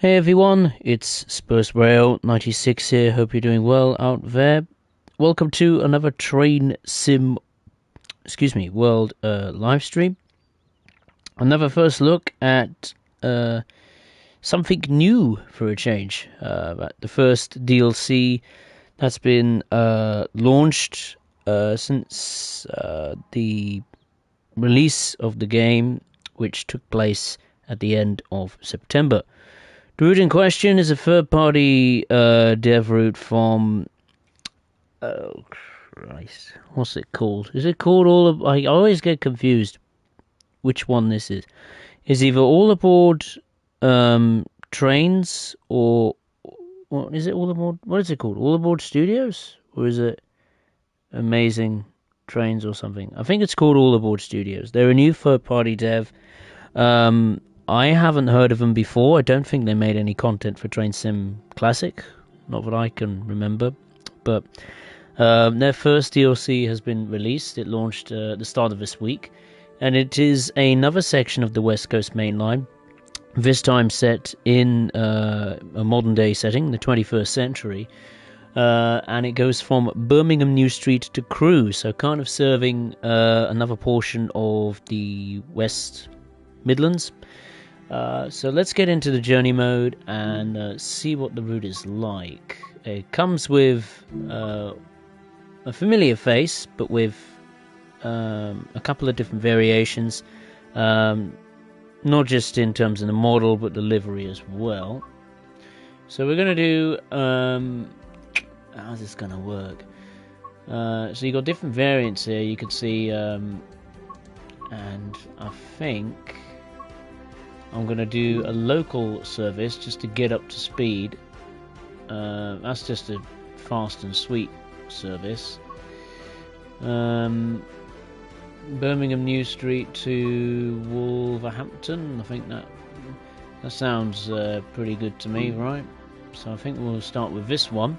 Hey everyone, it's Spurs Rail 96 here. Hope you're doing well out there. Welcome to another train sim, world live stream. Another first look at something new for a change. The first DLC that's been launched since the release of the game, which took place at the end of September. The route in question is a third-party dev route from... Oh, Christ. What's it called? Is it called All... I always get confused which one this is. It's either All Aboard Trains or... What is it? All Aboard... What is it called? All Aboard Studios? Or is it Amazing Trains or something? I think it's called All Aboard Studios. They're a new third-party dev. I haven't heard of them before. I don't think they made any content for Train Sim Classic, not that I can remember. But their first DLC has been released. It launched at the start of this week, and it is another section of the West Coast Main Line, this time set in a modern-day setting, the 21st century, and it goes from Birmingham New Street to Crewe, so kind of serving another portion of the West Midlands. So let's get into the journey mode and see what the route is like. It comes with a familiar face, but with a couple of different variations, not just in terms of the model, but the livery as well. So we're going to do... how's this going to work? So you've got different variants here, you can see, and I think... I'm going to do a local service just to get up to speed. That's just a fast and sweet service. Birmingham New Street to Wolverhampton. I think that sounds pretty good to me, right? So I think we'll start with this one.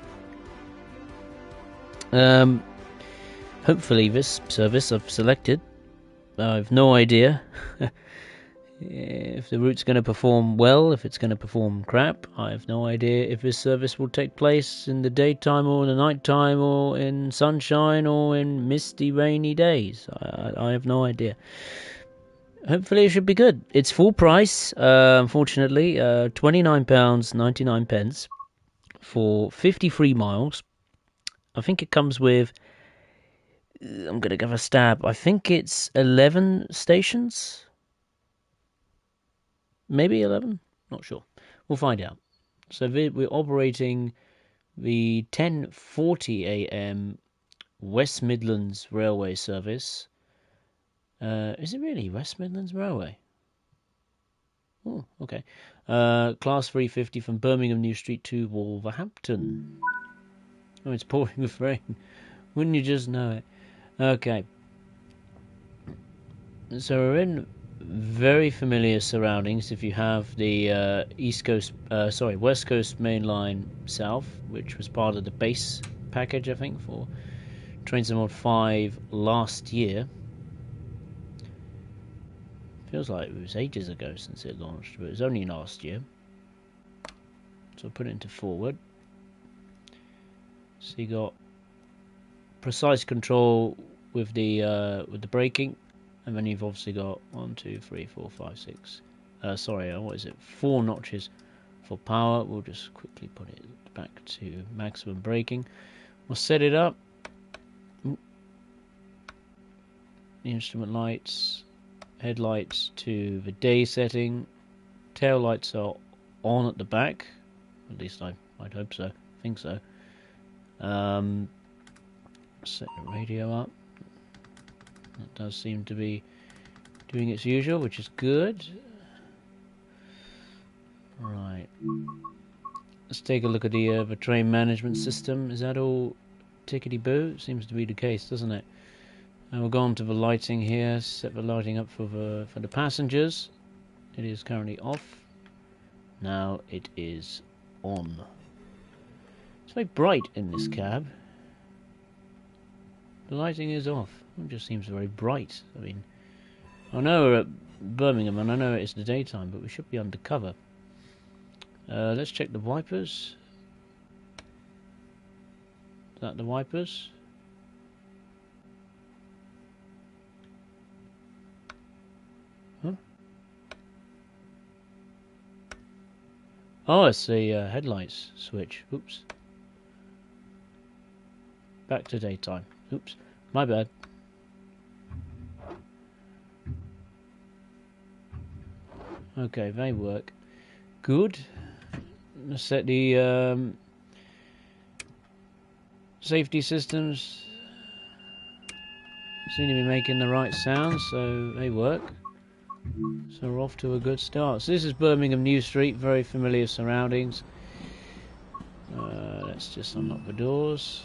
Hopefully this service I've selected. I've no idea. If the route's going to perform well, if it's going to perform crap, I have no idea if this service will take place in the daytime or in the nighttime or in sunshine or in misty, rainy days. I have no idea. Hopefully it should be good. It's full price, unfortunately, £29.99 for 53 miles. I think it comes with, I'm going to give a stab, I think it's 11 stations. Maybe 11? Not sure. We'll find out. So we're operating the 10:40 a.m. West Midlands Railway service. Is it really West Midlands Railway? Oh, okay. Class 350 from Birmingham New Street to Wolverhampton. Oh, it's pouring with rain. Wouldn't you just know it? Okay. So we're in very familiar surroundings if you have the West Coast Main Line South, which was part of the base package, I think, for Train Sim Mod 5 last year. Feels like it was ages ago since it launched, but it was only last year. So I'll put it into forward. So you got precise control with the braking. And then you've obviously got 1, 2, 3, 4, 5, 6. What is it? 4 notches for power. We'll just quickly put it back to maximum braking. We'll set it up. The instrument lights, headlights to the day setting. Tail lights are on at the back. At least I'd hope so. I think so. Set the radio up. That does seem to be doing its usual, which is good. Right. Let's take a look at the train management system. Is that all tickety-boo? Seems to be the case, doesn't it? And we'll go on to the lighting here. Set the lighting up for the passengers. It is currently off. Now it is on. It's very bright in this cab. The lighting is off. It just seems very bright. I mean, I know we're at Birmingham and I know it's the daytime, but we should be undercover. Let's check the wipers. Is that the wipers? Huh? Oh, it's the headlights switch. Oops. Back to daytime. Oops. My bad. Okay, they work. Good. Let's set the safety systems. Seem to be making the right sound, so they work. So we're off to a good start. So this is Birmingham New Street, very familiar surroundings. Let's just unlock the doors.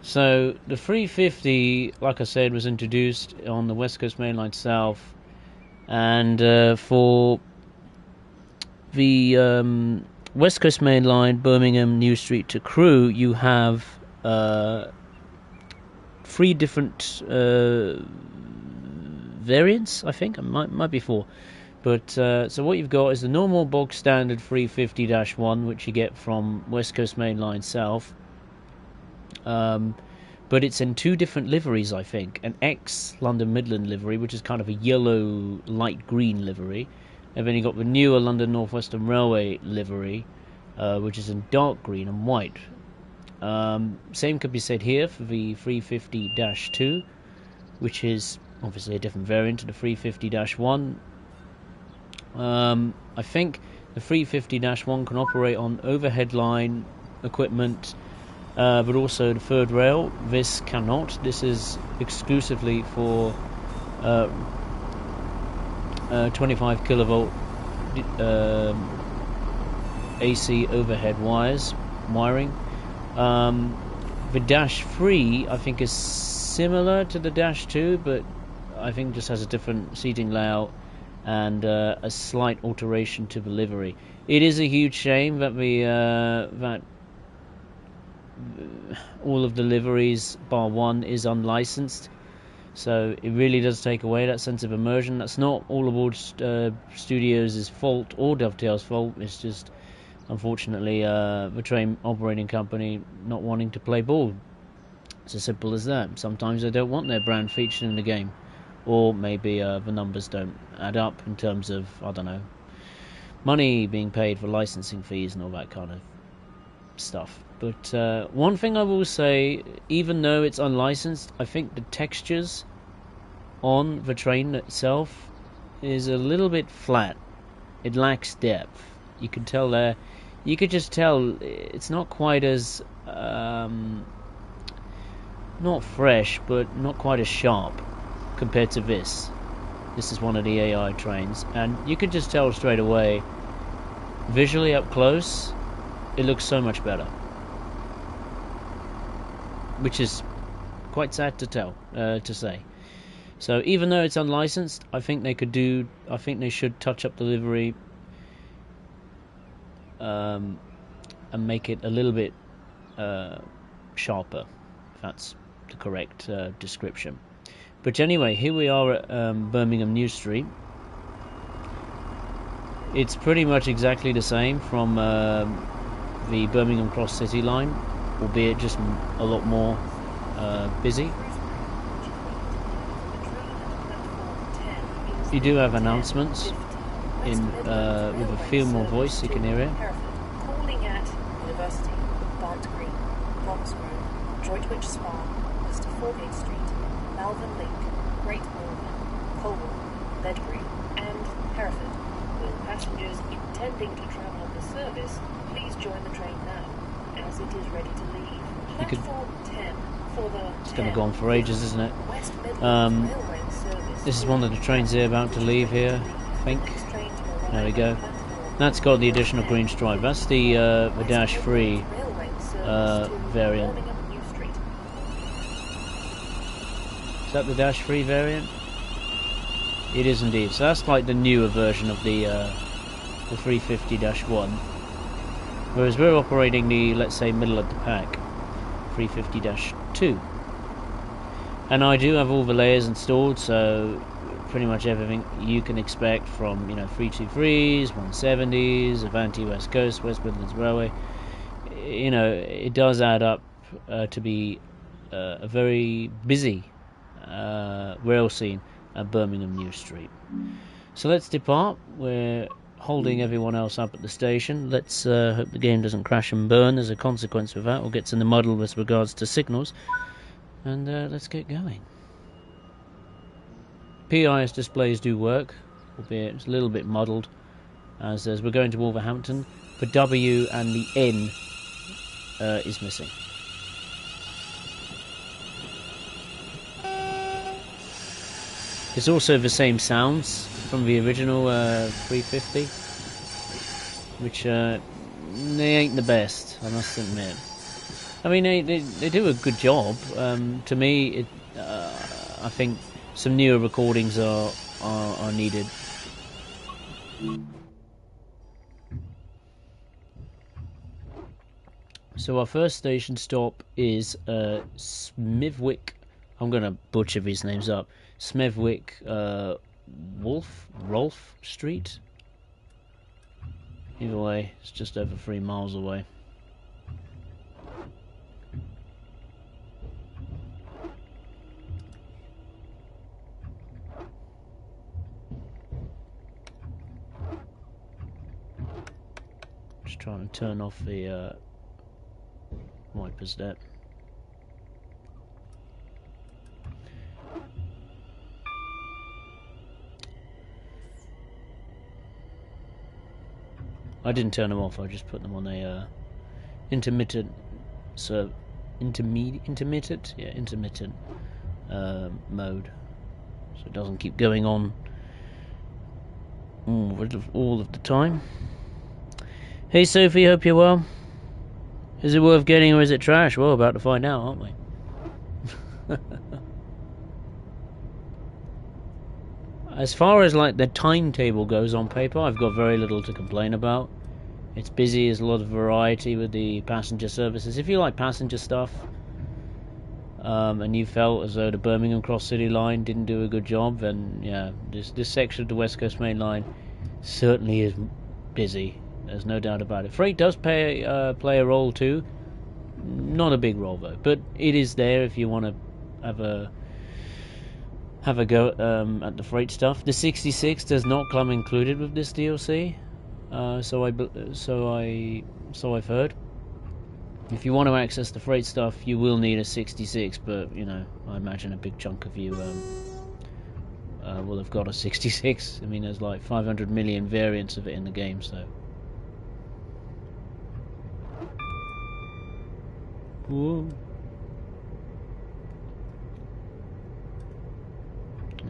So the 350, like I said, was introduced on the West Coast Main Line South, and for the West Coast Main Line, Birmingham New Street to Crewe, you have 3 different variants. I think it might be 4, but so what you've got is the normal bog standard 350-1, which you get from West Coast Main Line South. But it's in 2 different liveries, I think. An ex-London Midland livery, which is kind of a yellow, light green livery. And then you've got the newer London North Western Railway livery, which is in dark green and white. Same could be said here for the 350-2, which is obviously a different variant of the 350-1. I think the 350-1 can operate on overhead line equipment, but also the third rail. This cannot. This is exclusively for 25 kilovolt AC overhead wiring. The Dash 3 I think is similar to the Dash 2, but I think just has a different seating layout and a slight alteration to the livery. It is a huge shame that that all of the liveries bar one is unlicensed, so it really does take away that sense of immersion. That's not All Aboard Studios' fault or Dovetail's fault. It's just unfortunately the train operating company not wanting to play ball. It's as simple as that. Sometimes they don't want their brand featured in the game, or maybe the numbers don't add up in terms of, I don't know, money being paid for licensing fees and all that kind of stuff. But one thing I will say, even though it's unlicensed, I think the textures on the train itself is a little bit flat. It lacks depth. You can tell there. You could just tell it's not quite as not fresh, but not quite as sharp compared to this. This is one of the AI trains, and you can just tell straight away, visually up close, it looks so much better. Which is quite sad to say. So even though it's unlicensed, I think they should touch up the livery and make it a little bit sharper, if that's the correct description. But anyway, here we are at Birmingham New Street. It's pretty much exactly the same from the Birmingham Cross City line, albeit just a lot more busy. You do have announcements in with a few more voice, you can hear it. Calling at University, Barnt Green, Bronx Road, Droitwich Spa, Mr. Foregate Street, Malvern Link, Great Malvern, Colwell, Ledbury, and Hereford. Will passengers intending to travel on the service please join the train now, as it is ready to leave. Platform 10 for the It's going to go on for ages, isn't it? West Midlands Railway service. This is one of the trains here about to leave here, I think. There we go. That's got the additional green stripe. That's the Dash 3 variant. Is that the Dash 3 variant? It is indeed. So that's like the newer version of the 350-1. Whereas we're operating the, let's say, middle of the pack 350-2. And I do have all the layers installed, so pretty much everything you can expect from 323s, 170s, Avanti West Coast, West Midlands Railway. It does add up to be a very busy rail scene at Birmingham New Street. So let's depart. We're holding everyone else up at the station. Let's hope the game doesn't crash and burn as a consequence of that, or gets in the muddle with regards to signals. And let's get going. PIS displays do work, albeit it's a little bit muddled, as we're going to Wolverhampton. The W and the N is missing. It's also the same sounds from the original 350, which they ain't the best, I must admit. I mean, they do a good job. To me, I think some newer recordings are needed. So our first station stop is Smithwick. I'm going to butcher these names up. Smithwick Rolfe Street. Either way, it's just over 3 miles away. Just trying to turn off the wipers there. I didn't turn them off, I just put them on a intermittent mode, so it doesn't keep going on all of the time. Hey Sophie, hope you're well. Is it worth getting or is it trash? Well, about to find out, aren't we? As far as like the timetable goes on paper, I've got very little to complain about. It's busy, there's a lot of variety with the passenger services. If you like passenger stuff, and you felt as though the Birmingham Cross City line didn't do a good job, then yeah, this section of the West Coast Main Line certainly is busy. There's no doubt about it. Freight does play a role too. Not a big role though, but it is there if you want to have a go at the freight stuff. The 66 does not come included with this DLC, so I've heard. If you want to access the freight stuff, you will need a 66, but I imagine a big chunk of you will have got a 66. I mean, there's like 500 million variants of it in the game, so. Whoa.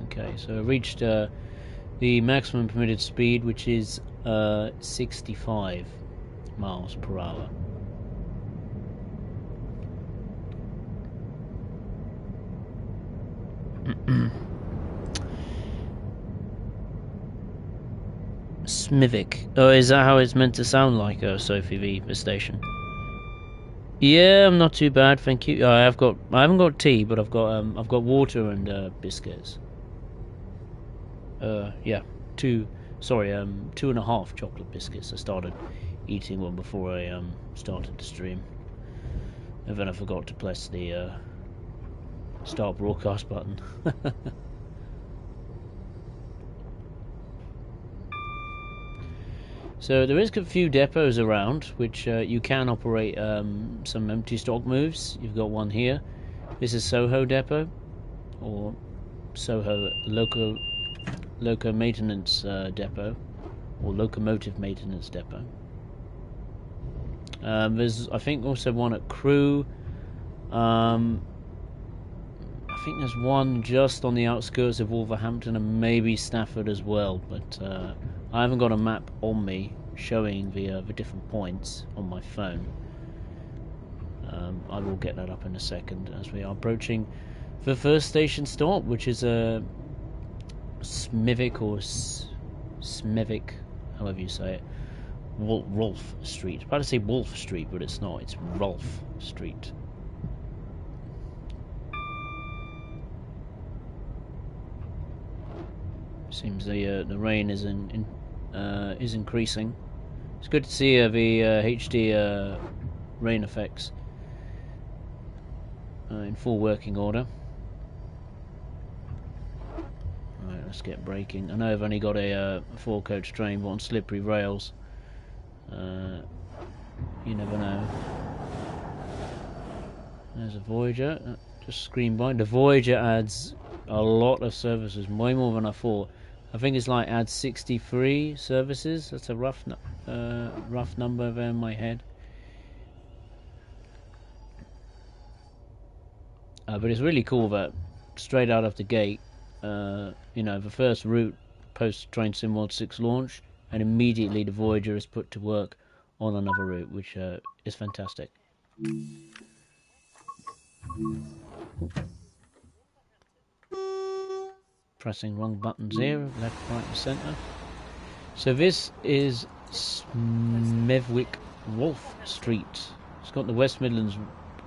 Okay, so I reached the maximum permitted speed, which is 65 miles per hour. Smithwick. Oh, is that how it's meant to sound like, Sophie, the station? Yeah, I'm not too bad, thank you. I haven't got tea, but I've got water and biscuits. Yeah, 2.5 chocolate biscuits. I started eating one before I started the stream, and then I forgot to press the start broadcast button. So there is a few depots around which you can operate some empty stock moves. You've got one here. This is Soho Depot, or Soho Loco Maintenance Depot, or Locomotive Maintenance Depot. There's, I think, also one at Crewe. I think there's one just on the outskirts of Wolverhampton and maybe Stafford as well, but I haven't got a map on me showing the different points on my phone. I will get that up in a second as we are approaching the first station stop, which is Smithwick, or Smithwick, however you say it, Rolfe Street. I'm about to say Wolf Street, but it's not. It's Rolfe Street. Seems the rain is is increasing. It's good to see the HD rain effects in full working order. Right, let's get braking. I know I've only got a 4-coach train, but on slippery rails, you never know. There's a Voyager, just screamed by. The Voyager adds a lot of services, way more than I thought. I think it's like adds 63 services. That's a rough number there in my head. But it's really cool that straight out of the gate, you know, the first route post Train Sim World 6 launch, and immediately the Voyager is put to work on another route, which is fantastic. Pressing wrong buttons here, left, right and centre. So this is Smethwick Wolf Street. It's got the West Midlands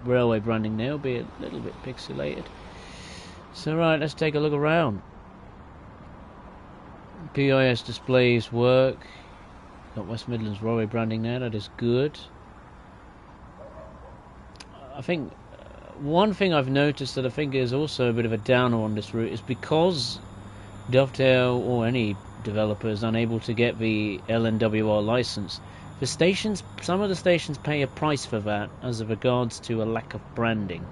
Railway branding there, albeit a little bit pixelated. So right, let's take a look around. PIS displays work. Got West Midlands Railway branding there, that is good. I think one thing I've noticed that I think is also a bit of a downer on this route is because Dovetail or any developer is unable to get the LNWR license. The stations, some of the stations pay a price for that as regards to a lack of branding.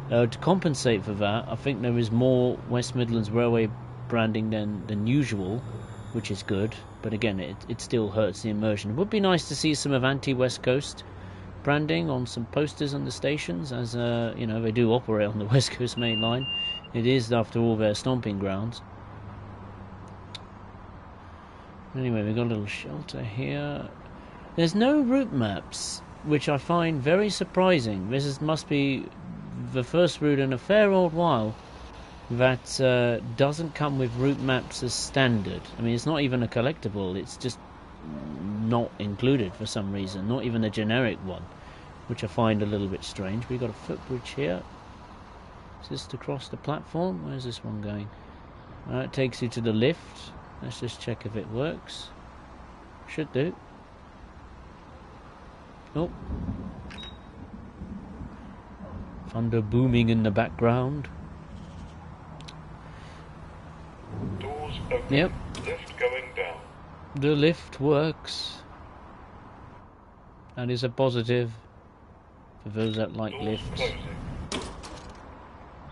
To compensate for that, I think there is more West Midlands Railway branding than usual, which is good. But again, it still hurts the immersion. It would be nice to see some Avanti West Coast branding on some posters on the stations, as you know, they do operate on the West Coast main line. It is, after all, their stomping grounds. Anyway, we've got a little shelter here. There's no route maps, which I find very surprising. Must be the first route in a fair old while that doesn't come with route maps as standard. I mean, it's not even a collectible, it's just not included for some reason, not even a generic one, which I find a little bit strange. We've got a footbridge here. Is this to cross the platform? Where's this one going? It takes you to the lift. Let's just check if it works. Should do. Oh. Thunder booming in the background. Doors open. Yep. Lift going down. The lift works. That is a positive for those that like Doors lifts. closing.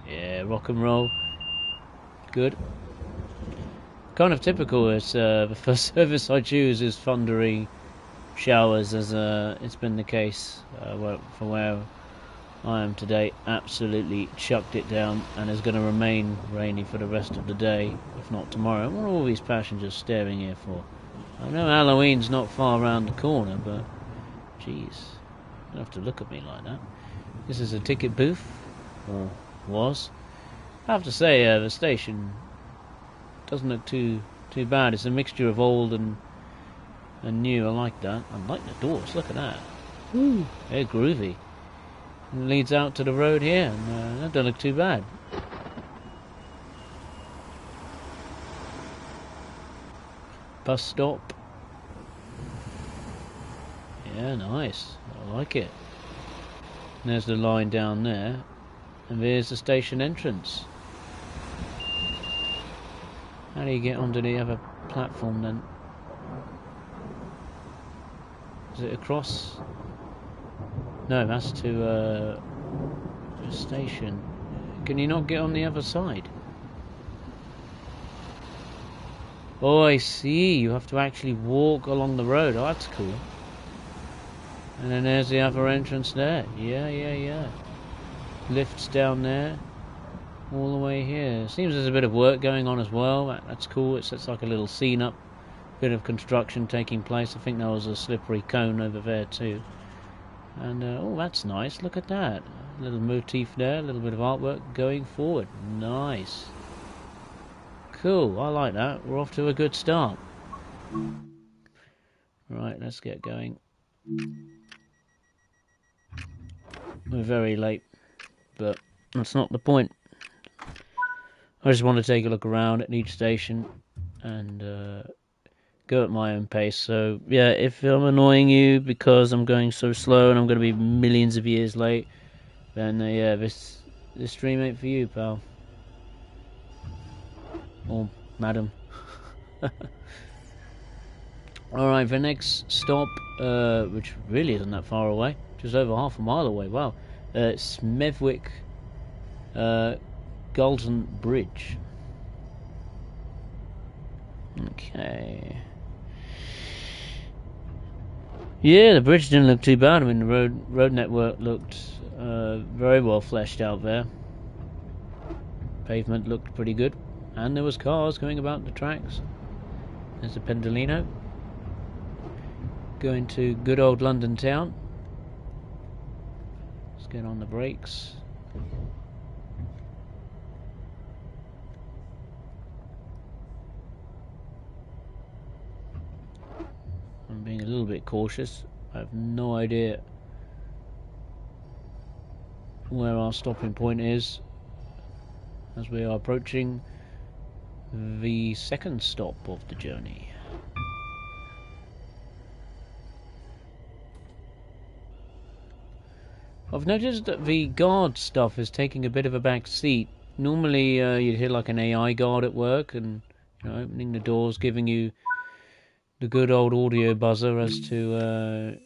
Yeah, rock and roll. Good. Kind of typical. It's the first service I choose is thundery showers, as it's been the case for where I am today. Absolutely chucked it down, and is going to remain rainy for the rest of the day, if not tomorrow. What are all these passengers staring here for? I know Halloween's not far around the corner, but jeez, you don't have to look at me like that. This is a ticket booth, or was. I have to say, the station doesn't look too bad. It's a mixture of old and new. I like that. I like the doors. Look at that. Ooh, they're groovy. It leads out to the road here, and that don't look too bad. Bus stop. Yeah, nice. I like it. And there's the line down there, and there's the station entrance. How do you get onto the other platform then? Is it across? No, that's to the station. Can you not get on the other side? Oh, I see. You have to actually walk along the road. Oh, that's cool. And then there's the other entrance there. Yeah. Lifts down there. All the way here. Seems there's a bit of work going on as well. That's cool. It's like a little scene up. Bit of construction taking place. I think there was a slippery cone over there too. And oh, that's nice. Look at that. A little motif there. A little bit of artwork going forward. Nice. Cool. I like that. We're off to a good start. Right, let's get going. We're very late, but that's not the point. I just want to take a look around at each station and go at my own pace. So yeah, if I'm annoying you because I'm going so slow and I'm going to be millions of years late, then yeah, this stream ain't for you, pal. Or madam. Alright, the next stop, which really isn't that far away, just over half a mile away, wow. Smethwick Golden Bridge. Okay. Yeah, the bridge didn't look too bad. I mean, the road network looked very well fleshed out there. Pavement looked pretty good, and there was cars going about the tracks. There's a Pendolino going to good old London town. Let's get on the brakes. I'm being a little bit cautious. I have no idea where our stopping point is as we are approaching the second stop of the journey. I've noticed that the guard stuff is taking a bit of a back seat. Normally you'd hear like an AI guard at work and opening the doors, giving you the good old audio buzzer as to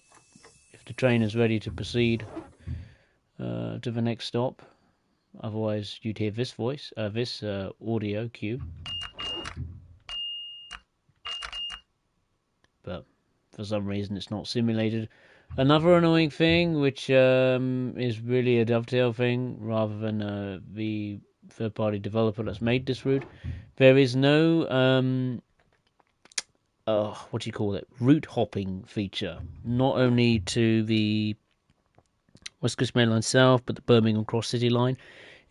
if the train is ready to proceed to the next stop. Otherwise you'd hear this voice, this audio cue. But for some reason it's not simulated. Another annoying thing, which is really a Dovetail thing rather than the third-party developer that's made this route, there is no what do you call it, route hopping feature. Not only to the West Coast Main Line South, but the Birmingham Cross City Line.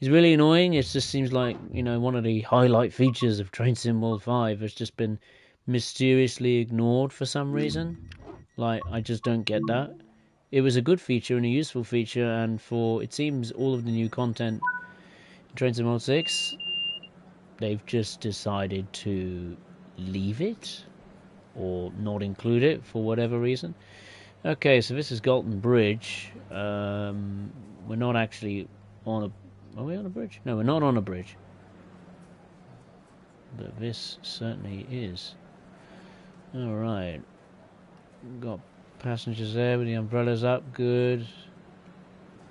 It's really annoying. It just seems like one of the highlight features of Train Sim World 5 has just been mysteriously ignored for some reason. Like, I just don't get that. It was a good feature and a useful feature, and for, it seems, all of the new content in Train Sim World 6, they've just decided to leave it, or not include it for whatever reason. Okay, so this is Galton Bridge. We're not actually on a... Are we on a bridge? No, we're not on a bridge. But this certainly is. Alright. Got passengers there with the umbrellas up, good.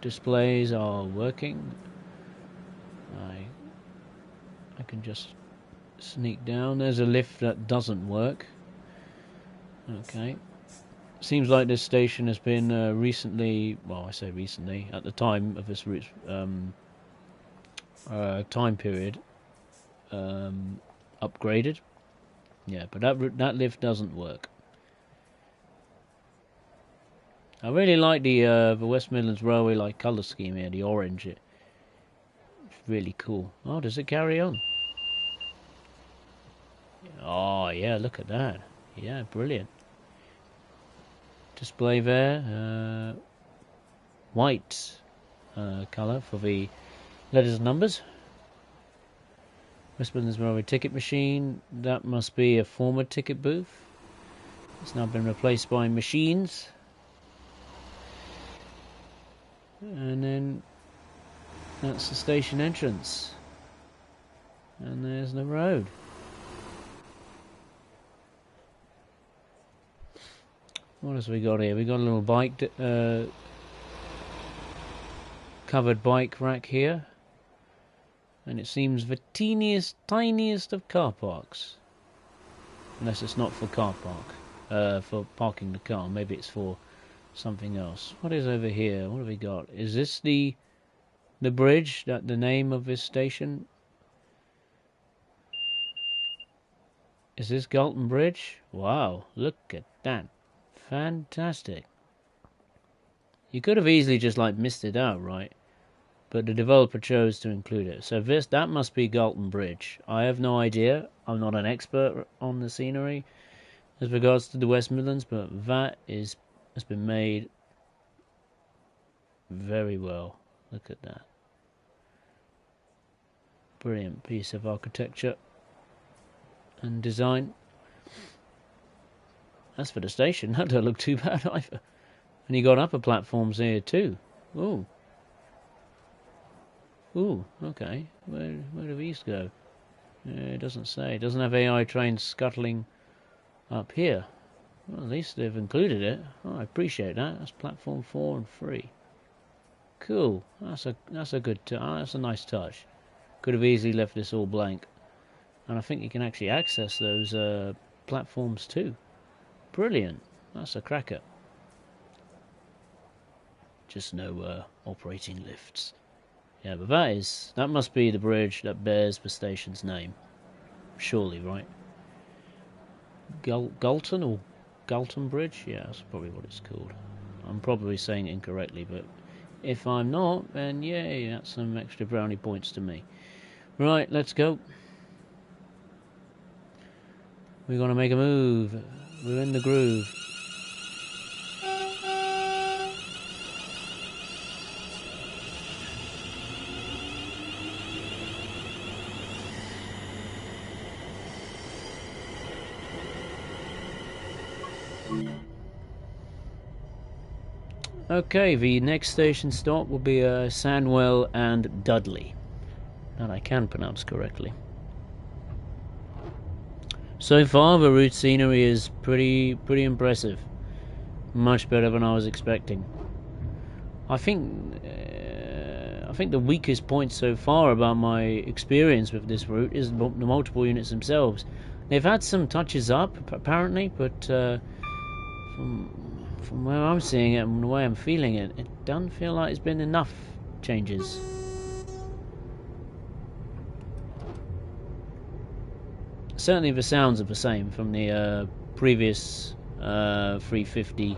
Displays are working. I can just sneak down. There's a lift that doesn't work. Okay. Seems like this station has been recently, well, I say recently, at the time of this route's time period, upgraded. Yeah, but that lift doesn't work. I really like the West Midlands Railway colour scheme here, the orange. It's really cool. Oh, does it carry on? Oh yeah, look at that. Yeah, brilliant. Display there. White colour for the letters and numbers. West Midlands Railway ticket machine. That must be a former ticket booth. It's now been replaced by machines. And then that's the station entrance. And there's the road. What else we got here? We got a little bike, covered bike rack here. And it seems the tiniest of car parks. Unless it's not for car park. For parking the car. Maybe it's for something else. What is over here? What have we got? Is this the bridge? That the name of this station? Is this Galton Bridge? Wow, look at that. Fantastic. You could have easily just missed it out, right? But the developer chose to include it. So that must be Galton Bridge. I have no idea. I'm not an expert on the scenery as regards to the West Midlands, but that has been made very well. Look at that. Brilliant piece of architecture. and design. As for the station, that don't look too bad either. And you got upper platforms here too. Ooh. Ooh, okay. Where do these go? It doesn't say. It doesn't have AI trains scuttling up here. Well, at least they've included it. Oh, I appreciate that. That's platform 4 and 3. Cool. That's a good. That's a nice touch. Could have easily left this all blank. And I think you can actually access those platforms too. Brilliant. That's a cracker. Just no operating lifts. Yeah, but that must be the bridge that bears the station's name. Surely, right? Galton or Galton Bridge? Yeah, that's probably what it's called. I'm probably saying it incorrectly, but if I'm not, then yay, that's some extra brownie points to me. Right, let's go. We're gonna make a move. We're in the groove. Okay, the next station stop will be Sandwell and Dudley. That I can pronounce correctly. So far, the route scenery is pretty impressive. Much better than I was expecting. I think the weakest point so far about my experience with this route is the multiple units themselves. They've had some touches up, apparently, but from where I'm seeing it and the way I'm feeling it, it doesn't feel like there's been enough changes. Certainly the sounds are the same from the previous 350-1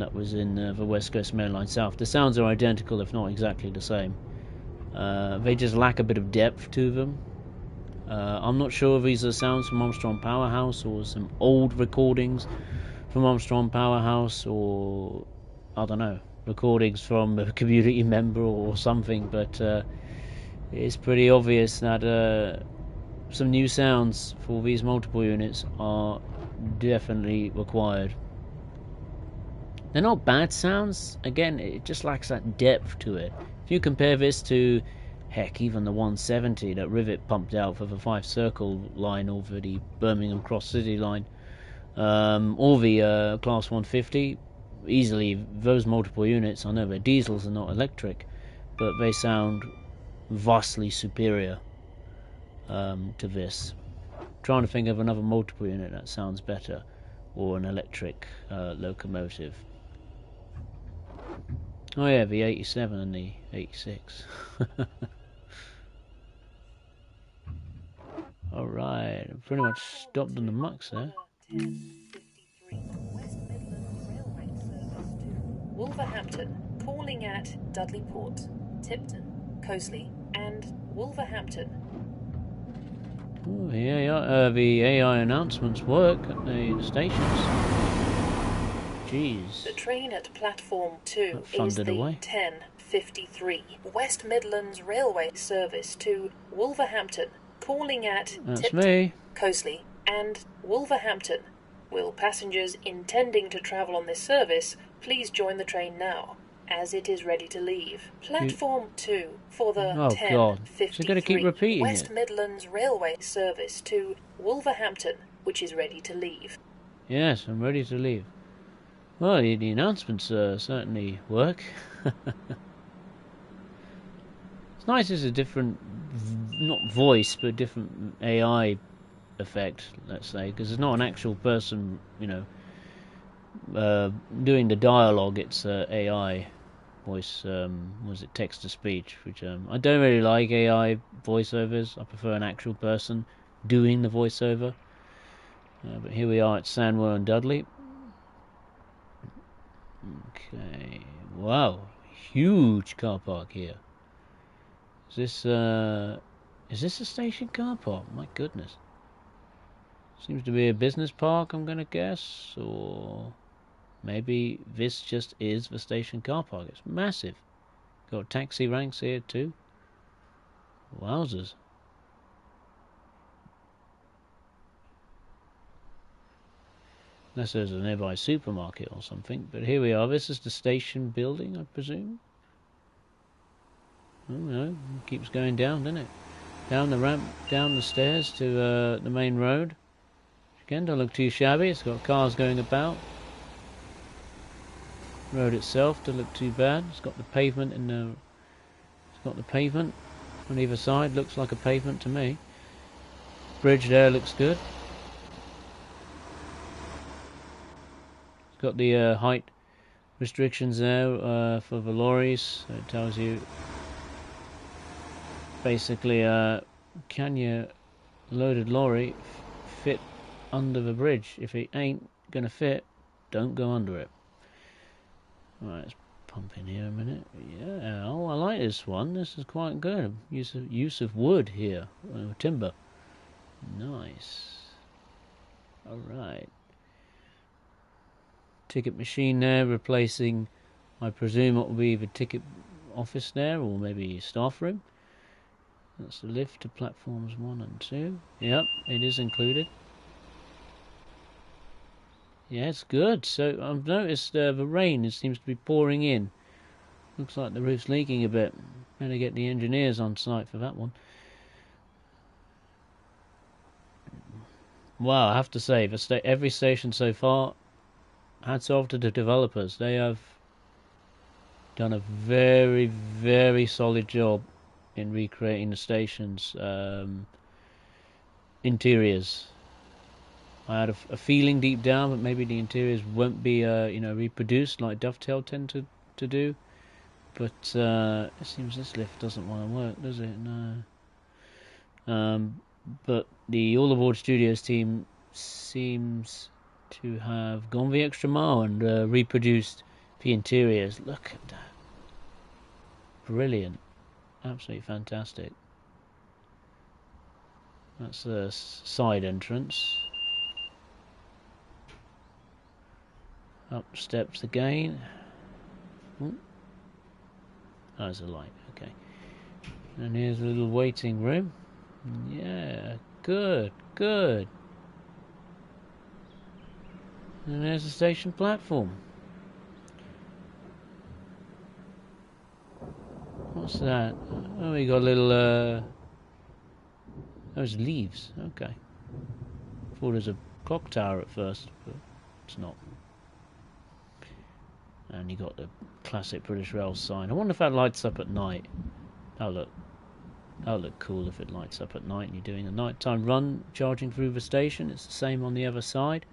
that was in the West Coast Main Line South. The sounds are identical, if not exactly the same. They just lack a bit of depth to them. I'm not sure if these are sounds from Armstrong Powerhouse or some old recordings from Armstrong Powerhouse, or I don't know, recordings from a community member or something, but it's pretty obvious that some new sounds for these multiple units are definitely required. They're not bad sounds. Again, it just lacks that depth to it. If you compare this to, heck, even the 170 that Rivet pumped out for the 5 circle line over the Birmingham Cross City line, or the Class 150, easily those multiple units, I know they're diesels and not electric, but they sound vastly superior to this. I'm trying to think of another multiple unit that sounds better, or an electric locomotive. Oh yeah, the 87 and the 86. Alright, I'm pretty much stopped on the mucks there. 10:53 West Midlands Railway service to Wolverhampton, calling at Dudley Port, Tipton, Cosley, and Wolverhampton. Ooh, the AI announcements work at the stations. Jeez. The train at platform 2 is the 10:53 West Midlands Railway service to Wolverhampton, calling at Tipton, Cosley, and Wolverhampton. Will passengers intending to travel on this service please join the train now, as it is ready to leave. Platform 2 for the 10:53 West Midlands Railway service to Wolverhampton, which is ready to leave. Yes, I'm ready to leave. Well, the announcements certainly work. It's nice as a different, not voice, but different AI effect, let's say, because it's not an actual person, doing the dialogue. It's AI voice, was it text to speech, which I don't really like AI voiceovers. I prefer an actual person doing the voiceover. But here we are at Sandwell and Dudley. Okay, wow, huge car park here. Is this a station car park? My goodness. Seems to be a business park, I'm gonna guess, or maybe this just is the station car park. It's massive. Got taxi ranks here too. Wowzers. Unless there's a nearby supermarket or something. But here we are. This is the station building, I presume. Oh no, it keeps going down, doesn't it? Down the ramp, down the stairs to the main road. Again, don't look too shabby. It's got cars going about. Road itself doesn't look too bad. It's got the pavement in the. It's got the pavement on either side. Looks like a pavement to me. Bridge there looks good. It's got the height restrictions there for the lorries. So it tells you basically can your loaded lorry fit under the bridge? If it ain't gonna fit, don't go under it. Right, let's pump in here a minute. Yeah, oh, I like this one. This is quite good. Use of wood here, timber. Nice. All right. Ticket machine there, replacing, I presume, what will be the ticket office there, or maybe staff room. That's the lift to platforms 1 and 2. Yep, it is included. Yeah, it's good. So I've noticed the rain seems to be pouring in. Looks like the roof's leaking a bit. Better get the engineers on site for that one. Wow, I have to say, every station so far, hats off to the developers. They have done a very, very solid job in recreating the station's interiors. I had a feeling deep down that maybe the interiors won't be, reproduced like Dovetail tend to do. But it seems this lift doesn't want to work, does it? No. But the All Aboard Studios team seems to have gone the extra mile and reproduced the interiors. Look at that. Brilliant. Absolutely fantastic. That's the side entrance. Up steps again. Oh, there's a light. Okay. And here's a little waiting room. Yeah, good, good. And there's the station platform. What's that? Oh, we got a little, those leaves. Okay. Thought it was a clock tower at first, but it's not. And you got the classic British Rail sign. I wonder if that lights up at night. That'll look cool if it lights up at night and you're doing a nighttime run charging through the station. It's the same on the other side.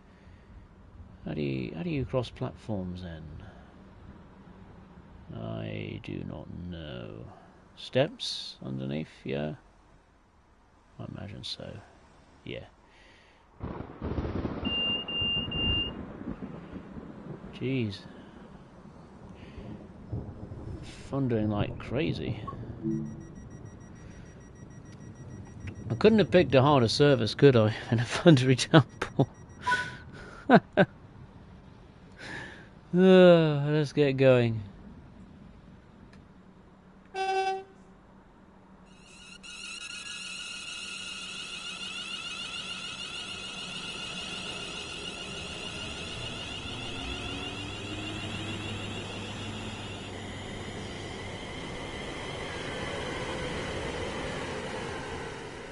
How do you cross platforms then? I do not know. Steps underneath, yeah. I imagine so. Yeah. Jeez. Thundering like crazy. I couldn't have picked a harder service, could I, than a thundery downpour? Let's get going.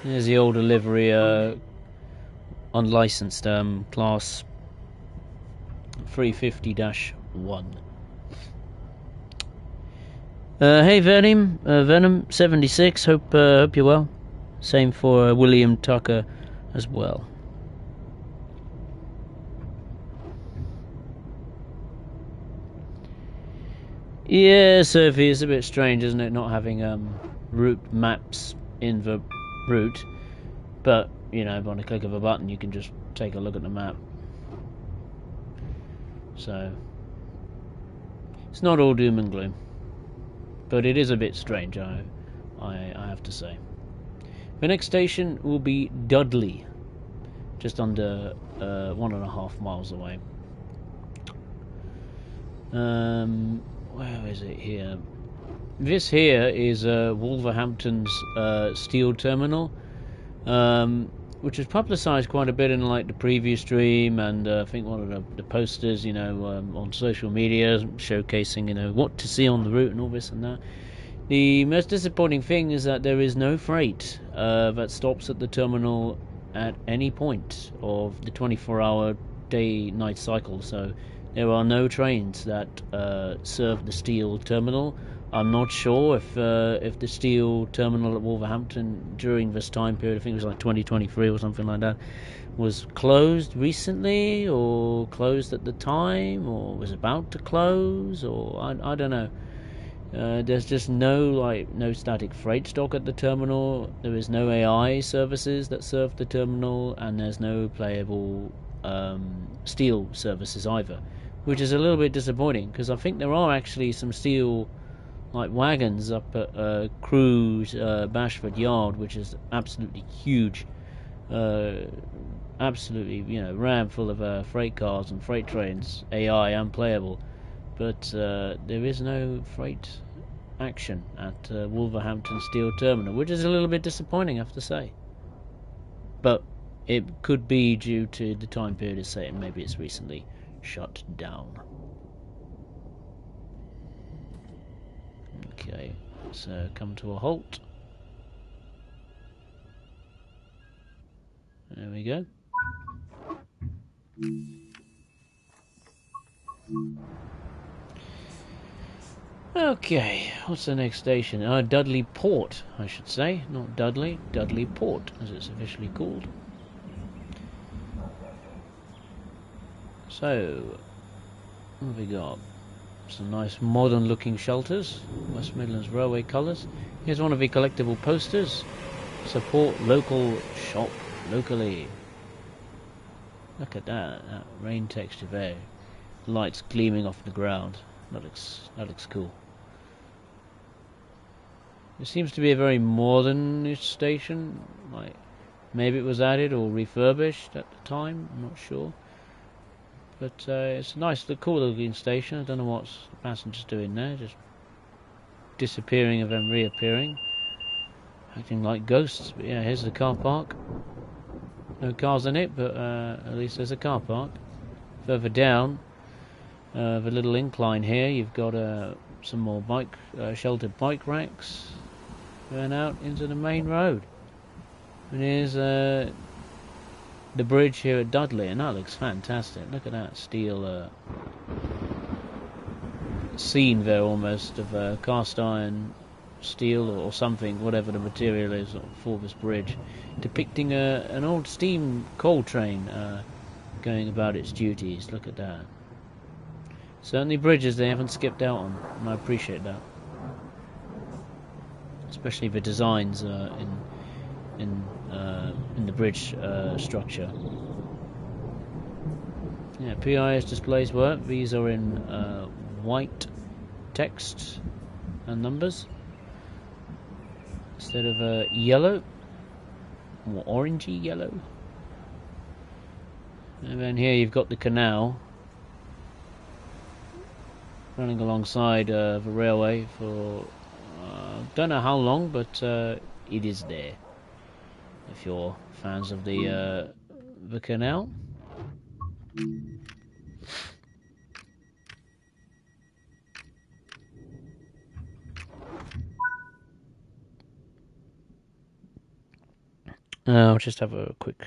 There's the older livery, unlicensed, class 350-1. Hey Venom 76. Hope you're well. Same for William Tucker as well. Yeah, Sophie, it's a bit strange, isn't it, not having route maps in the route, but you know, on a click of a button you can just take a look at the map. So it's not all doom and gloom, but it is a bit strange, I have to say. The next station will be Dudley, just under 1.5 miles away. Where is it here? This here is Wolverhampton's steel terminal. which was publicised quite a bit in like the preview stream, and I think one of the posters, on social media showcasing, what to see on the route and all this and that. The most disappointing thing is that there is no freight that stops at the terminal at any point of the 24-hour day-night cycle. So there are no trains that serve the steel terminal. I'm not sure if the steel terminal at Wolverhampton during this time period, I think it was like 2023 or something like that, was closed recently or closed at the time or was about to close, or I don't know. There's just no static freight stock at the terminal. There is no AI services that serve the terminal, and there's no playable steel services either, which is a little bit disappointing because I think there are actually some steel wagons up at Crewe's Bashford Yard, which is absolutely huge, absolutely rammed full of freight cars and freight trains, AI and playable. But there is no freight action at Wolverhampton Steel Terminal, which is a little bit disappointing, I have to say. But it could be due to the time period it's set in. Maybe it's recently shut down. Okay, let's come to a halt. There we go. Okay, what's the next station? Dudley Port, I should say. Not Dudley, Dudley Port, as it's officially called. So, what have we got? Some nice modern looking shelters, West Midlands Railway colours. Here's one of the collectible posters. Support local shop locally. Look at that rain texture there. Lights gleaming off the ground. That looks cool. It seems to be a very modern station. Maybe it was added or refurbished at the time. I'm not sure. But it's a nice, cool looking station. I don't know what the passengers doing there. Just disappearing and then reappearing. Acting like ghosts. But yeah, here's the car park. No cars in it, but at least there's a car park. Further down, the little incline here, you've got some more sheltered bike racks going out into the main road. And here's the bridge here at Dudley, and that looks fantastic. Look at that steel scene there, almost, of cast iron steel or something, whatever the material is for this bridge, depicting an old steam coal train going about its duties. Look at that. Certainly bridges they haven't skipped out on, and I appreciate that. Especially the designs in the bridge structure. Yeah, PIS displays work. These are in white text and numbers instead of yellow or orangey yellow. And then here you've got the canal running alongside the railway for don't know how long, but it is there. If you're fans of the canal. I'll just have a quick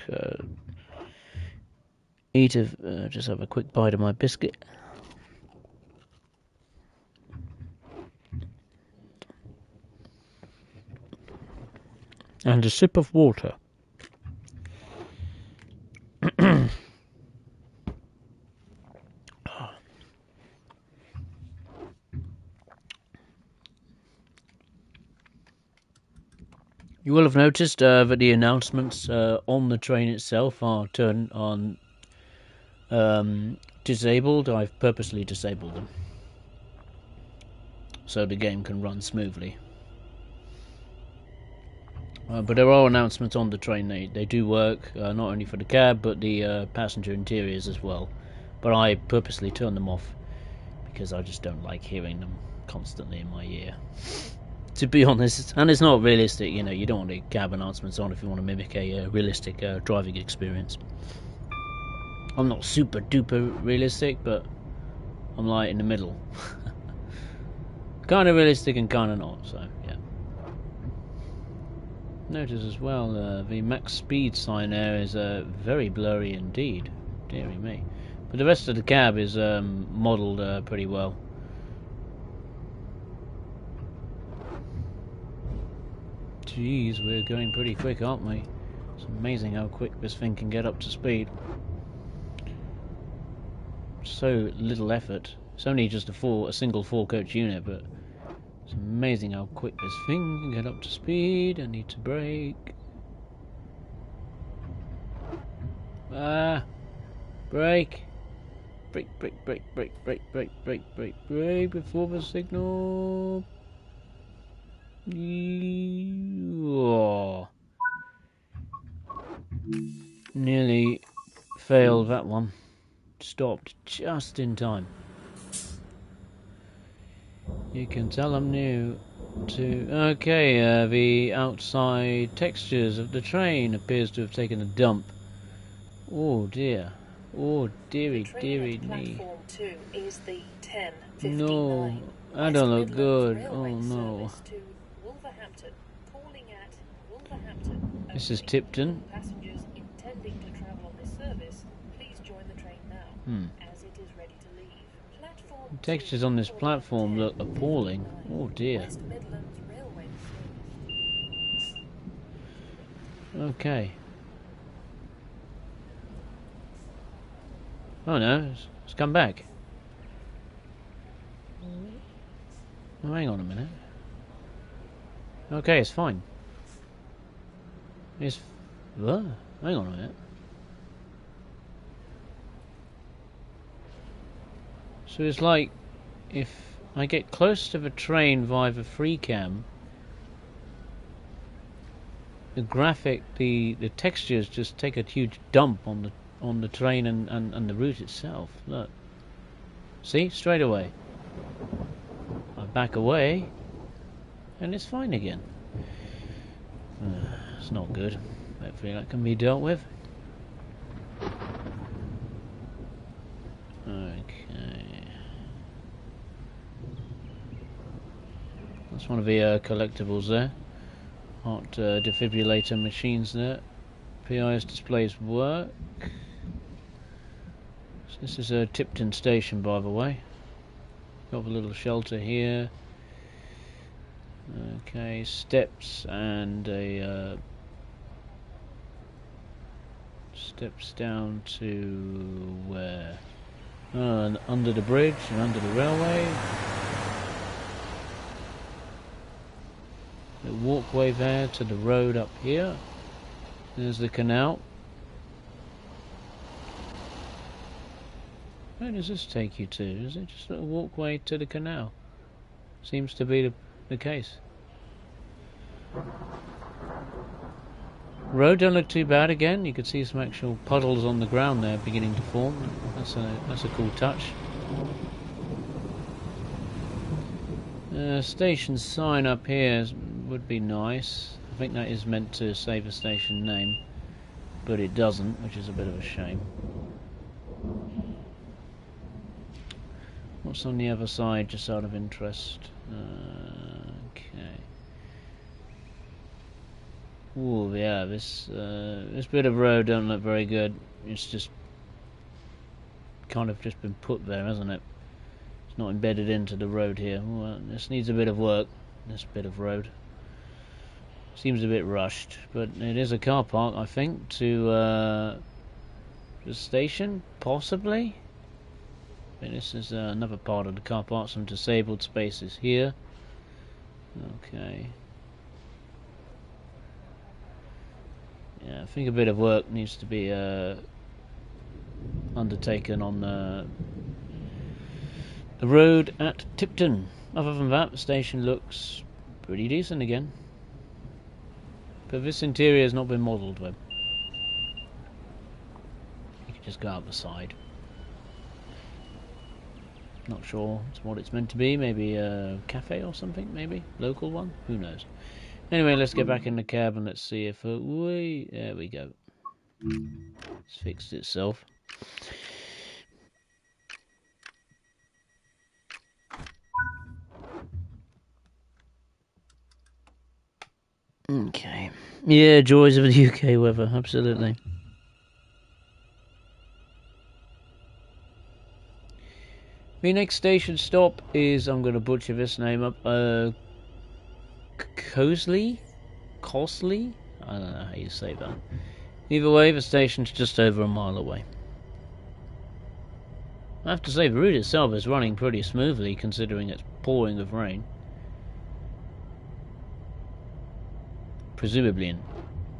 just have a quick bite of my biscuit. And a sip of water. You will have noticed that the announcements on the train itself are turned on disabled. I've purposely disabled them so the game can run smoothly. But there are announcements on the train. They do work, not only for the cab but the passenger interiors as well. But I purposely turn them off because I just don't like hearing them constantly in my ear. to be honest, and it's not realistic. You know, you don't want the cab announcements on if you want to mimic a realistic driving experience. I'm not super duper realistic, but I'm like in the middle. Kind of realistic and kind of not, so yeah. Notice as well, the max speed sign there is very blurry indeed. Deary me. But the rest of the cab is modelled pretty well. Jeez, we're going pretty quick, aren't we? It's amazing how quick this thing can get up to speed. So little effort. It's only just a single 4-coach unit, but it's amazing how quick this thing can get up to speed. I need to brake. Brake. Brake, brake, brake, brake, brake, brake, brake, brake, brake before the signal. Oh. Nearly failed that one. Stopped just in time. You can tell I'm new to... Okay, the outside textures of the train appears to have taken a dump. Oh dear. Oh dearie, dearie me. Platform 2 is the 1059. No, I don't look good. Oh no. To Wolverhampton, calling at Wolverhampton. This is Tipton. Passengers intending to travel on this service, please join the train now, as it is ready to leave. Platform The textures on this platform look appalling. Oh dear. West Midlands Railway service. Okay. Oh no, it's come back. Oh, hang on a minute. Okay, it's fine. It's... Hang on a minute. So it's like if I get close to the train via the free cam, the graphic, the textures just take a huge dump on the train and the route itself. Look. See? Straight away. I back away and it's fine again. It's not good. Hopefully that can be dealt with. Okay. That's one of the collectibles there. Heart defibrillator machines there. PIS displays work. So this is a Tipton station, by the way. Got a little shelter here. Okay, steps and a steps down to where? Oh, and under the bridge and under the railway. The walkway there to the road up here. There's the canal. Where does this take you to? Is it just a walkway to the canal? Seems to be the case. Road don't look too bad again. You could see some actual puddles on the ground there beginning to form. That's a cool touch. Station sign up here would be nice. I think that is meant to save a station name, but it doesn't, which is a bit of a shame. What's on the other side, just out of interest? Okay. Oh yeah, this bit of road don't look very good. It's just kind of just been put there, hasn't it? It's not embedded into the road here. Well, this needs a bit of work. This bit of road seems a bit rushed, but it is a car park, I think, to the station, possibly. And this is another part of the car park. Some disabled spaces here. Okay. Yeah, I think a bit of work needs to be undertaken on the road at Tipton. Other than that, the station looks pretty decent again. But this interior has not been modelled with. You can just go out the side. Not sure what it's meant to be. Maybe a cafe or something, maybe? Local one? Who knows? Anyway, let's get back in the cab and let's see if... there we go. It's fixed itself. Okay. Yeah, joys of the UK weather, absolutely. The next station stop is, I'm going to butcher this name up, Cosley? Cosley? I don't know how you say that. Either way, the station's just over a mile away. I have to say, the route itself is running pretty smoothly considering it's pouring with rain. Presumably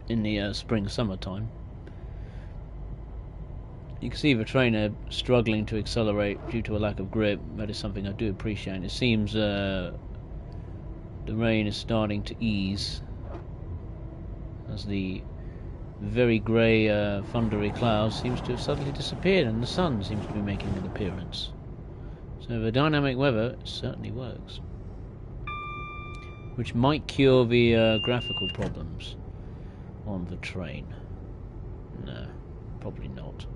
in the spring summertime. You can see the trainer struggling to accelerate due to a lack of grip. That is something I do appreciate. It seems the rain is starting to ease as the very grey, thundery clouds seems to have suddenly disappeared and the sun seems to be making an appearance. So the dynamic weather certainly works. Which might cure the graphical problems on the train. No, probably not.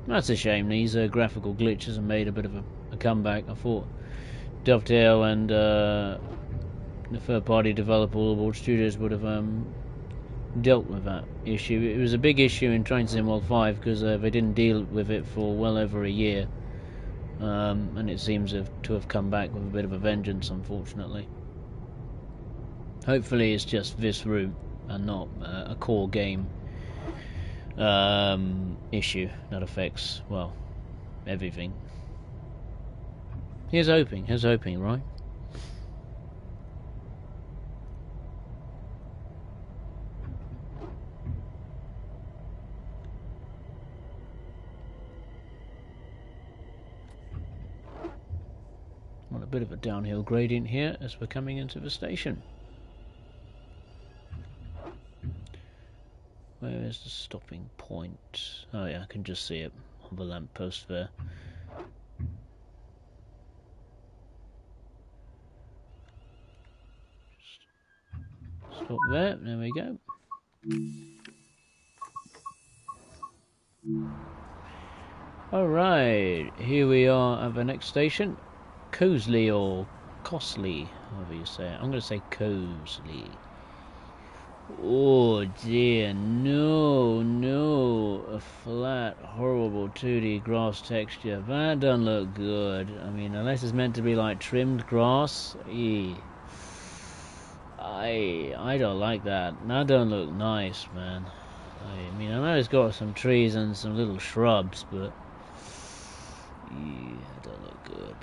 That's a shame. These graphical glitches have made a bit of a comeback. I thought Dovetail and the third-party developer Wolverhampton Studios would have dealt with that issue. It was a big issue in Train Sim World 5 because they didn't deal with it for well over a year. And it seems to have come back with a bit of a vengeance, unfortunately. Hopefully it's just this route and not a core game issue that affects, well, everything. Here's hoping, right? Well, a bit of a downhill gradient here as we're coming into the station. Where is the stopping point? Oh yeah, I can just see it on the lamppost there. Just stop there, there we go. Alright, here we are at the next station. Cosley or Cosley, however you say it. I'm going to say Cosley. Oh dear, no, a flat, horrible 2D grass texture. That doesn't look good. I mean, unless it's meant to be like trimmed grass. I don't like that. That don't look nice, man. I mean, I know it's got some trees and some little shrubs, but it don't look good.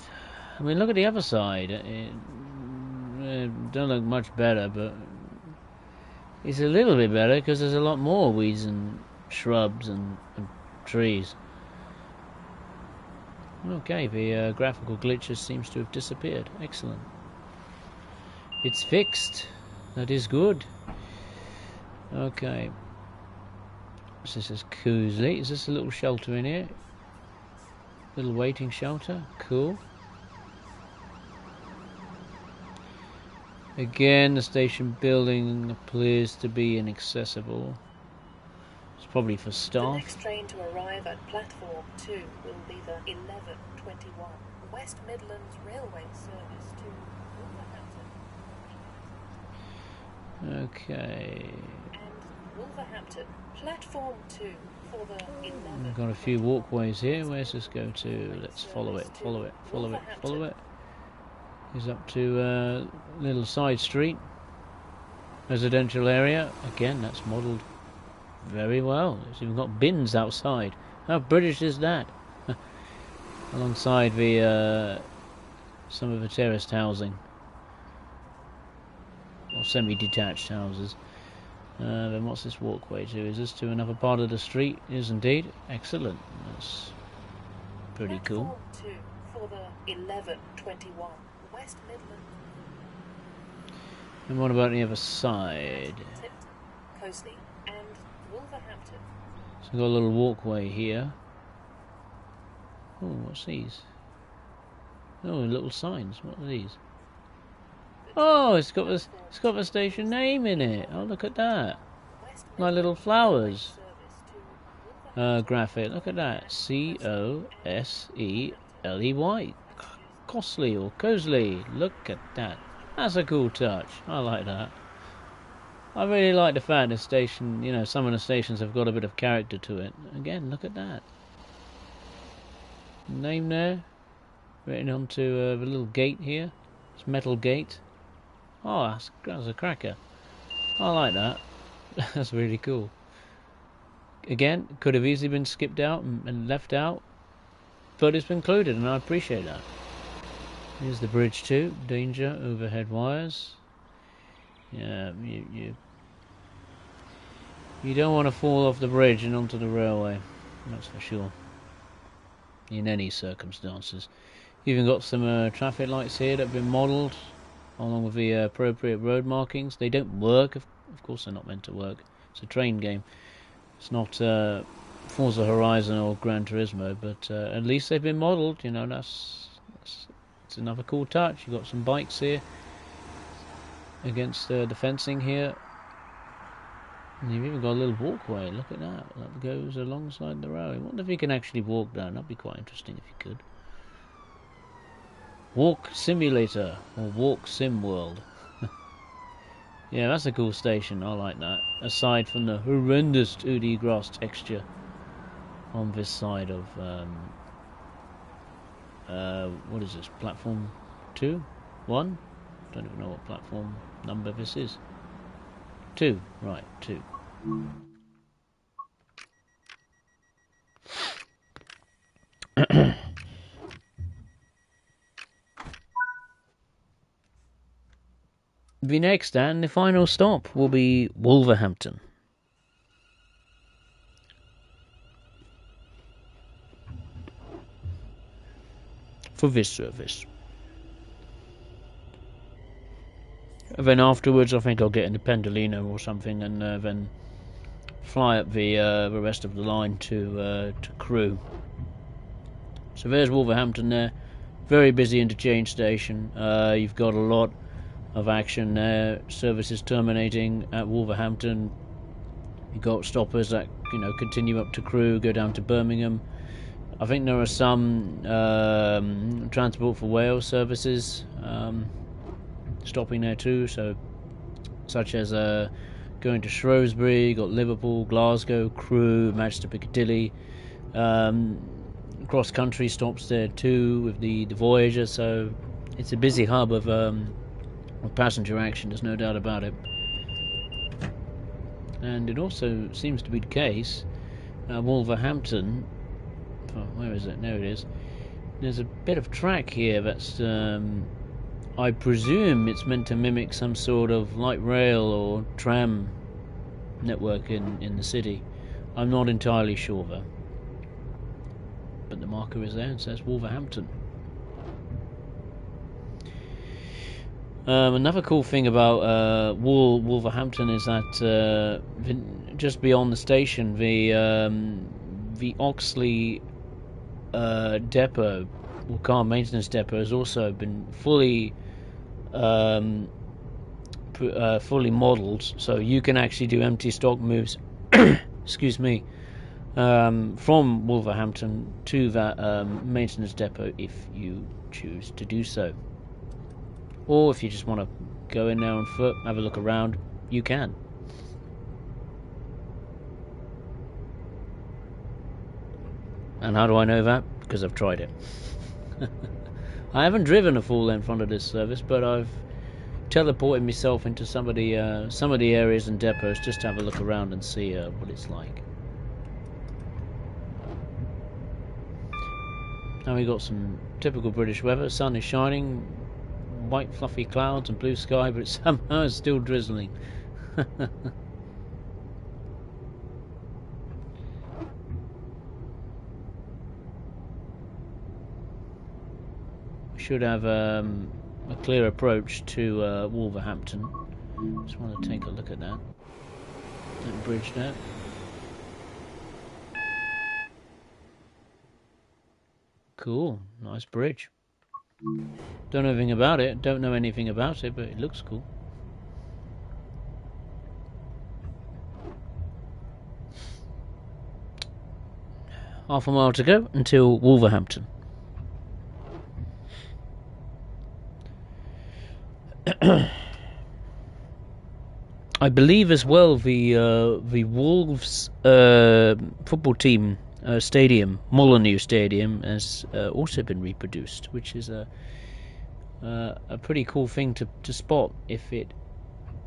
I mean, look at the other side. It don't look much better, but it's a little bit better because there's a lot more weeds and shrubs and trees. Okay, the graphical glitches seems to have disappeared. Excellent. It's fixed. That is good. Okay. So this is Cosley. Is this a little shelter in here? Little waiting shelter. Cool. Again, the station building appears to be inaccessible. It's probably for staff. The next train to arrive at platform 2 will be the 11:21 West Midlands Railway service to Wolverhampton. Okay. And Wolverhampton, platform 2 for the 11. We've got a few walkways here. Where's this go to? Let's follow it. Is up to a little side street, residential area. Again, that's modelled very well. It's even got bins outside. How British is that? Alongside the some of the terraced housing or semi-detached houses. Then what's this walkway to? Is this to another part of the street? It is indeed. Excellent. That's pretty cool. Platform 2 for the 11:21 West Midlands. And what about the other side? Cosley and Wolverhampton. So we've got a little walkway here. Oh, what's these? Oh, little signs. What are these? Oh, it's got the station name in it. Oh, look at that. Like little flowers. Graphic. Look at that. Cosley. Cosley or Cosley. Look at that. That's a cool touch. I like that. I really like the fact the station, you know, some of the stations have got a bit of character to it. Again, look at that. Name there. Written onto the little gate here. It's metal gate. Oh, that's a cracker. I like that. That's really cool. Again, could have easily been skipped out and left out, but it's been included, and I appreciate that. Here's the bridge too. Danger, overhead wires. Yeah, you don't want to fall off the bridge and onto the railway. That's for sure. In any circumstances. You've even got some traffic lights here that have been modelled, along with the appropriate road markings. They don't work. Of course, they're not meant to work. It's a train game. It's not Forza Horizon or Gran Turismo, but at least they've been modelled. You know, that's another cool touch. You've got some bikes here against the fencing here, and you've even got a little walkway. Look at that. That goes alongside the road. I wonder if you can actually walk down. That'd be quite interesting if you could. Walk Simulator or Walk Sim World. Yeah, that's a cool station. I like that. Aside from the horrendous 2D grass texture on this side of what is this? Platform 2? 1? Don't even know what platform number this is. 2, right, 2. The next and the final stop will be Wolverhampton. For this service. And then afterwards I think I'll get in the Pendolino or something and then fly up the rest of the line to Crewe. So there's Wolverhampton there. Very busy interchange station. You've got a lot of action there. Services terminating at Wolverhampton. You've got stoppers that, you know, continue up to Crewe, go down to Birmingham. I think there are some Transport for Wales services stopping there too, so such as going to Shrewsbury, you've got Liverpool, Glasgow, Crewe, Manchester Piccadilly. Cross country stops there too with the Voyager, so it's a busy hub of passenger action, there's no doubt about it. And it also seems to be the case Wolverhampton, oh, where is it? There it is. There's a bit of track here that's I presume it's meant to mimic some sort of light rail or tram network in the city. I'm not entirely sure though. But the marker is there and says Wolverhampton. Another cool thing about Wolverhampton is that just beyond the station, the Oxley depot, or car maintenance depot, has also been fully modelled, so you can actually do empty stock moves. Excuse me. From Wolverhampton to that maintenance depot if you choose to do so. Or if you just want to go in there on foot, have a look around, you can. And how do I know that? Because I've tried it. I haven't driven a full length onto this service, but I've teleported myself into some of the areas and depots just to have a look around and see what it's like. Now we got some typical British weather. Sun is shining, white fluffy clouds and blue sky, but somehow it's still drizzling. We should have a clear approach to Wolverhampton. Just want to take a look at that bridge there. Cool. Nice bridge. Don't know anything about it. Don't know anything about it, but it looks cool. Half a mile to go until Wolverhampton. I believe as well the Wolves football team stadium, Molineux Stadium, has also been reproduced, which is a pretty cool thing to spot if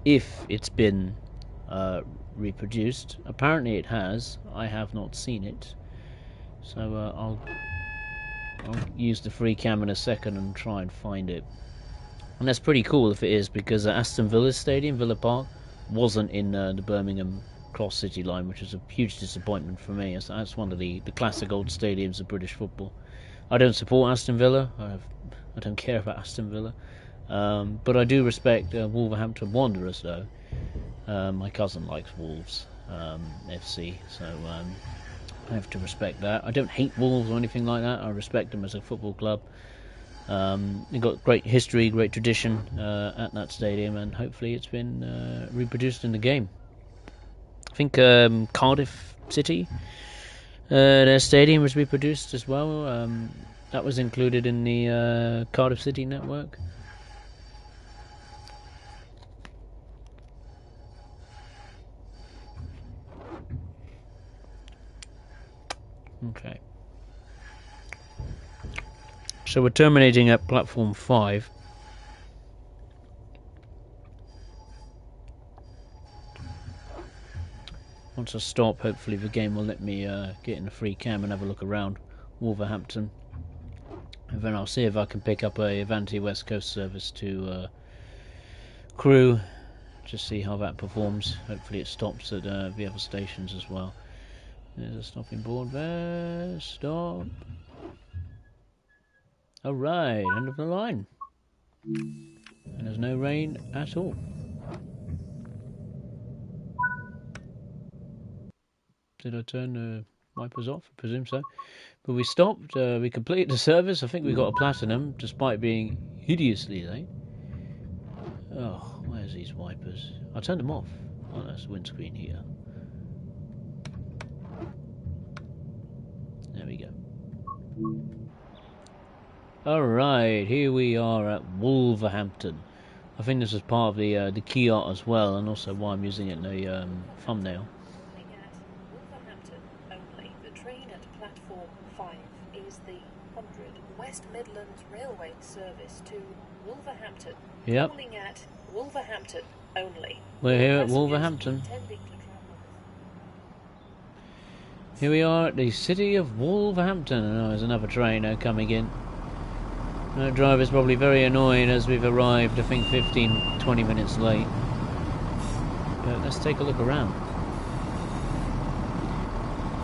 it's been reproduced. Apparently it has. I have not seen it, so I'll use the free cam in a second and try and find it. And that's pretty cool if it is, because Aston Villa's stadium, Villa Park, wasn't in the Birmingham Cross City line, which was a huge disappointment for me. That's one of the classic old stadiums of British football. I don't support Aston Villa. I don't care about Aston Villa. But I do respect Wolverhampton Wanderers, though. My cousin likes Wolves FC, so I have to respect that. I don't hate Wolves or anything like that. I respect them as a football club. They've got great history, great tradition at that stadium, and hopefully it's been reproduced in the game. I think Cardiff City, their stadium was reproduced as well. That was included in the Cardiff City network. Okay. So we're terminating at platform 5. Once I stop, hopefully the game will let me get in a free cam and have a look around Wolverhampton. And then I'll see if I can pick up a Avanti West Coast service to Crewe, just see how that performs. Hopefully it stops at the other stations as well. There's a stopping board there. Stop. Alright, end of the line. And there's no rain at all. Did I turn the wipers off? I presume so. But we stopped, we completed the service. I think we got a platinum, despite being hideously late. Oh, where's these wipers? I turned them off. Oh, that's the windscreen here. There we go. Alright, here we are at Wolverhampton. I think this is part of the key art as well, and also why I'm using it in the thumbnail. Wolverhampton only. The train at platform 5 is the 100 West Midlands Railway service to Wolverhampton. Yep. Calling at Wolverhampton only. We're here at Wolverhampton. Here we are at the city of Wolverhampton. Oh, there's another train coming in. The driver's probably very annoyed as we've arrived, I think 15-20 minutes late. But let's take a look around.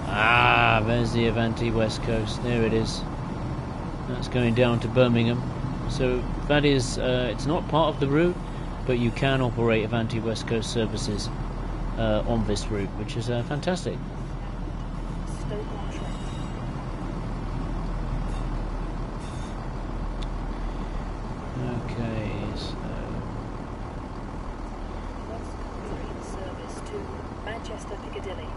Ah, there's the Avanti West Coast. There it is. That's going down to Birmingham. So that is, it's not part of the route, but you can operate Avanti West Coast services on this route, which is fantastic. Okay, so service to Manchester Piccadilly.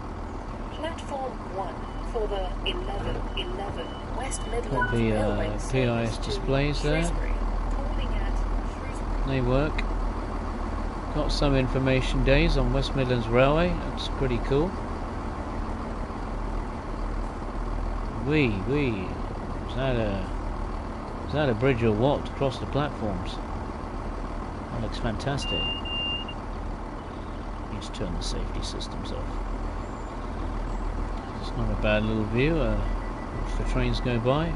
Platform 1 for the 1111 West Midlands got Railway the service PIS to displays there. Shrewsbury. Calling at Shrewsbury. They work. Got some information days on West Midlands Railway. That's pretty cool. Is that a bridge or what to cross the platforms? That looks fantastic. Let's turn the safety systems off. It's not a bad little view. Watch the trains go by.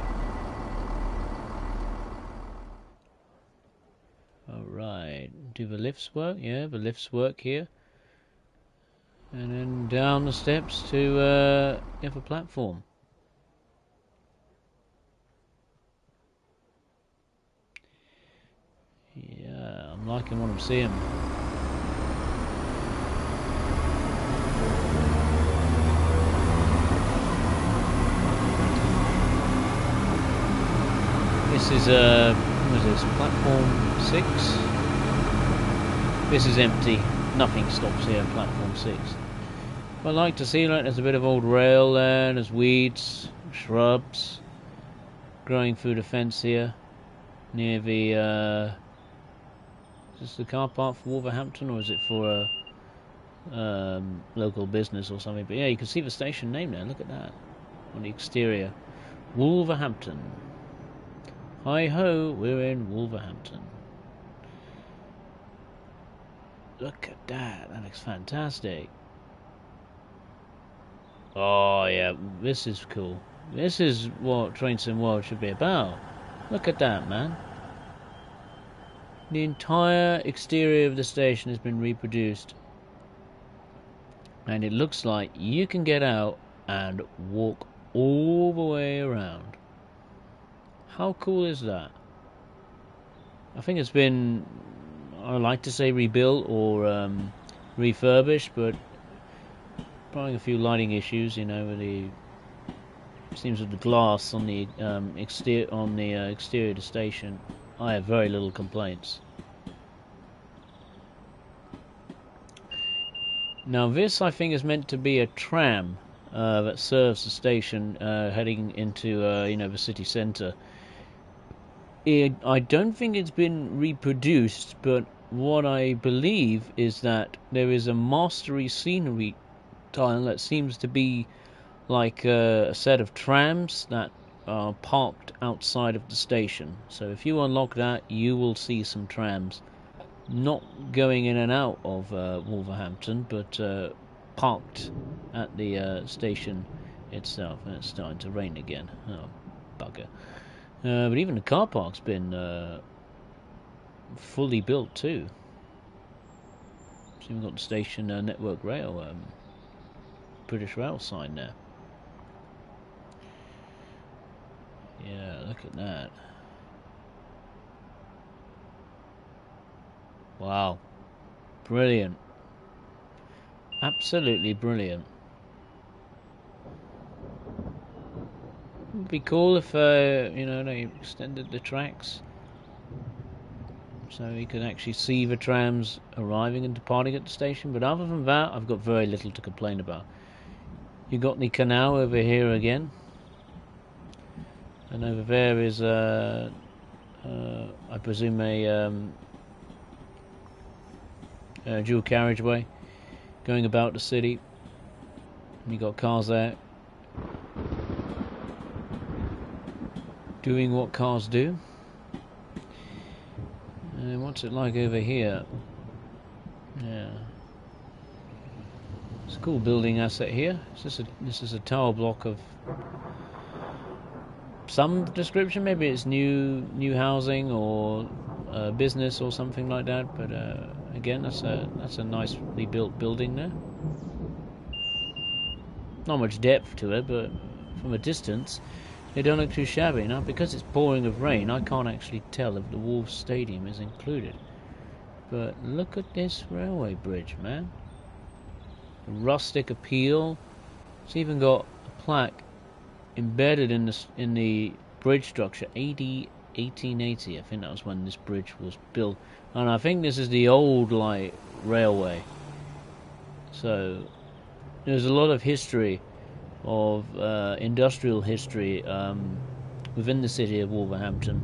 Alright, do the lifts work? Yeah, the lifts work here. And then down the steps to the other platform. Yeah, I'm liking what I'm seeing. This is what is this? Platform 6. This is empty. Nothing stops here. Platform 6. But I like to see like there's a bit of old rail there. There's weeds, shrubs growing through the fence here near the. Is this the car park for Wolverhampton, or is it for a local business or something? But yeah, you can see the station name there. Look at that on the exterior. Wolverhampton. Hi ho, we're in Wolverhampton. Look at that. That looks fantastic. Oh yeah, this is cool. This is what Train Sim World should be about. Look at that, man. The entire exterior of the station has been reproduced. And it looks like you can get out and walk all the way around. How cool is that? I think it's been, I like to say rebuilt or refurbished, but probably a few lighting issues, you know, with the seems with the glass on the exterior of the station. I have very little complaints. Now this, I think, is meant to be a tram that serves the station heading into you know, the city centre. I don't think it's been reproduced, but what I believe is that there is a mastery scenery tile that seems to be like a set of trams that are parked outside of the station. So if you unlock that, you will see some trams not going in and out of Wolverhampton, but parked at the station itself. And it's starting to rain again. Oh, bugger. But even the car park's been fully built too. So we've got the station Network Rail, British Rail sign there. Yeah, look at that. Wow. Brilliant. Absolutely brilliant. It would be cool if, you know, they extended the tracks so you can actually see the trams arriving and departing at the station. But other than that, I've got very little to complain about. You got the canal over here again. And over there is, I presume, a dual carriageway going about the city. And you got cars there doing what cars do. And what's it like over here? Yeah, it's a cool building asset here. This is a tower block of some description. Maybe it's new housing or business or something like that. But again, that's a nicely built building there. Not much depth to it, but from a distance, they don't look too shabby. Now, because it's pouring with rain, I can't actually tell if the Wolves Stadium is included. But look at this railway bridge, man. A rustic appeal. It's even got a plaque embedded in the bridge structure. AD 1880. I think that was when this bridge was built. And I think this is the old light railway. So there's a lot of history of industrial history within the city of Wolverhampton,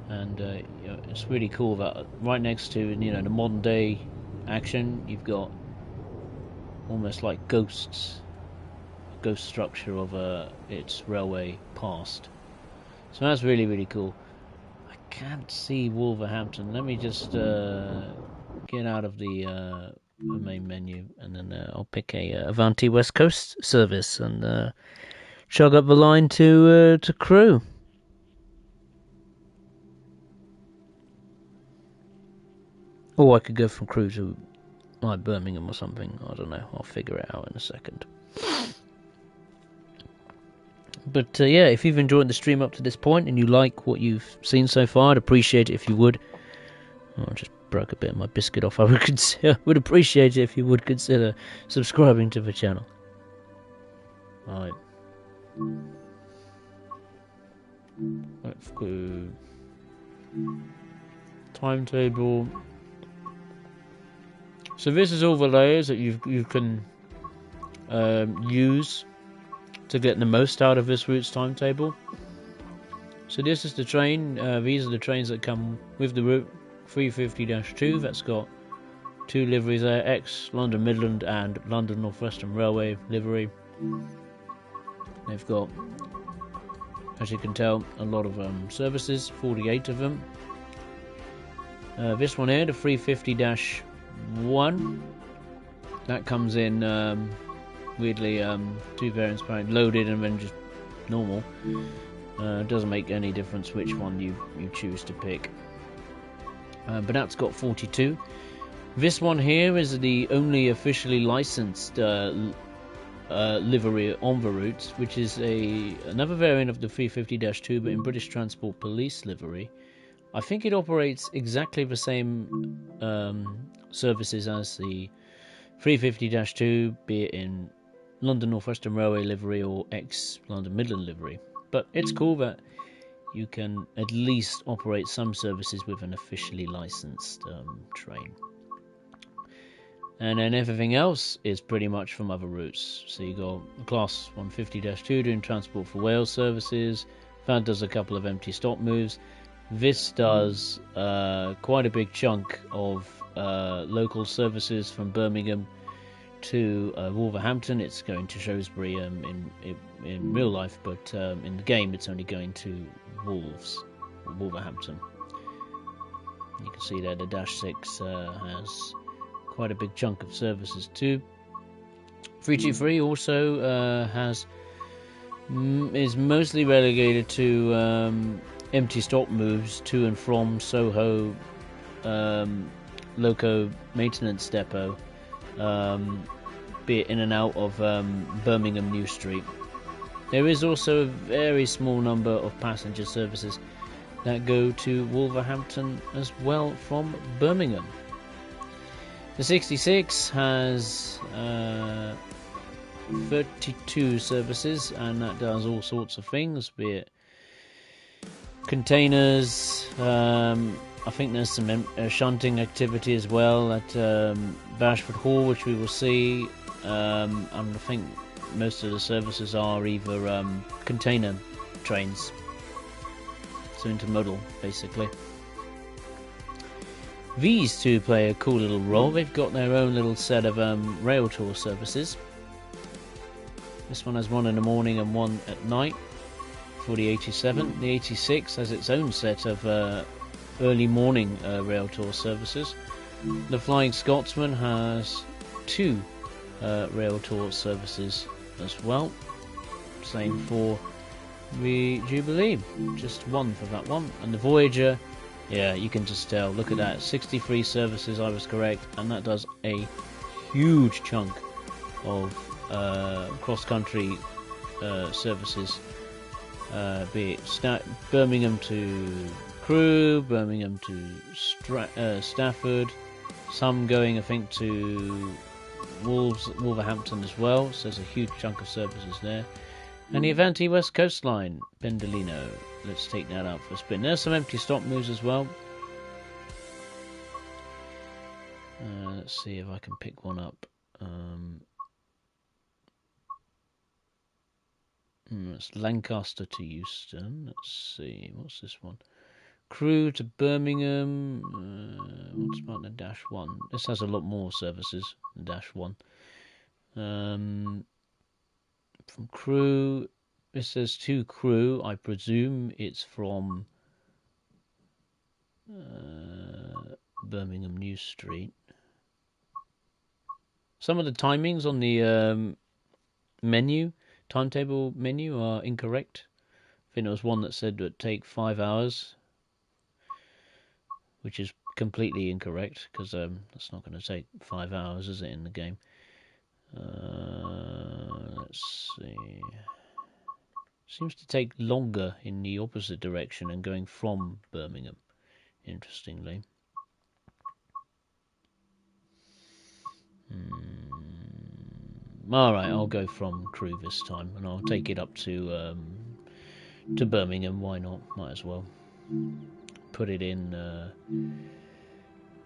and you know, it's really cool that right next to, you know, the modern day action, you've got almost like ghost structure of its railway past. So that's really cool. I can't see Wolverhampton. Let me just get out of the main menu, and then I'll pick a Avanti West Coast service and chug up the line to Crewe. Or I could go from Crewe to like Birmingham or something. I don't know. I'll figure it out in a second. But yeah, if you've enjoyed the stream up to this point and you like what you've seen so far, I'd appreciate it if you would. Oh, I just broke a bit of my biscuit off. I would appreciate it if you would consider subscribing to the channel. Alright. Let's go. Timetable. So this is all the layers that you can use to get the most out of this route's timetable. So this is the train. These are the trains that come with the route 350-2. That's got 2 liveries there: X London Midland and London North Western Railway livery. They've got, as you can tell, a lot of services, 48 of them. This one here, the 350-1, that comes in weirdly 2 variants, apparently loaded and then just normal. It doesn't make any difference which one you choose to pick. But that's got 42. This one here is the only officially licensed livery on the route, which is another variant of the 350-2, but in British Transport Police livery. I think it operates exactly the same services as the 350-2, be it in London North Western Railway livery or ex-London Midland livery. But it's cool that you can at least operate some services with an officially licensed train. And then everything else is pretty much from other routes. So you got Class 150-2 doing Transport for Wales services. That does a couple of empty stop moves. This does quite a big chunk of local services from Birmingham to Wolverhampton. It's going to Shrewsbury in real life, but in the game it's only going to Wolverhampton. You can see there the Dash 6 has quite a big chunk of services too. 323 also is mostly relegated to empty stop moves to and from Soho Loco Maintenance Depot, be it in and out of Birmingham New Street. There is also a very small number of passenger services that go to Wolverhampton as well from Birmingham. The 66 has 32 services, and that does all sorts of things, be it containers. I think there's some shunting activity as well at Bashford Hall, which we will see. And I think most of the services are either container trains, so intermodal basically. These two play a cool little role. They've got their own little set of rail tour services. This one has one in the morning and one at night for the 87. The 86 has its own set of early morning rail tour services. The Flying Scotsman has 2 rail tour services as well. Same for the Jubilee, just 1 for that one. And the Voyager, yeah, you can just tell, look at that, 63 services, I was correct, and that does a huge chunk of cross-country services, be it Birmingham to Crewe, Birmingham to Stafford, some going, I think, to Wolverhampton as well, so there's a huge chunk of services there. And the Avanti West Coast Line, Pendolino, let's take that out for a spin. There's some empty stop moves as well. Let's see if I can pick one up. It's Lancaster to Euston. Let's see, what's this one? Crewe to Birmingham. What's about the Dash 1? This has a lot more services than Dash 1. From Crewe, it says to Crewe. I presume it's from Birmingham New Street. Some of the timings on the timetable menu are incorrect. I think there was one that said it would take 5 hours, which is completely incorrect, because that's not going to take 5 hours, is it, in the game? Let's see. Seems to take longer in the opposite direction and going from Birmingham, interestingly. Alright, I'll go from Crewe this time, and I'll take it up to to Birmingham. Why not? Might as well put it in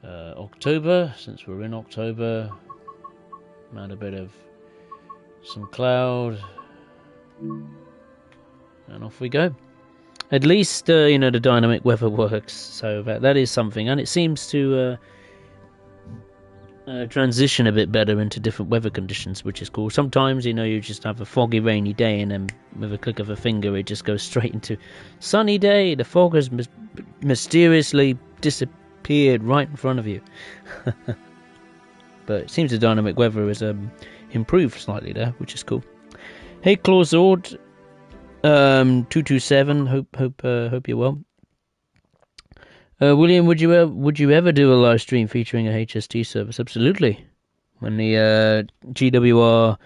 October, since we're in October. Add a bit of some cloud, and off we go. At least you know, the dynamic weather works, so that is something, and it seems to transition a bit better into different weather conditions, which is cool. Sometimes, you know, you just have a foggy, rainy day, and then with a click of a finger, it just goes straight into sunny day. The fog has mysteriously disappeared right in front of you. But it seems the dynamic weather has improved slightly there, which is cool. Hey, Clawzord, 227. Hope you're well. William, would you ever do a live stream featuring a HST service? Absolutely. When the GWR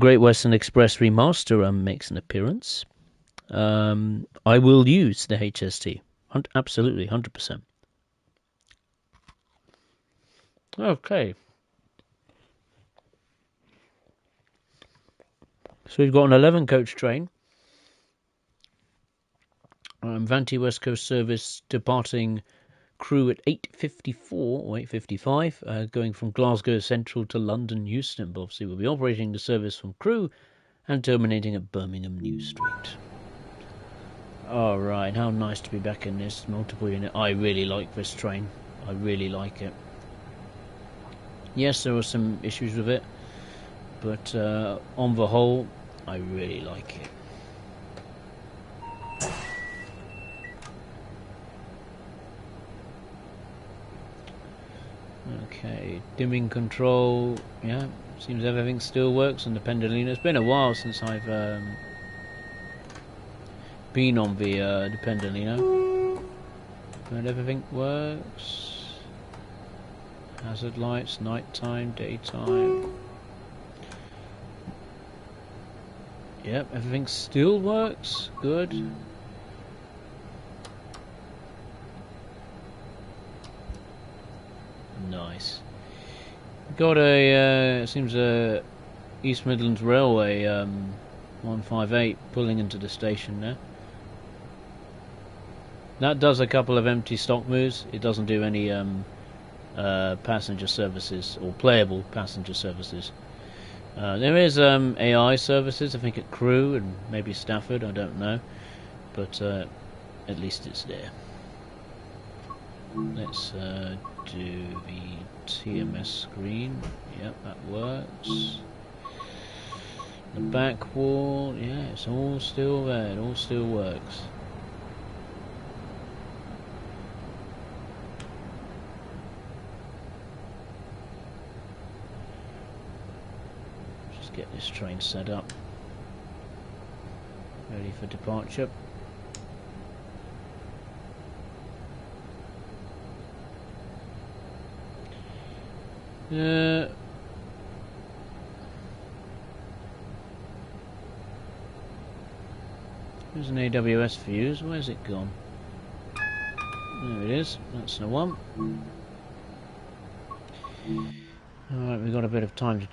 Great Western Express remaster makes an appearance, I will use the HST. Absolutely, 100%. Okay. So we've got an 11 coach train. Vanti West Coast service departing Crewe at 8:54 or 8:55, going from Glasgow Central to London Euston. But obviously, we'll be operating the service from Crewe and terminating at Birmingham New Street. All right, how nice to be back in this multiple unit. I really like this train. I really like it. Yes, there were some issues with it, but on the whole, I really like it. Okay, dimming control. Yeah, seems everything still works on the Pendolino. It's been a while since I've been on the Pendolino, but everything works. Hazard lights, nighttime, daytime. Yep, everything still works. Good. Nice. Got a seems a East Midlands Railway 158 pulling into the station there. That does a couple of empty stock moves. It doesn't do any passenger services or playable passenger services. There is AI services, I think at Crewe and maybe Stafford, I don't know, but at least it's there. Let's do the TMS screen. Yep, that works. The back wall, yeah, it's all still there. It all still works. Just get this train set up, ready for departure. There's an AWS fuse. Where's it gone? There it is. That's the one. Alright, we've got a bit of time to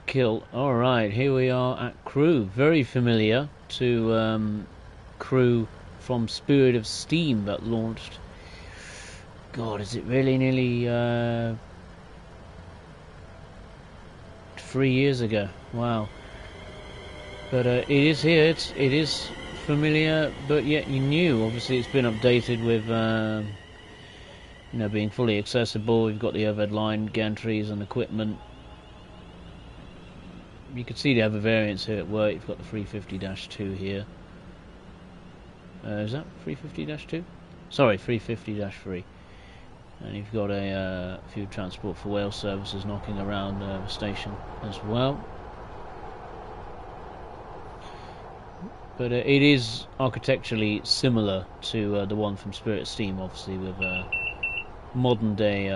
kill. Alright, here we are at Crewe. Very familiar to Crewe from Spirit of Steam that launched. God, is it really nearly 3 years ago? Wow. But it is here. It is familiar, but yet you knew. Obviously, it's been updated with you know, being fully accessible. We've got the overhead line gantries and equipment. You can see the other variants here at work. You've got the 350-2 here. Is that 350-2? Sorry, 350-3. And you've got a few Transport for Wales services knocking around the station as well. But it is architecturally similar to the one from Spirit of Steam, obviously with modern day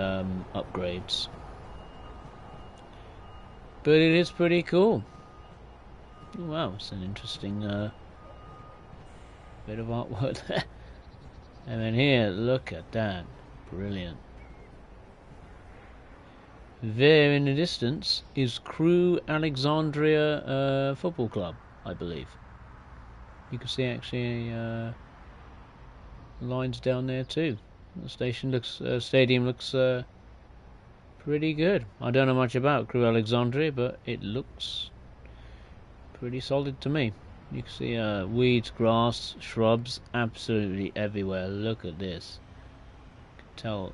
upgrades. But it is pretty cool. Wow, it's an interesting bit of artwork there. And then here, look at that. Brilliant. There in the distance is Crewe Alexandria Football Club, I believe. You can see actually lines down there too. The station looks, stadium looks pretty good. I don't know much about Crewe Alexandria, but it looks pretty solid to me. You can see weeds, grass, shrubs, absolutely everywhere. Look at this. You can tell.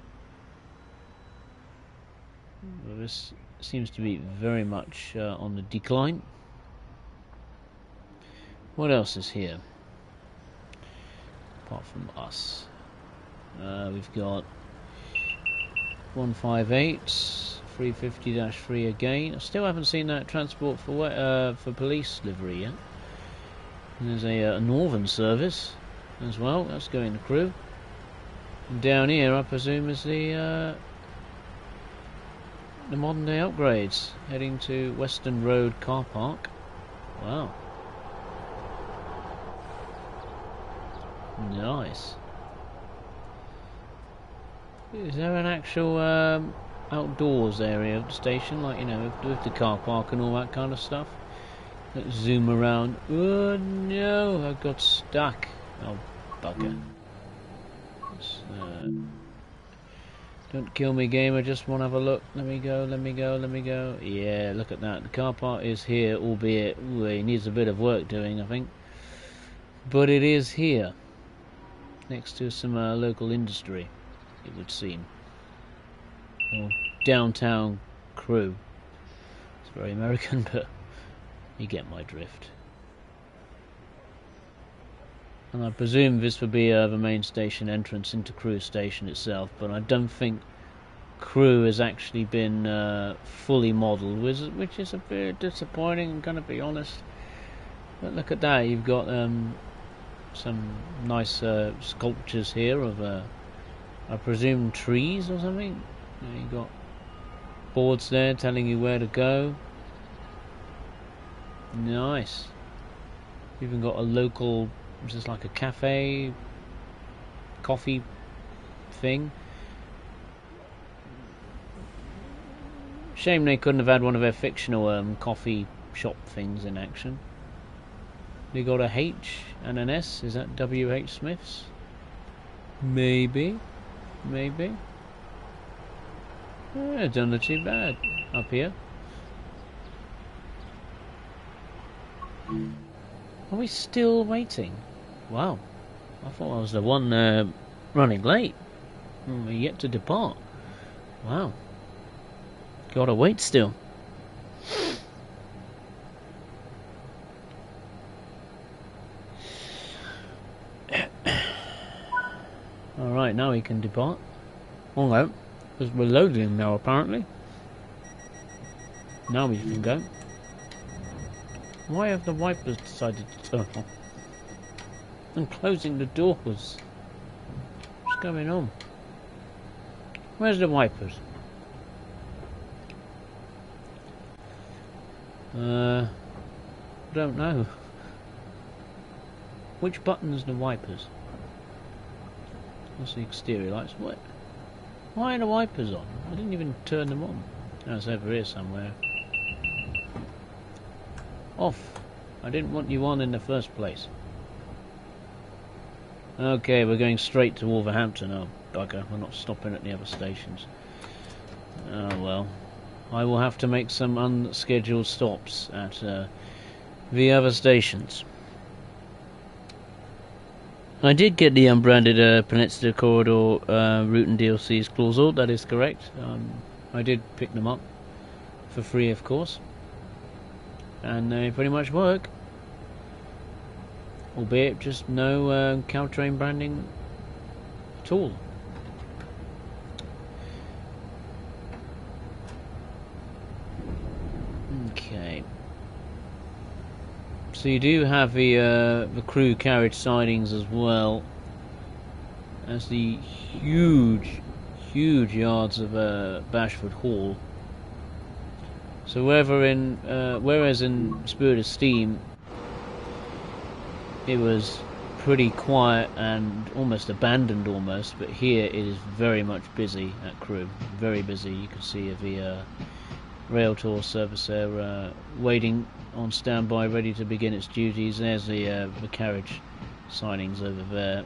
Well, this seems to be very much on the decline. What else is here? Apart from us. We've got 158, 350-3 again. I still haven't seen that transport for police livery yet. And there's a northern service as well. That's going to Crewe. And down here, I presume, is the modern day upgrades heading to Western Road car park. Wow. Nice. Is there an actual outdoors area of the station, like, you know, with the car park and all that kind of stuff? Let's zoom around. Oh no, I got stuck. Oh bugger. Don't kill me, game. I just want to have a look. Let me go, let me go, let me go. Yeah, look at that. The car park is here, albeit it needs a bit of work doing, I think. But it is here, next to some local industry, it would seem. Or downtown Crewe. It's very American, but you get my drift. And I presume this would be the main station entrance into Crewe station itself, but I don't think Crewe has actually been fully modelled, which is a bit disappointing, I'm going to be honest. But look at that, you've got some nice sculptures here of, I presume, trees or something. You've got boards there telling you where to go. Nice. You've even got a local, just like a cafe, coffee thing. Shame they couldn't have had one of their fictional coffee shop things in action. They got a H and an S. Is that W.H. Smith's? Maybe. Maybe. Yeah, don't look too bad up here. Are we still waiting? Wow. I thought I was the one running late. We're yet to depart. Wow. Gotta wait still. Alright, now we can depart. Oh no, because we're loading now apparently. Now we can go. Why have the wipers decided to turn off? And closing the doors. What's going on? Where's the wipers? Don't know. Which button's the wipers? That's the exterior lights. What? Why are the wipers on? I didn't even turn them on. Oh, it's over here somewhere. Off. I didn't want you on in the first place. Okay, we're going straight to Wolverhampton. Oh, bugger. We're not stopping at the other stations. Oh, well. I will have to make some unscheduled stops at the other stations. I did get the unbranded Peninsula Corridor route and DLCs clausal, that is correct. I did pick them up for free, of course. And they pretty much work. Albeit just no Caltrain branding at all. Okay. So you do have the Crewe carriage sidings as well as the huge yards of Bashford Hall. So whereas in Spirit of Steam it was pretty quiet and almost abandoned almost, but here it is very much busy at Crewe. Very busy. You can see the rail tour service there, waiting on standby, ready to begin its duties. There's the carriage sidings over there.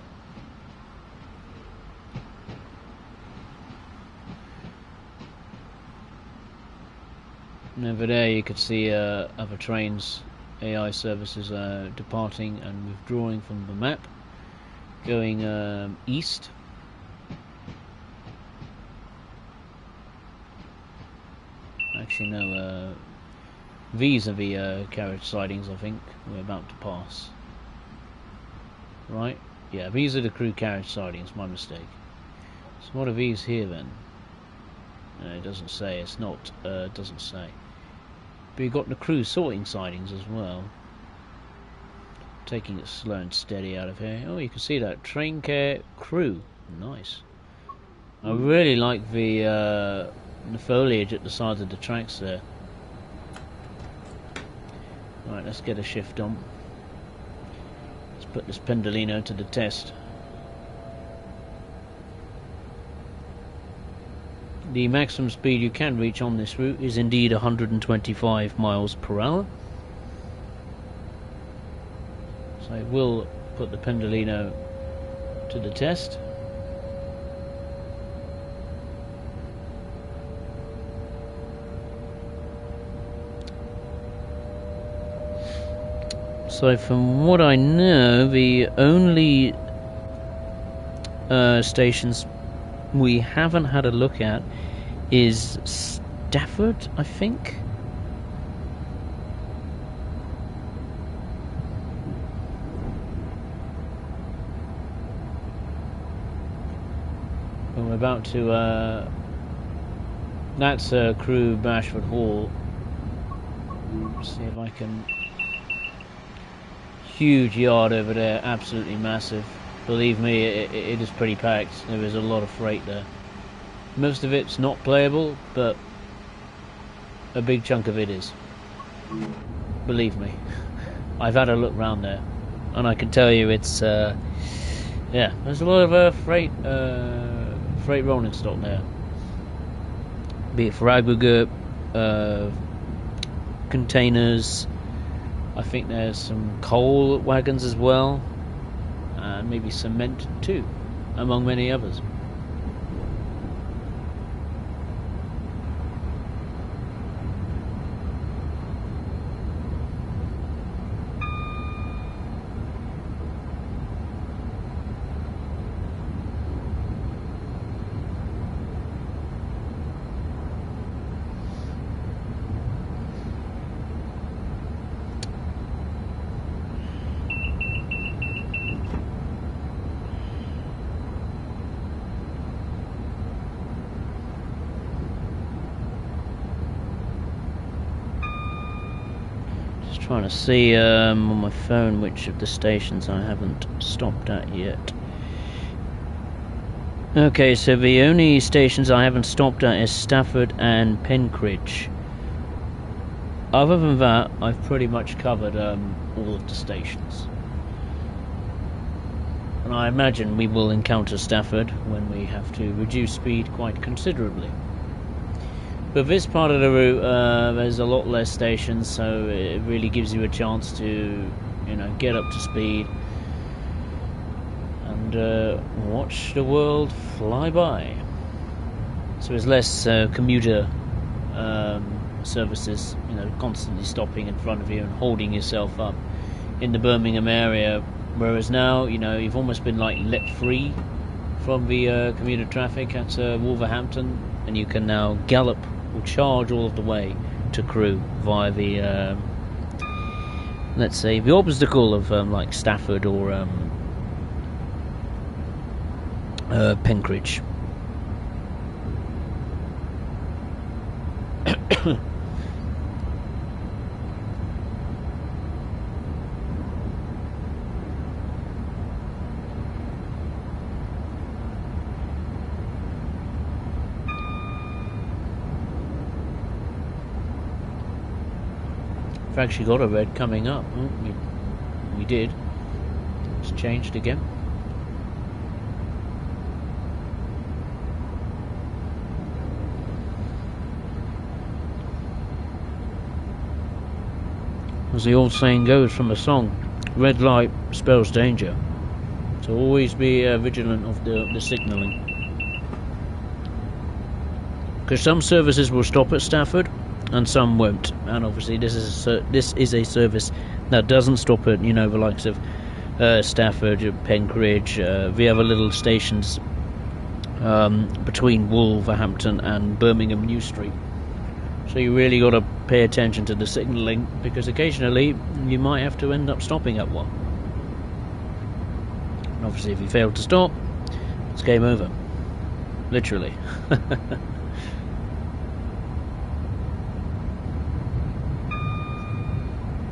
And over there you could see other trains, AI services departing and withdrawing from the map, going east. Actually no, these are the carriage sidings I think we're about to pass. Right? Yeah, these are the Crewe carriage sidings, my mistake. So what are these here then? It doesn't say, it's not, doesn't say. But you've got the Crewe sorting sidings as well. Taking it slow and steady out of here. Oh, you can see that. Train care Crewe. Nice. I really like the foliage at the sides of the tracks there. Right, let's get a shift on. Let's put this Pendolino to the test. The maximum speed you can reach on this route is indeed 125 miles per hour. So I will put the Pendolino to the test. So from what I know, the only stations we haven't had a look at is Stafford, I think. And we're about to that's Crewe Bashford Hall. Let's see if I can. Huge yard over there, absolutely massive. Believe me, it is pretty packed. There is a lot of freight there. Most of it's not playable, but a big chunk of it is. Believe me. I've had a look round there, and I can tell you it's, yeah, there's a lot of freight rolling stock there. Be it for aggregate, containers. I think there's some coal wagons as well. And maybe cement too, among many others. Trying to see on my phone which of the stations I haven't stopped at yet. Okay, so the only stations I haven't stopped at is Stafford and Penkridge. Other than that, I've pretty much covered all of the stations. And I imagine we will encounter Stafford when we have to reduce speed quite considerably. But this part of the route, there's a lot less stations, so it really gives you a chance to, you know, get up to speed and watch the world fly by. So there's less commuter services, you know, constantly stopping in front of you and holding yourself up in the Birmingham area. Whereas now, you know, you've almost been like let free from the commuter traffic at Wolverhampton, and you can now gallop or charge all of the way to Crewe via the let's say the obstacle of like Stafford or Penkridge. We've actually got a red coming up. Oh, we did. It's changed again. as the old saying goes from a song, red light spells danger. So always be vigilant of the signalling. Because some services will stop at Stafford and some won't. And obviously this is a service that doesn't stop at, the likes of Stafford, Penkridge, the other little stations between Wolverhampton and Birmingham New Street. So you really got to pay attention to the signalling, because occasionally you might have to end up stopping at one. And obviously if you fail to stop, it's game over. Literally.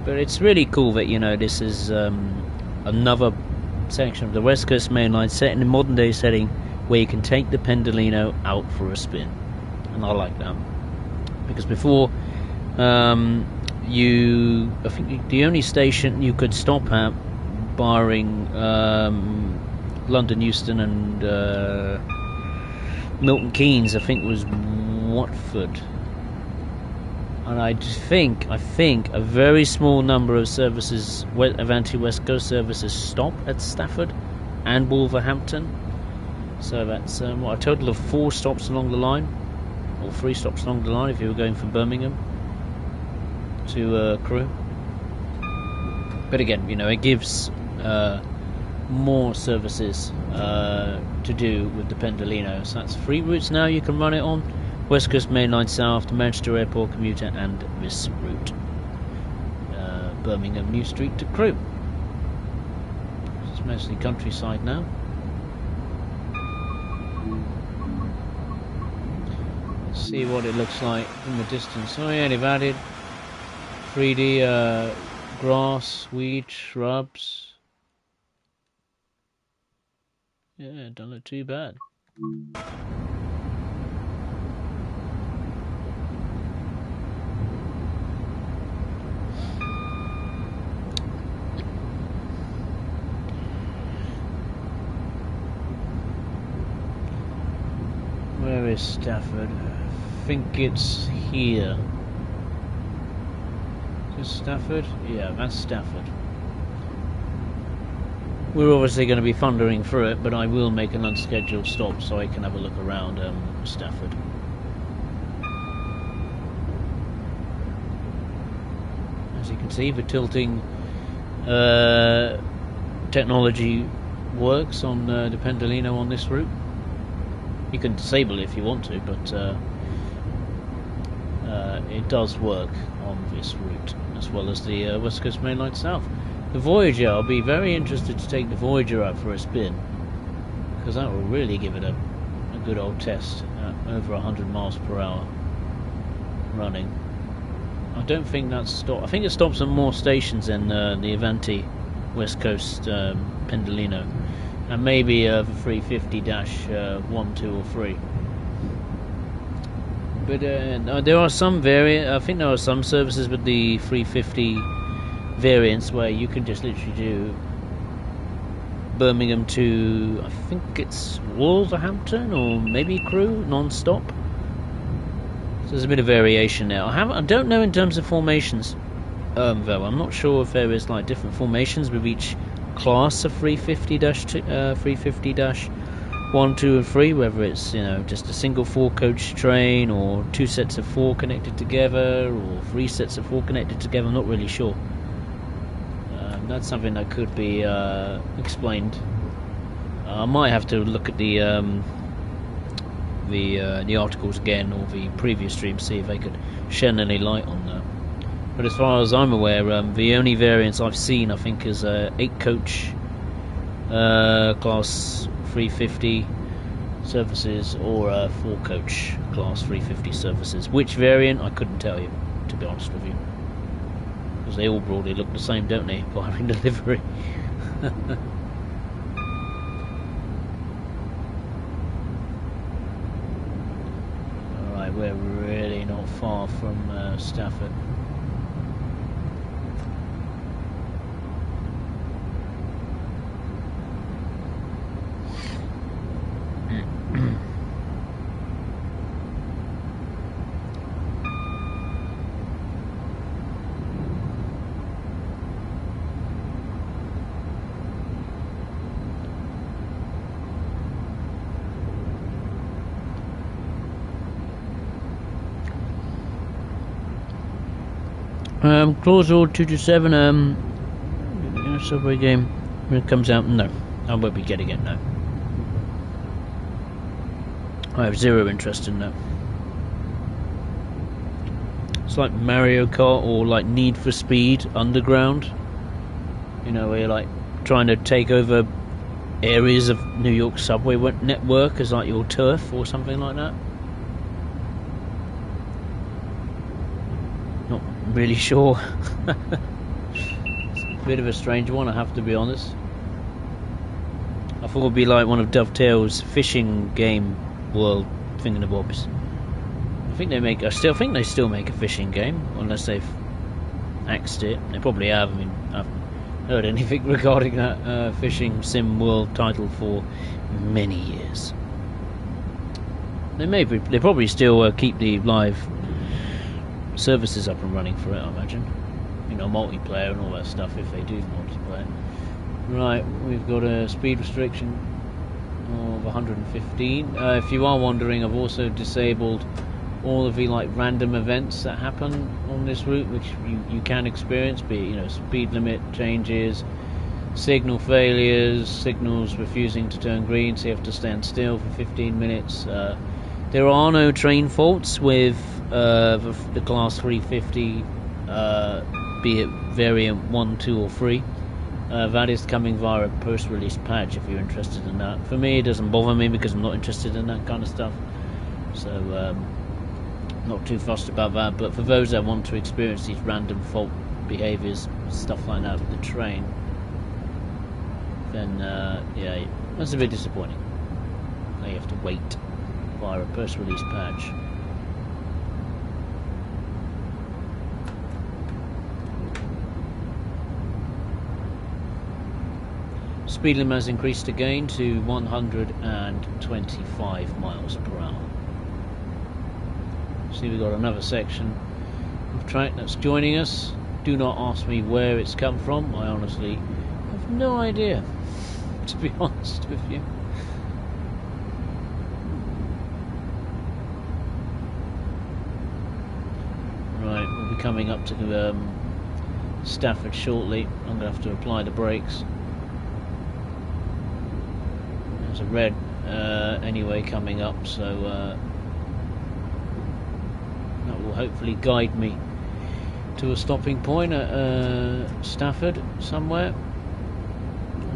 But it's really cool that, this is another section of the West Coast Main Line set in a modern day setting where you can take the Pendolino out for a spin. And I like that. Because before, I think the only station you could stop at, barring London Euston and Milton Keynes, I think was Watford. And I think a very small number of services, Avanti West Coast services, stop at Stafford and Wolverhampton. So that's a total of 4 stops along the line, or 3 stops along the line if you were going from Birmingham to Crewe. But again, it gives more services to do with the Pendolino. So that's 3 routes now you can run it on. West Coast Main Line South to Manchester Airport commuter, and this route, Birmingham New Street to Crewe. It's mostly countryside now. Let's see what it looks like from the distance. Oh yeah, they've added 3D grass, weeds, shrubs. Yeah, don't look too bad. Where is Stafford? I think it's here. Is Stafford? Yeah, that's Stafford. We're obviously going to be thundering through it, but I will make an unscheduled stop so I can have a look around Stafford. As you can see, the tilting technology works on the Pendolino on this route. You can disable it if you want to, but it does work on this route, as well as the West Coast Main Line South. The Voyager, I'll be very interested to take the Voyager out for a spin, because that will really give it a good old test at over 100 miles per hour running. I don't think that's stopped. I think it stops at more stations than the Avanti West Coast Pendolino. And maybe the 350-1, 2 or 3. But there are some I think there are some services with the 350 variants where you can just literally do Birmingham to, I think it's Wolverhampton or maybe Crewe non-stop. So there's a bit of variation there. I don't know in terms of formations, though. I'm not sure if there is like different formations with each class of 350-1, 2 and 3, whether it's just a single 4-coach train or 2 sets of 4 connected together or 3 sets of 4 connected together. I'm not really sure. That's something that could be explained. I might have to look at the articles again or the previous stream, see if they could shed any light on that. But as far as I'm aware, the only variants I've seen, I think, is 8-coach class 350 services or 4-coach class 350 services. Which variant, I couldn't tell you, to be honest with you. Because they all broadly look the same, don't they, barring delivery. Alright, we're really not far from Stafford. Clausel 227. Subway game when it comes out. No, I won't be getting it. No, I have zero interest in that. It's like Mario Kart or like Need for Speed Underground. You know, where you're like trying to take over areas of New York subway network as like your turf or something like that. Not really sure. It's a bit of a strange one, I have to be honest. I thought it would be like one of Dovetail's fishing game world thingamabobs. I still think they still make a fishing game, unless they've axed it. They probably have. I mean, I haven't heard anything regarding that fishing sim world title for many years. They probably still keep the live services up and running for it, I imagine. You know, multiplayer and all that stuff if they do multiplayer. Right, we've got a speed restriction of 115. If you are wondering, I've also disabled all of the like random events that happen on this route, which you can experience, be it, you know, speed limit changes, signal failures, signals refusing to turn green, so you have to stand still for 15 minutes. There are no train faults with the Class 350, be it variant 1, 2 or 3. That is coming via a post-release patch if you're interested in that. For me, it doesn't bother me because I'm not interested in that kind of stuff, so not too fussed about that. But for those that want to experience these random fault behaviours, stuff like that with the train, then yeah, that's a bit disappointing. Now you have to wait via a post-release patch. Speed limit has increased again to 125 miles per hour. See, we've got another section of track that's joining us. Do not ask me where it's come from. I honestly have no idea, to be honest with you. Right, we'll be coming up to Stafford shortly. I'm going to have to apply the brakes. There's a red anyway coming up, so that will hopefully guide me to a stopping point at Stafford somewhere.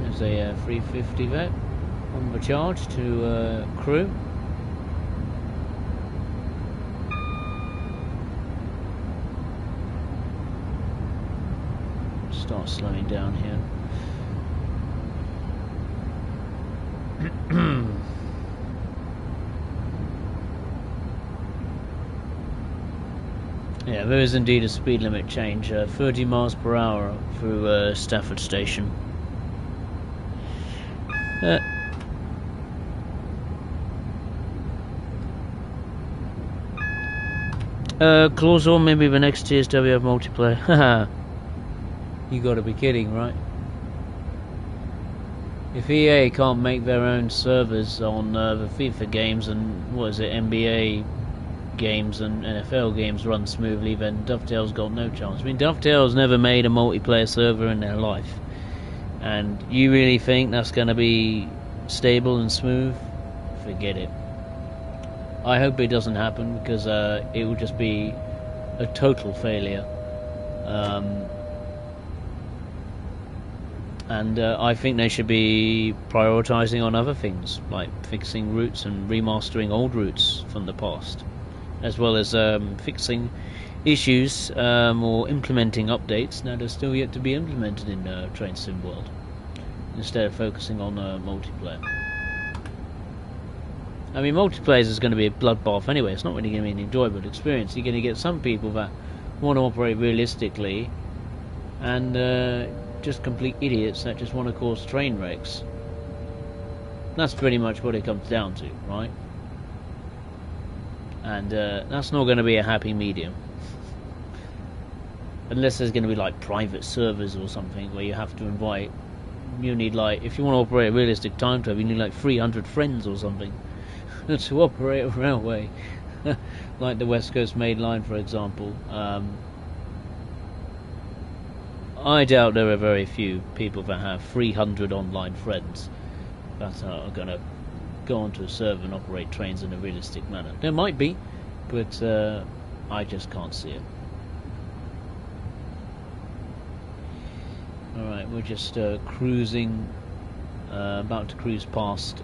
There's a 350 there on the charge to Crewe. Start slowing down here. Yeah, there is indeed a speed limit change, 30 miles per hour through Stafford Station. Clausel, maybe the next TSW have multiplayer. Haha. You gotta be kidding, right? If EA can't make their own servers on the FIFA games and, what is it, NBA games and NFL games run smoothly, then Dovetail's got no chance. I mean, Dovetail's never made a multiplayer server in their life. And you really think that's going to be stable and smooth? Forget it. I hope it doesn't happen, because it will just be a total failure. And I think they should be prioritising on other things, like fixing routes and remastering old routes from the past, as well as fixing issues or implementing updates that are still yet to be implemented in Train Sim World, instead of focusing on multiplayer. I mean, multiplayer is going to be a bloodbath anyway. It's not really going to be an enjoyable experience. You're going to get some people that want to operate realistically, and just complete idiots that just want to cause train wrecks. That's pretty much what it comes down to, right? And that's not going to be a happy medium. Unless there's going to be like private servers or something where you have to invite, you need like, if you want to operate a realistic time travel, you need like 300 friends or something to operate a railway. Like the West Coast Main Line, for example. I doubt there are very few people that have 300 online friends that are going to go onto a server and operate trains in a realistic manner. There might be, but I just can't see it. Alright, we're just cruising, about to cruise past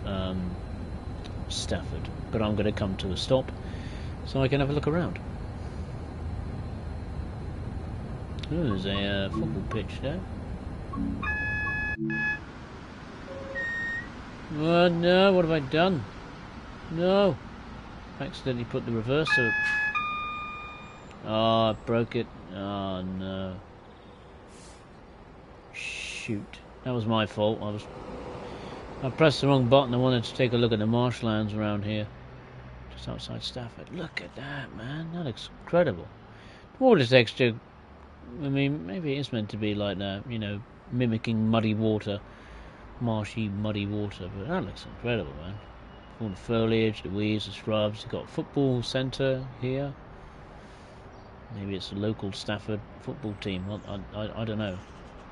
Stafford, but I'm going to come to a stop so I can have a look around. Oh, there's a football pitch there. Oh no, what have I done? No! I accidentally put the reverser. Oh, I broke it. Oh no. Shoot. That was my fault. I pressed the wrong button. I wanted to take a look at the marshlands around here. Just outside Stafford. Look at that, man. That looks incredible. The water texture, I mean, maybe it is meant to be like that, you know, mimicking muddy water. Marshy, muddy water. But that looks incredible, man. All the foliage, the weeds, the shrubs. You've got a football centre here. Maybe it's a local Stafford football team. I don't know.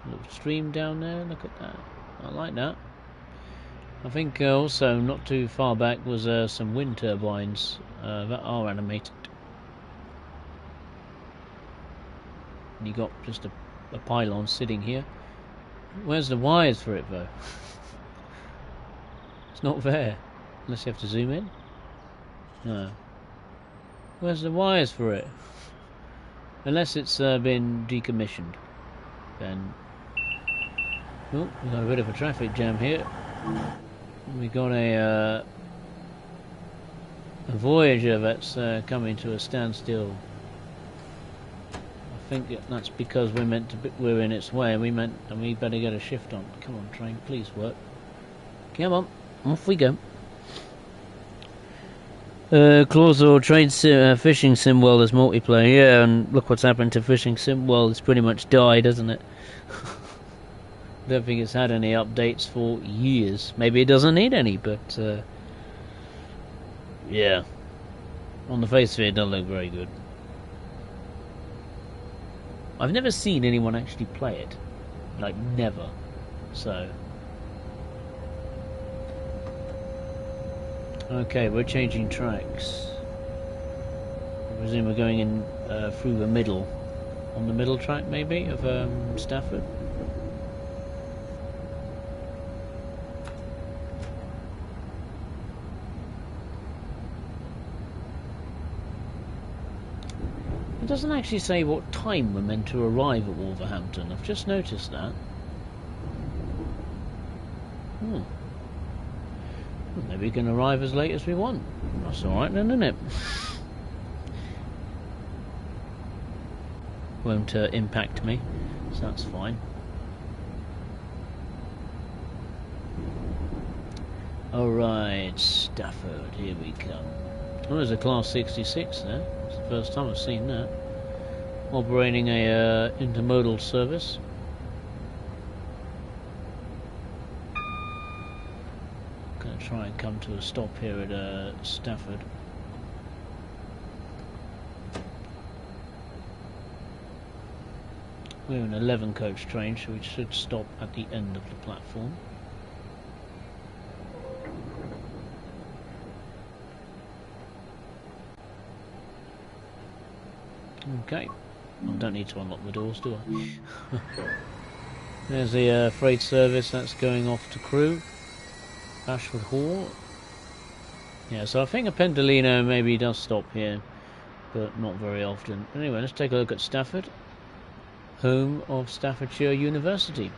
A little stream down there. Look at that. I like that. I think also not too far back was some wind turbines that are animated. And you got just a pylon sitting here. Where's the wires for it though? It's not there. Unless you have to zoom in. No. Where's the wires for it? Unless it's been decommissioned. Then... Oh, we've got a bit of a traffic jam here. We got a Voyager that's coming to a standstill. I think that's because we're in its way, and we better get a shift on. Come on, train, please work. Come on, off we go. Clawsaw Trade Fishing Sim World is multiplayer, yeah, and look what's happened to Fishing Sim World. It's pretty much died, hasn't it? Don't think it's had any updates for years. Maybe it doesn't need any, but yeah, on the face of it, it doesn't look very good. I've never seen anyone actually play it, like never. So okay, we're changing tracks. I presume we're going in through the middle, on the middle track maybe of Stafford. It doesn't actually say what time we're meant to arrive at Wolverhampton. I've just noticed that. Maybe we can arrive as late as we want. That's alright then, isn't it? Won't impact me, so that's fine. Alright, Stafford, here we come. Oh, there's a Class 66 there. It's the first time I've seen that. Operating a intermodal service. Gonna try and come to a stop here at Stafford. We're an 11 coach train, so we should stop at the end of the platform. Okay, I don't need to unlock the doors, do I? There's the freight service that's going off to Crewe, Ashford Hall. Yeah, so I think a Pendolino maybe does stop here, but not very often. Anyway, let's take a look at Stafford, home of Staffordshire University.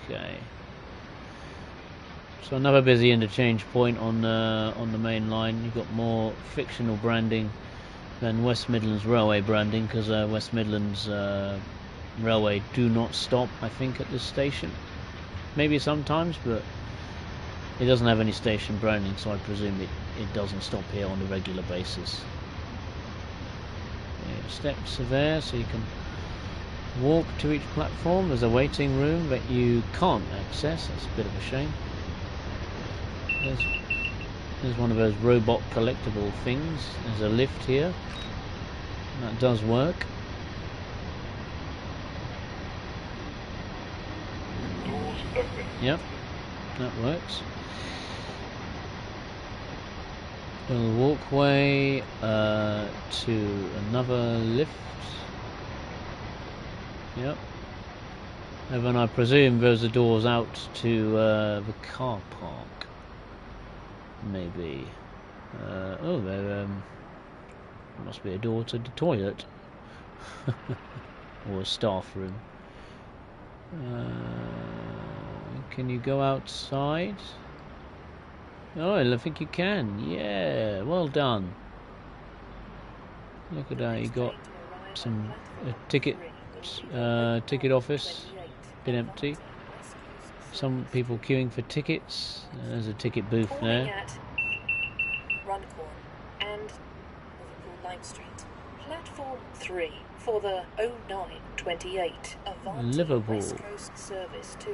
Okay. So another busy interchange point on the main line. You've got more fictional branding than West Midlands Railway branding, because West Midlands Railway do not stop, I think, at this station. Maybe sometimes, but it doesn't have any station branding, so I presume it doesn't stop here on a regular basis. Yeah, steps are there, so you can walk to each platform. There's a waiting room that you can't access. That's a bit of a shame. There's one of those robot collectible things. There's a lift here. That does work. Doors open. Yep, that works. A walkway to another lift. Yep. And then I presume those are doors out to the car park. Maybe. Oh, there must be a door to the toilet. Or a staff room. Can you go outside? Oh, I think you can. Yeah, well done. Look at that, you got some ticket office, been empty. Some people queuing for tickets. There's a ticket booth there. At Runcorn and Liverpool Lime Street. Platform 3 for the 0928 Avanti Liverpool. West Coast service to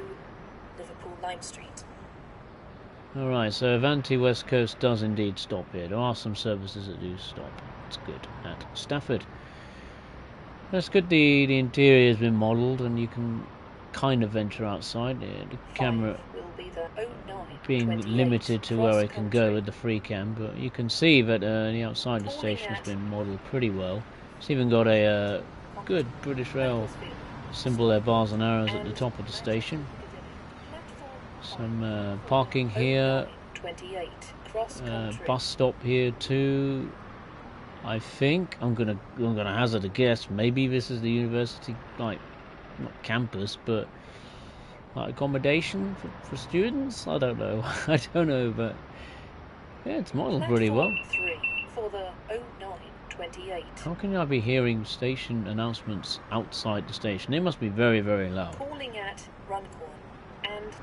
Liverpool Lime Street. Alright, so Avanti West Coast does indeed stop here. There are some services that do stop. It's good. At Stafford. That's good. The interior has been modelled and you can kind of venture outside. The camera Will be the 0928 being limited to where I can go cross-country. with the free cam, but you can see that the outside the station has been modelled pretty well. It's even got a good British Rail symbol there, bars and arrows at the top of the station. Some parking here, 28 cross-country. bus stop here too. I think I'm gonna hazard a guess. Maybe this is the university, like not campus, but like accommodation for students. I don't know. I don't know, but yeah, it's modelled pretty well. Platform 3 for the 0928. How can I be hearing station announcements outside the station? They must be very, very loud. Calling at Runcorn and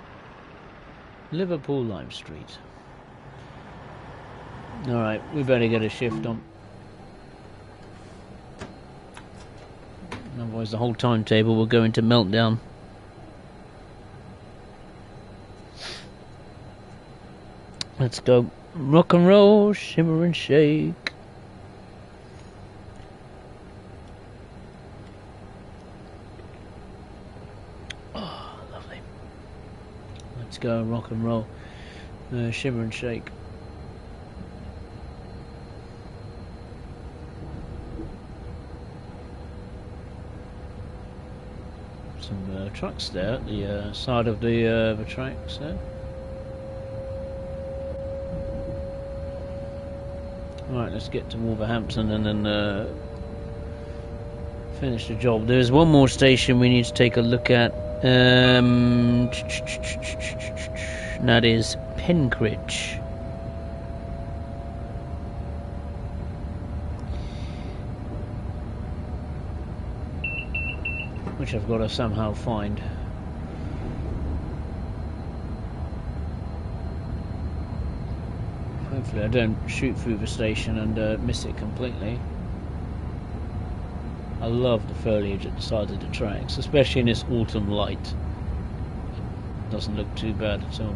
Liverpool Lime Street. Alright, we better get a shift on. Otherwise the whole timetable will go into meltdown. Let's go rock and roll, shimmer and shake. Oh, lovely. Let's go rock and roll, shimmer and shake. Some trucks there at the side of the tracks there. Alright, let's get to Wolverhampton and then finish the job. There's one more station we need to take a look at. And that is Penkridge. Which I've got to somehow find. Hopefully I don't shoot through the station and miss it completely. I love the foliage at the side of the tracks, especially in this autumn light. It doesn't look too bad at all.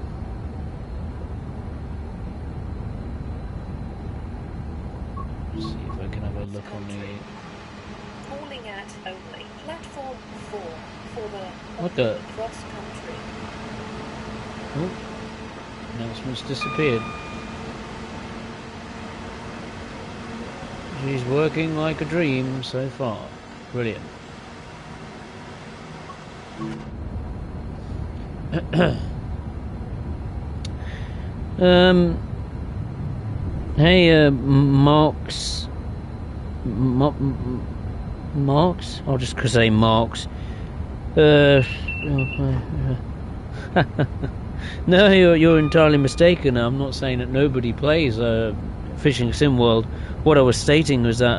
Let's see if I can have a look on the... calling at only platform 4 for the What the... cross country. Oh, announcement's disappeared. She's working like a dream so far. Brilliant. Hey, Marks. Marks? I'll just say Marks. No, you're entirely mistaken. I'm not saying that nobody plays Fishing Sim World. What I was stating was that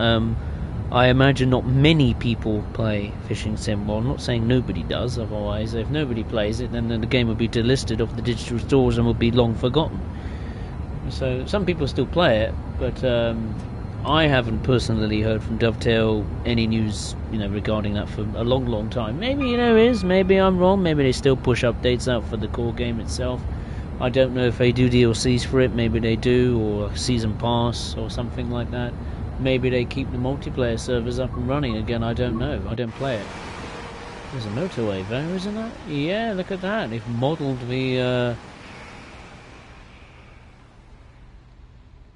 I imagine not many people play Fishing Sim World. I'm not saying nobody does. Otherwise, if nobody plays it, then the game would be delisted off the digital stores and would be long forgotten. So some people still play it, but I haven't personally heard from Dovetail any news, regarding that for a long, long time. Maybe there is. Maybe I'm wrong. Maybe they still push updates out for the core game itself. I don't know if they do DLCs for it. Maybe they do, or a season pass or something like that. maybe they keep the multiplayer servers up and running again. I don't know. I don't play it. There's a motorway there, isn't there? Yeah, look at that. They've modelled the.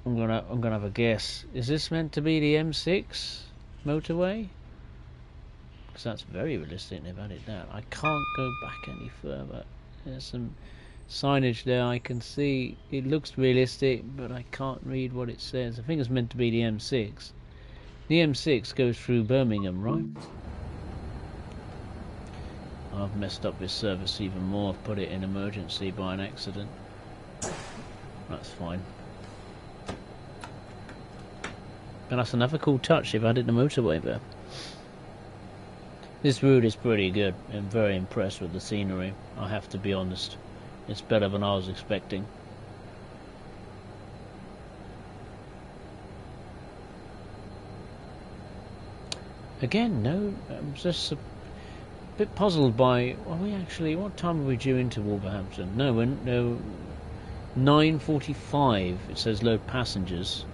I'm gonna have a guess. Is this meant to be the M6 motorway? Because that's very realistic. They've added that. I can't go back any further. There's some signage there. I can see it looks realistic, but I can't read what it says. I think it's meant to be the M6. The M6 goes through Birmingham, right? I've messed up this service even more. I've put it in emergency by an accident. That's fine. But that's another cool touch. They've added the motorway there. This route is pretty good. I'm very impressed with the scenery. I have to be honest. It's better than I was expecting. Again, no. I'm just a bit puzzled by. Are we actually? What time are we due into Wolverhampton? No, no. 9:45. It says load passengers.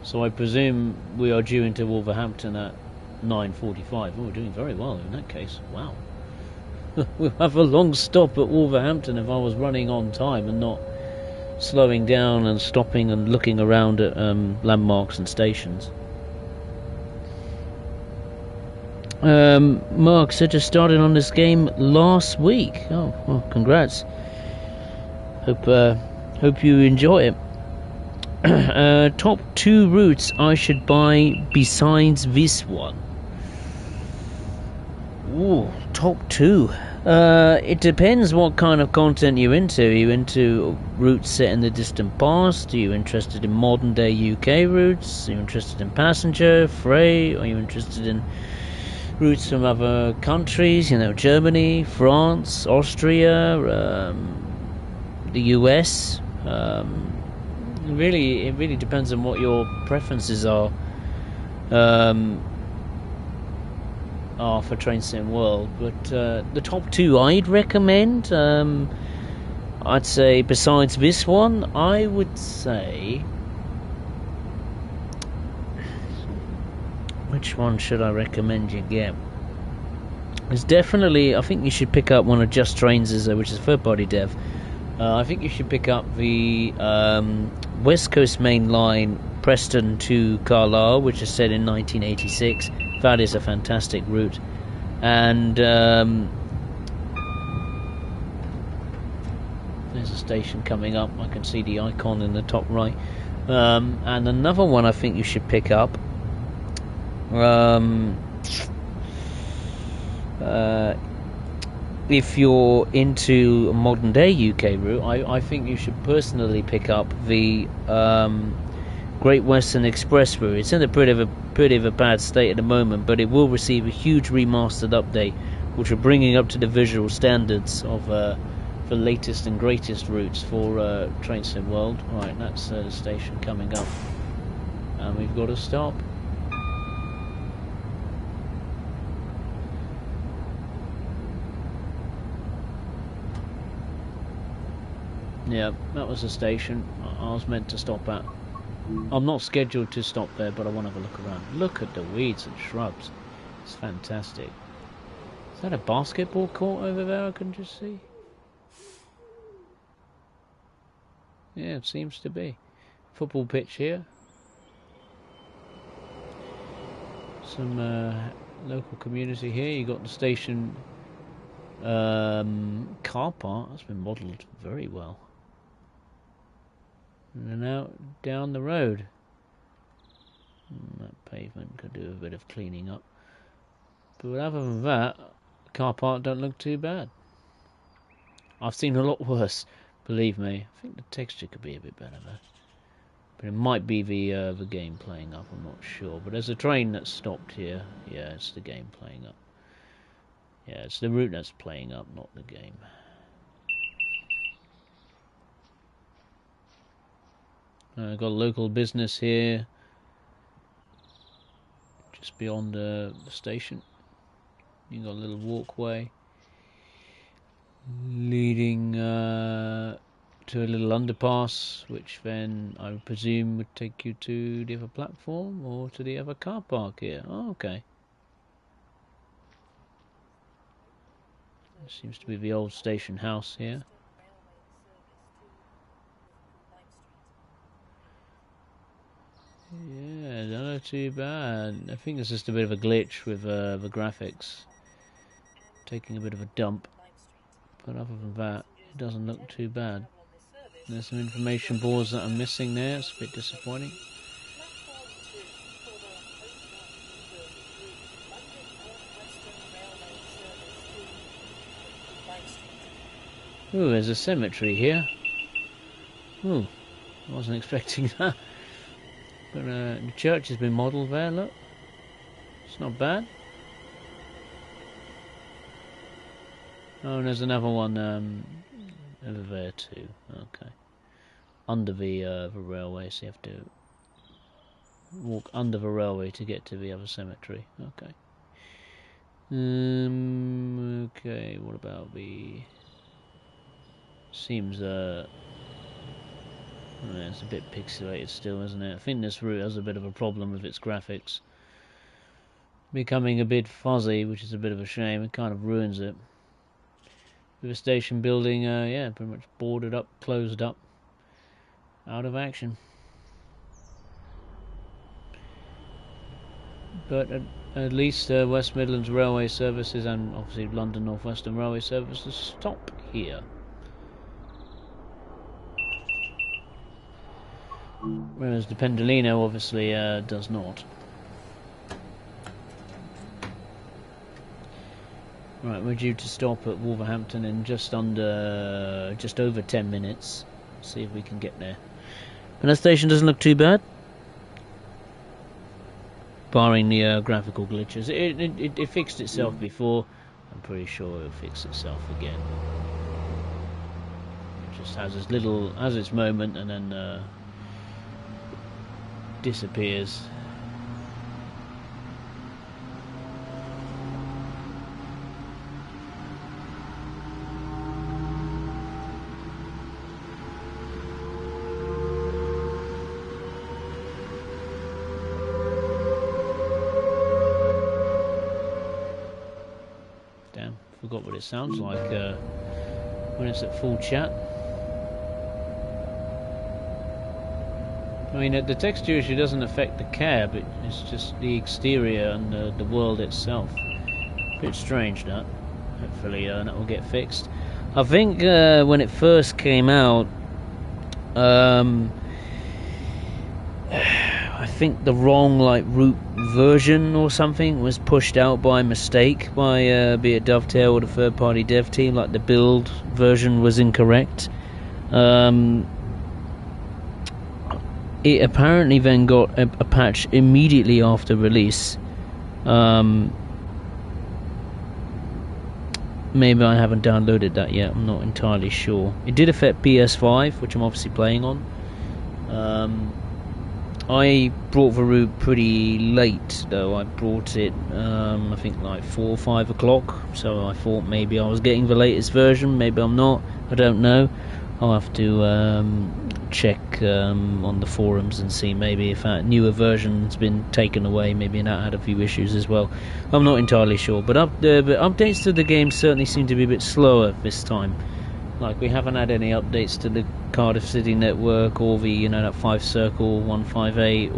So I presume we are due into Wolverhampton at 9:45. Oh, we're doing very well in that case. Wow. We'll have a long stop at Wolverhampton if I was running on time and not slowing down and stopping and looking around at landmarks and stations. Mark said just started on this game last week. Oh, well, congrats. Hope you enjoy it. Top 2 routes I should buy besides this one. Ooh, top 2. It depends what kind of content you're into. Are you into routes set in the distant past? Are you interested in modern day UK routes? Are you interested in passenger, freight? Are you interested in routes from other countries? You know, Germany, France, Austria, the US. It really depends on what your preferences are for Train Sim World. But the top 2 I'd recommend, I'd say besides this one, I would say, which one should I recommend you get? There's definitely, I think you should pick up one of Just Trains', which is a third-party dev. I think you should pick up the West Coast Main Line Preston to Carlisle, which is set in 1986. That is a fantastic route. And there's a station coming up. I can see the icon in the top right. And another one I think you should pick up. If you're into a modern day UK route, I think you should personally pick up the Great Western Express route. It's in a bit of a bad state at the moment, but it will receive a huge remastered update, which are bringing up to the visual standards of the latest and greatest routes for Train Sim World. Right, that's the station coming up, and we've got to stop. Yeah, that was the station I was meant to stop at. I'm not scheduled to stop there, but I want to have a look around. Look at the weeds and shrubs. It's fantastic. Is that a basketball court over there I can just see? Yeah, it seems to be. Football pitch here. Some local community here. You got the station car park. That's been modelled very well. And now down the road. That pavement could do a bit of cleaning up. But other than that, the car park don't look too bad. I've seen a lot worse, believe me. I think the texture could be a bit better though. But it might be the game playing up, I'm not sure. But there's a train that's stopped here. Yeah, it's the game playing up. Yeah, it's the route that's playing up, not the game. Got a local business here, just beyond the station. You got a little walkway leading to to a little underpass, which then I would presume would take you to the other platform or to the other car park here. Oh, okay. Seems to be the old station house here. Yeah, not too bad. I think it's just a bit of a glitch with the graphics. Taking a bit of a dump. But other than that, it doesn't look too bad. There's some information boards that I'm missing there. It's a bit disappointing. Ooh, there's a cemetery here. Ooh, I wasn't expecting that. But the church has been modelled there, look. It's not bad. Oh, and there's another one over there too. Okay. Under the railway, so you have to walk under the railway to get to the other cemetery. Okay. Okay, what about the... Seems it's a bit pixelated still, isn't it? I think this route has a bit of a problem with its graphics. Becoming a bit fuzzy, which is a bit of a shame. It kind of ruins it. With a station building, yeah, pretty much boarded up, closed up, out of action. But at least West Midlands Railway Services and obviously London North Western Railway Services stop here. Whereas the Pendolino obviously does not. Right, we're due to stop at Wolverhampton in just over 10 minutes. See if we can get there. And that station doesn't look too bad, barring the graphical glitches. It fixed itself before. I'm pretty sure it'll fix itself again. It just has its moment and then disappears. Damn, forgot what it sounds like when it's at full chat. I mean, the texture issue doesn't affect the cab, it's just the exterior and the world itself. Bit strange, that. Hopefully that will get fixed. I think when it first came out, I think the wrong root version or something was pushed out by mistake by be it Dovetail or the third-party dev team. Like the build version was incorrect. It apparently then got a patch immediately after release. Maybe I haven't downloaded that yet, I'm not entirely sure. It did affect PS5, which I'm obviously playing on. I brought the route pretty late though. I brought it I think like 4 or 5 o'clock, so I thought maybe I was getting the latest version. Maybe I'm not, I don't know. I'll have to check on the forums and see maybe if that newer version's been taken away. Maybe that had a few issues as well. I'm not entirely sure, but updates to the game certainly seem to be a bit slower this time. Like, we haven't had any updates to the Cardiff City network or the that 5 Circle 158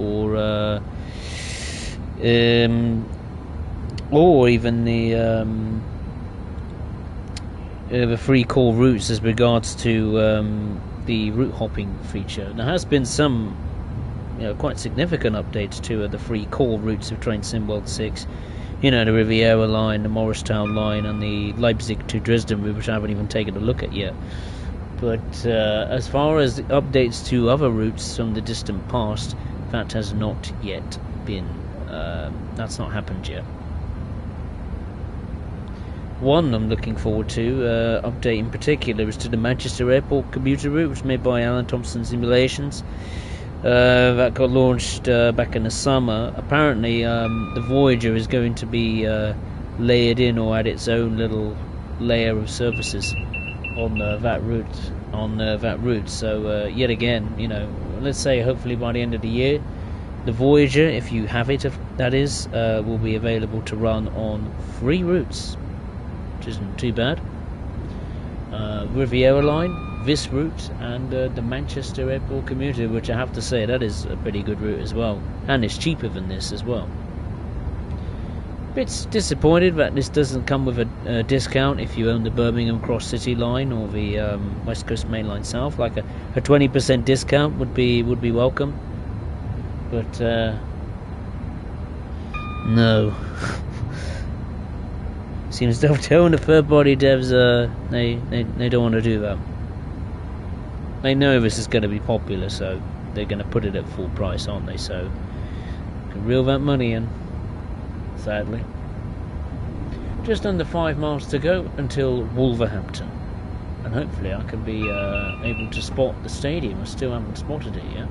or even the free call routes as regards to the route hopping feature. There has been some quite significant updates to the free call routes of Train Sim World 6. The Riviera line, the Morristown line, and the Leipzig to Dresden route, which I haven't even taken a look at yet. But as far as the updates to other routes from the distant past, that has not yet been. That's not happened yet. One I'm looking forward to, update in particular, is to the Manchester Airport commuter route, which was made by Alan Thompson Simulations. That got launched back in the summer. Apparently, the Voyager is going to be layered in or add its own little layer of services on that route. So yet again, you know, let's say hopefully by the end of the year, the Voyager, if you have it, that is, will be available to run on 3 routes, which isn't too bad. Riviera Line, this route, and the Manchester Airport Commuter, which I have to say, that is a pretty good route as well, and it's cheaper than this as well. Bit disappointed that this doesn't come with a discount if you own the Birmingham Cross City Line or the West Coast Main Line South. Like a 20% discount would be welcome, but no. Seems they're telling the third-party devs they don't want to do that. They know this is going to be popular, so they're going to put it at full price, aren't they? So can reel that money in. Sadly, just under 5 miles to go until Wolverhampton, and hopefully I can be able to spot the stadium. I still haven't spotted it yet.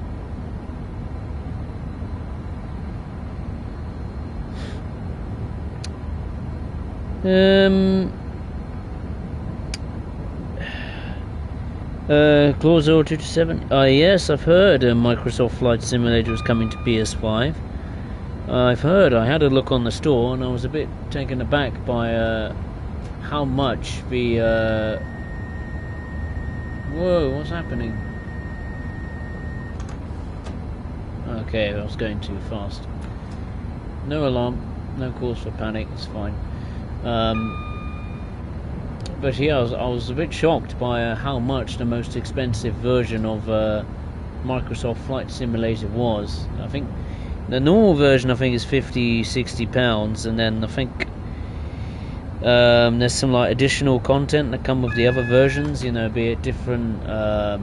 Clause 0227. Yes, I've heard Microsoft Flight Simulator is coming to PS5. I've heard. I had a look on the store and I was a bit taken aback by how much the whoa, what's happening? Okay, I was going too fast. No alarm, no cause for panic, it's fine. But yeah, I was a bit shocked by how much the most expensive version of Microsoft Flight Simulator was. I think the normal version is £50-60, and then I think there's some like additional content that come with the other versions, you know, be it different oh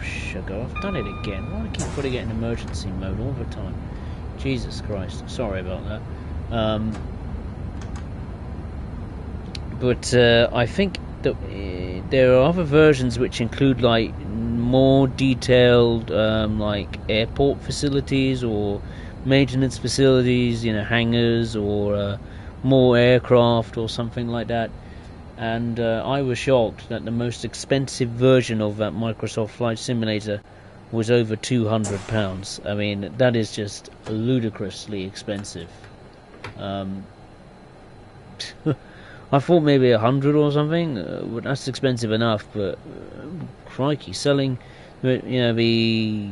sugar, I've done it again. Why do I keep putting it in emergency mode all the time? Jesus Christ, sorry about that. But I think that there are other versions which include like more detailed like airport facilities or maintenance facilities, you know, hangars or more aircraft or something like that. And I was shocked that the most expensive version of that Microsoft Flight Simulator was over £200. I mean, that is just ludicrously expensive. I thought maybe 100 or something. That's expensive enough, but crikey, selling, you know, the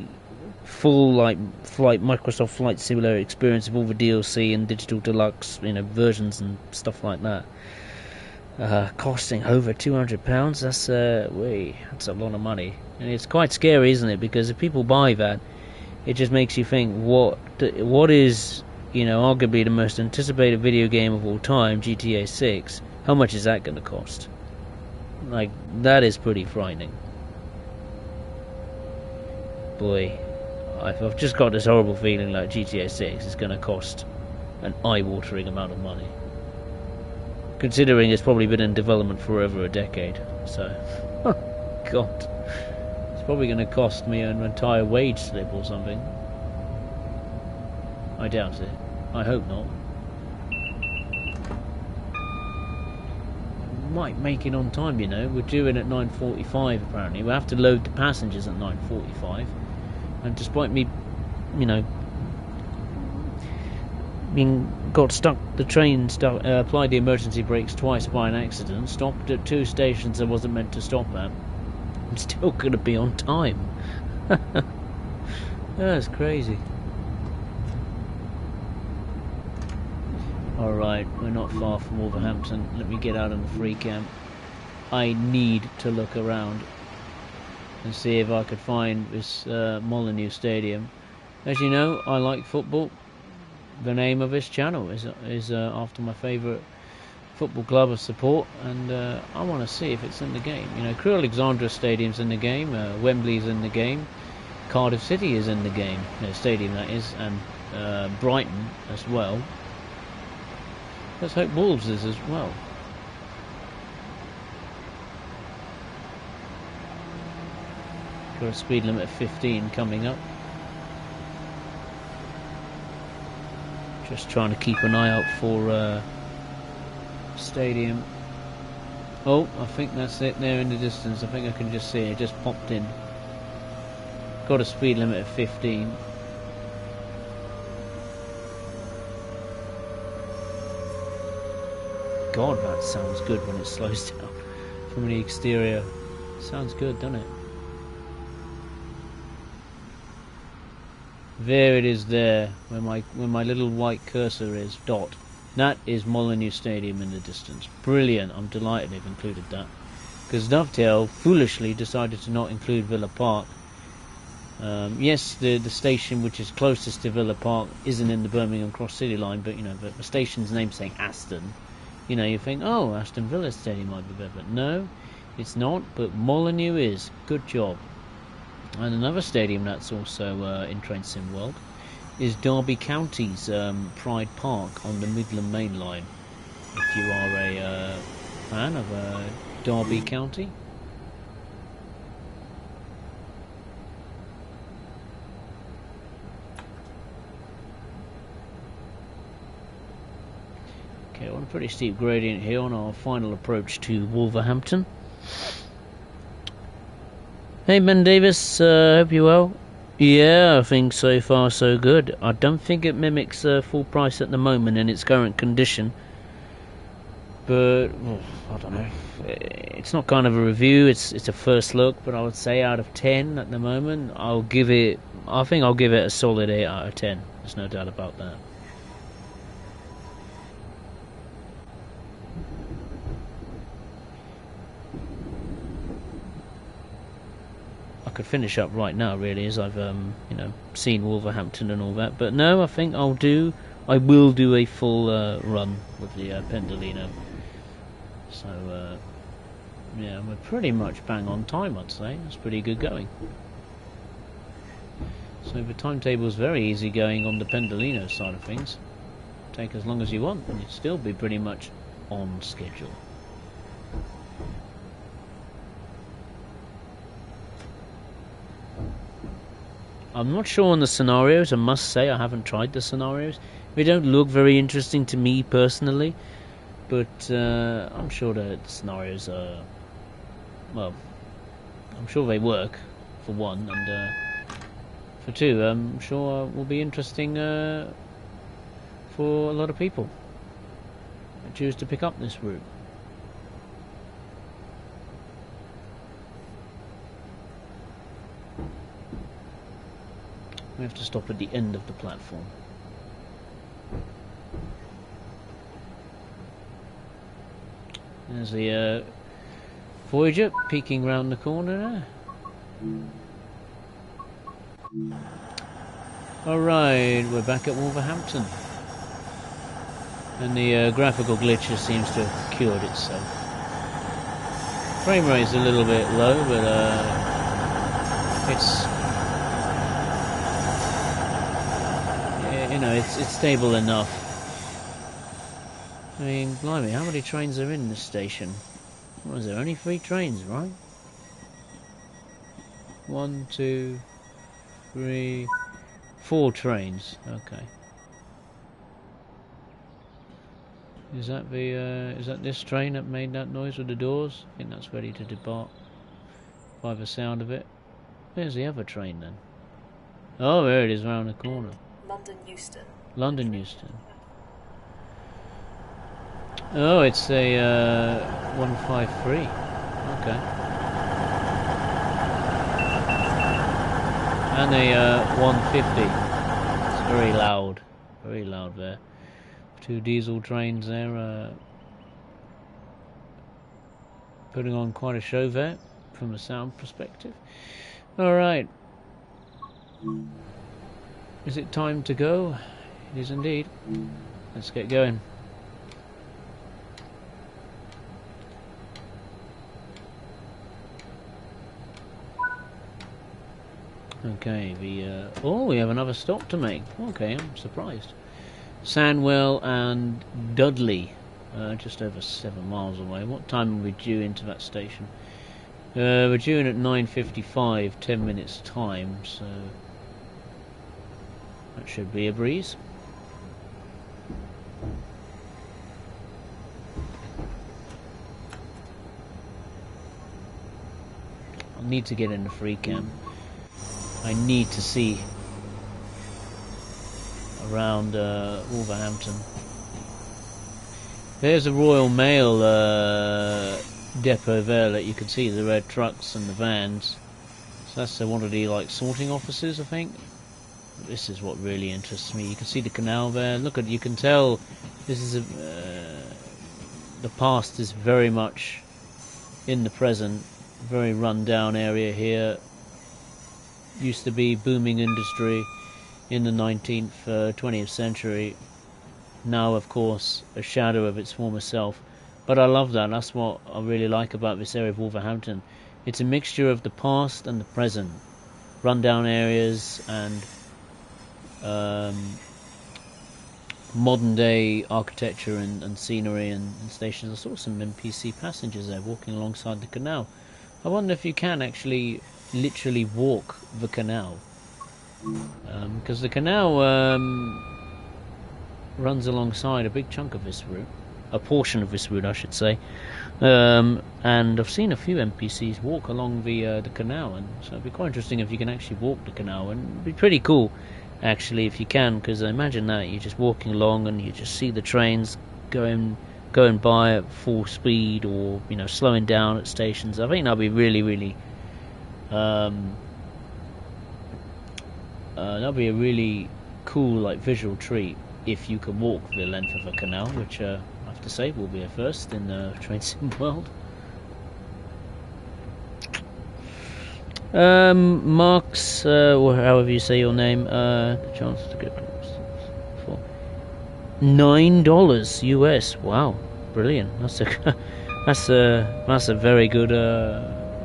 full like Microsoft Flight Simulator experience of all the DLC and digital deluxe, you know, versions and stuff like that, costing over £200. That's that's a lot of money, and it's quite scary, isn't it? Because if people buy that, it just makes you think, what is, you know, arguably the most anticipated video game of all time, GTA 6, how much is that going to cost? Like, that is pretty frightening. Boy, I've just got this horrible feeling like GTA 6 is going to cost an eye-watering amount of money. Considering it's probably been in development for over a decade. So, God, it's probably going to cost me an entire wage slip or something. I doubt it. I hope not. Might make it on time, you know. We're due in at 9:45 apparently. We'll have to load the passengers at 9:45. And despite me, you know, the train applied the emergency brakes twice by an accident, stopped at 2 stations I wasn't meant to stop at, I'm still going to be on time. That's crazy. Alright, we're not far from Wolverhampton. Let me get out on the free camp. I need to look around and see if I could find this Molyneux Stadium. As you know, I like football. The name of this channel is after my favourite football club of support, and I want to see if it's in the game. You know, Crewe Alexandra Stadium's in the game, Wembley's in the game, Cardiff City is in the game, stadium that is, and Brighton as well. Let's hope Wolves is as well. Got a speed limit of 15 coming up. Just trying to keep an eye out for stadium Oh, I think that's it there in the distance. I think I can just see it. It just popped in. Got a speed limit of 15. God, that sounds good when it slows down from the exterior. Sounds good, doesn't it? There it is there, where my little white cursor is, dot. That is Molineux Stadium in the distance. Brilliant, I'm delighted they've included that. Because Dovetail foolishly decided to not include Villa Park. Yes, the station which is closest to Villa Park isn't in the Birmingham Cross City line, but you know, but the station's name saying Aston. You know, you think, oh, Aston Villa Stadium might be better, but no, it's not. But Molineux is. Good job. And another stadium that's also in Train Sim World is Derby County's Pride Park on the Midland Main Line. If you are a fan of Derby County. Okay, on a pretty steep gradient here on our final approach to Wolverhampton. Hey Ben Davis, hope you're well. Yeah, I think so far so good. I don't think it mimics full price at the moment in its current condition. But, I don't know. It's not kind of a review, it's a first look, but I would say out of 10 at the moment, I think I'll give it a solid 8 out of 10. There's no doubt about that. I could finish up right now, really, as I've seen Wolverhampton and all that. But no, I think I will do a full run with the Pendolino. So yeah, we're pretty much bang on time, I'd say. It's pretty good going. So the timetable's very easy going on the Pendolino side of things. Take as long as you want, and you'd still be pretty much on schedule. I'm not sure on the scenarios. I must say I haven't tried the scenarios. They don't look very interesting to me personally, but I'm sure the scenarios are, well, I'm sure they work for one, and for two, I'm sure will be interesting for a lot of people who choose to pick up this route. We have to stop at the end of the platform. There's the Voyager peeking round the corner there. Alright, we're back at Wolverhampton. And the graphical glitch just seems to have cured itself. Frame rate's a little bit low, but it's stable enough. I mean, blimey, how many trains are in this station? What is there? Only 3 trains, right? 1, 2, 3, 4 trains. Okay. Is that this train that made that noise with the doors? I think that's ready to depart by the sound of it. Where's the other train then? Oh, there it is round the corner. London Euston. London Euston. Oh, it's a 153. Okay. And a 150. It's very loud there. 2 diesel trains there, putting on quite a show there from a sound perspective. Alright. Is it time to go? It is indeed. Let's get going. Okay, we have another stop to make. Okay, I'm surprised. Sandwell and Dudley, just over 7 miles away. What time are we due into that station? We're due in at 9:55, 10 minutes time, so that should be a breeze. I need to get in the free cam. I need to see around Wolverhampton. There's a Royal Mail depot there that you can see the red trucks and the vans. So that's one of the like sorting offices, I think. This is what really interests me. You can see the canal there. Look at, you can tell this is the past is very much in the present. Very run down area here. Used to be booming industry in the 20th century. Now, of course, a shadow of its former self. But I love that. That's what I really like about this area of Wolverhampton. It's a mixture of the past and the present. Rundown areas and modern day architecture and scenery and stations. I saw some NPC passengers there walking alongside the canal. I wonder if you can actually literally walk the canal. Because the canal runs alongside a big chunk of this route, a portion of this route I should say, and I've seen a few NPCs walk along the canal, and so it'd be quite interesting if you can actually walk the canal, and it'd be pretty cool actually if you can, because I imagine that you're just walking along and you just see the trains going by at full speed, or you know, slowing down at stations. I think that'd be really that'd be a really cool like visual treat if you can walk the length of a canal, which I have to say will be a first in the train sim world. Marks, or however you say your name, the chance to get for $9 US. Wow, brilliant! That's a very good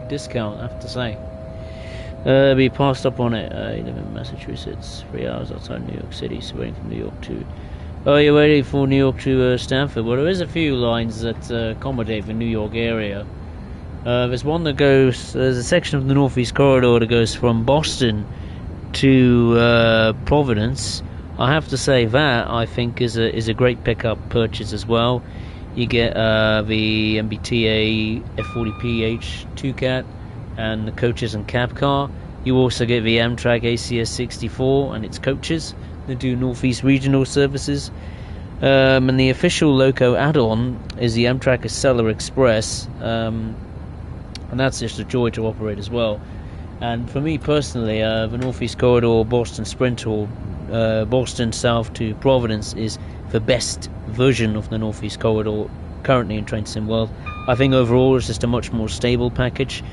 discount, I have to say. Be passed up on it. You live in Massachusetts, 3 hours outside New York City, so waiting from New York to... Oh, you're waiting for New York to Stanford. Well, there is a few lines that accommodate the New York area. There's one that goes... There's a section of the Northeast Corridor that goes from Boston to Providence. I have to say that, I think, is a great pickup purchase as well. You get the MBTA F40PH 2CAT and the coaches and cab car. You also get the Amtrak ACS 64 and its coaches that do Northeast regional services. And the official loco add-on is the Amtrak Acela Express, and that's just a joy to operate as well. And for me personally, the Northeast Corridor Boston Sprint, or Boston south to Providence, is the best version of the Northeast Corridor currently in Train Sim World. I think overall it's just a much more stable package.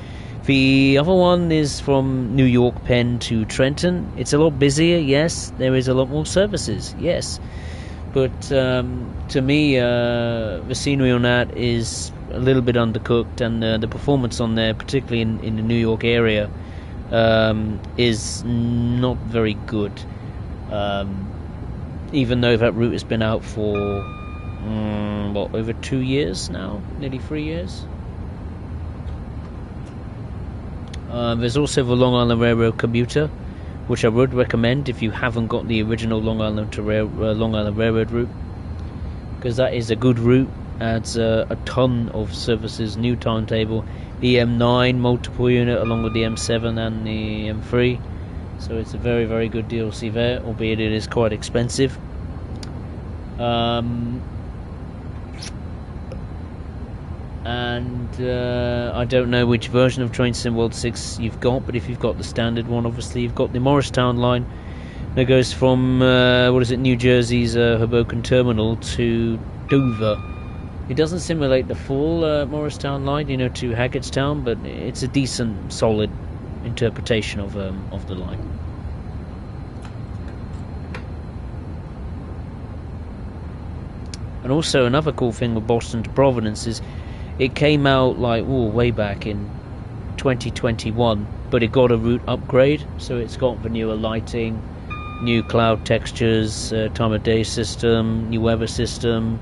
The other one is from New York Penn to Trenton. It's a lot busier, yes. There is a lot more services, yes. But to me, the scenery on that is a little bit undercooked, and the performance on there, particularly in the New York area, is not very good. Even though that route has been out for, over 2 years now? Nearly 3 years? There's also the Long Island Railroad commuter, which I would recommend if you haven't got the original Long Island Railroad route, because that is a good route. Adds a ton of services, new timetable, the M9 multiple unit along with the M7 and the M3, so it's a very, very good DLC there, albeit it is quite expensive. And I don't know which version of Train Sim World 6 you've got, but if you've got the standard one, obviously you've got the Morristown line that goes from New Jersey's Hoboken Terminal to Dover. It doesn't simulate the full Morristown line, to Hackettstown, but it's a decent, solid interpretation of the line. And also another cool thing with Boston to Providence is it came out way back in 2021, but it got a route upgrade, so it's got the newer lighting, new cloud textures, time of day system, new weather system,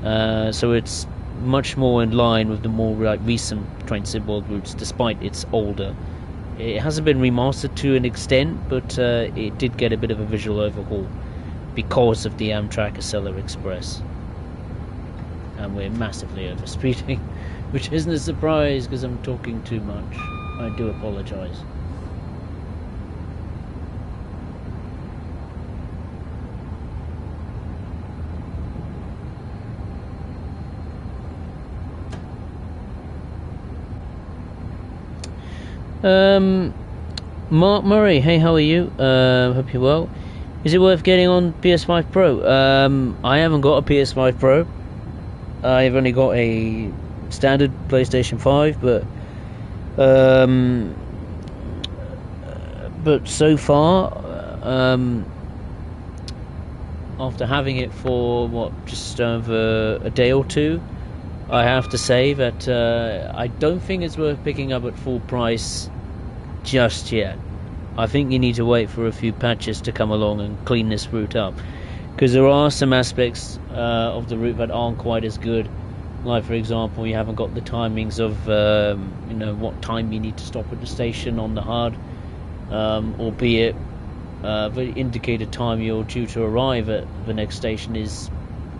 so it's much more in line with the more recent Train Sim World routes, despite it's older. It hasn't been remastered to an extent, but it did get a bit of a visual overhaul because of the Amtrak Acela Express. And we're massively overspeeding, which isn't a surprise because I'm talking too much. I do apologise. Mark Murray, hey, how are you? Hope you're well. Is it worth getting on PS5 Pro? I haven't got a PS5 Pro. I've only got a standard PlayStation 5, but so far, after having it for just over a day or two, I have to say that I don't think it's worth picking up at full price just yet. I think you need to wait for a few patches to come along and clean this route up, because there are some aspects of the route that aren't quite as good. Like, for example, you haven't got the timings of what time you need to stop at the station on the HUD, albeit the indicated time you're due to arrive at the next station is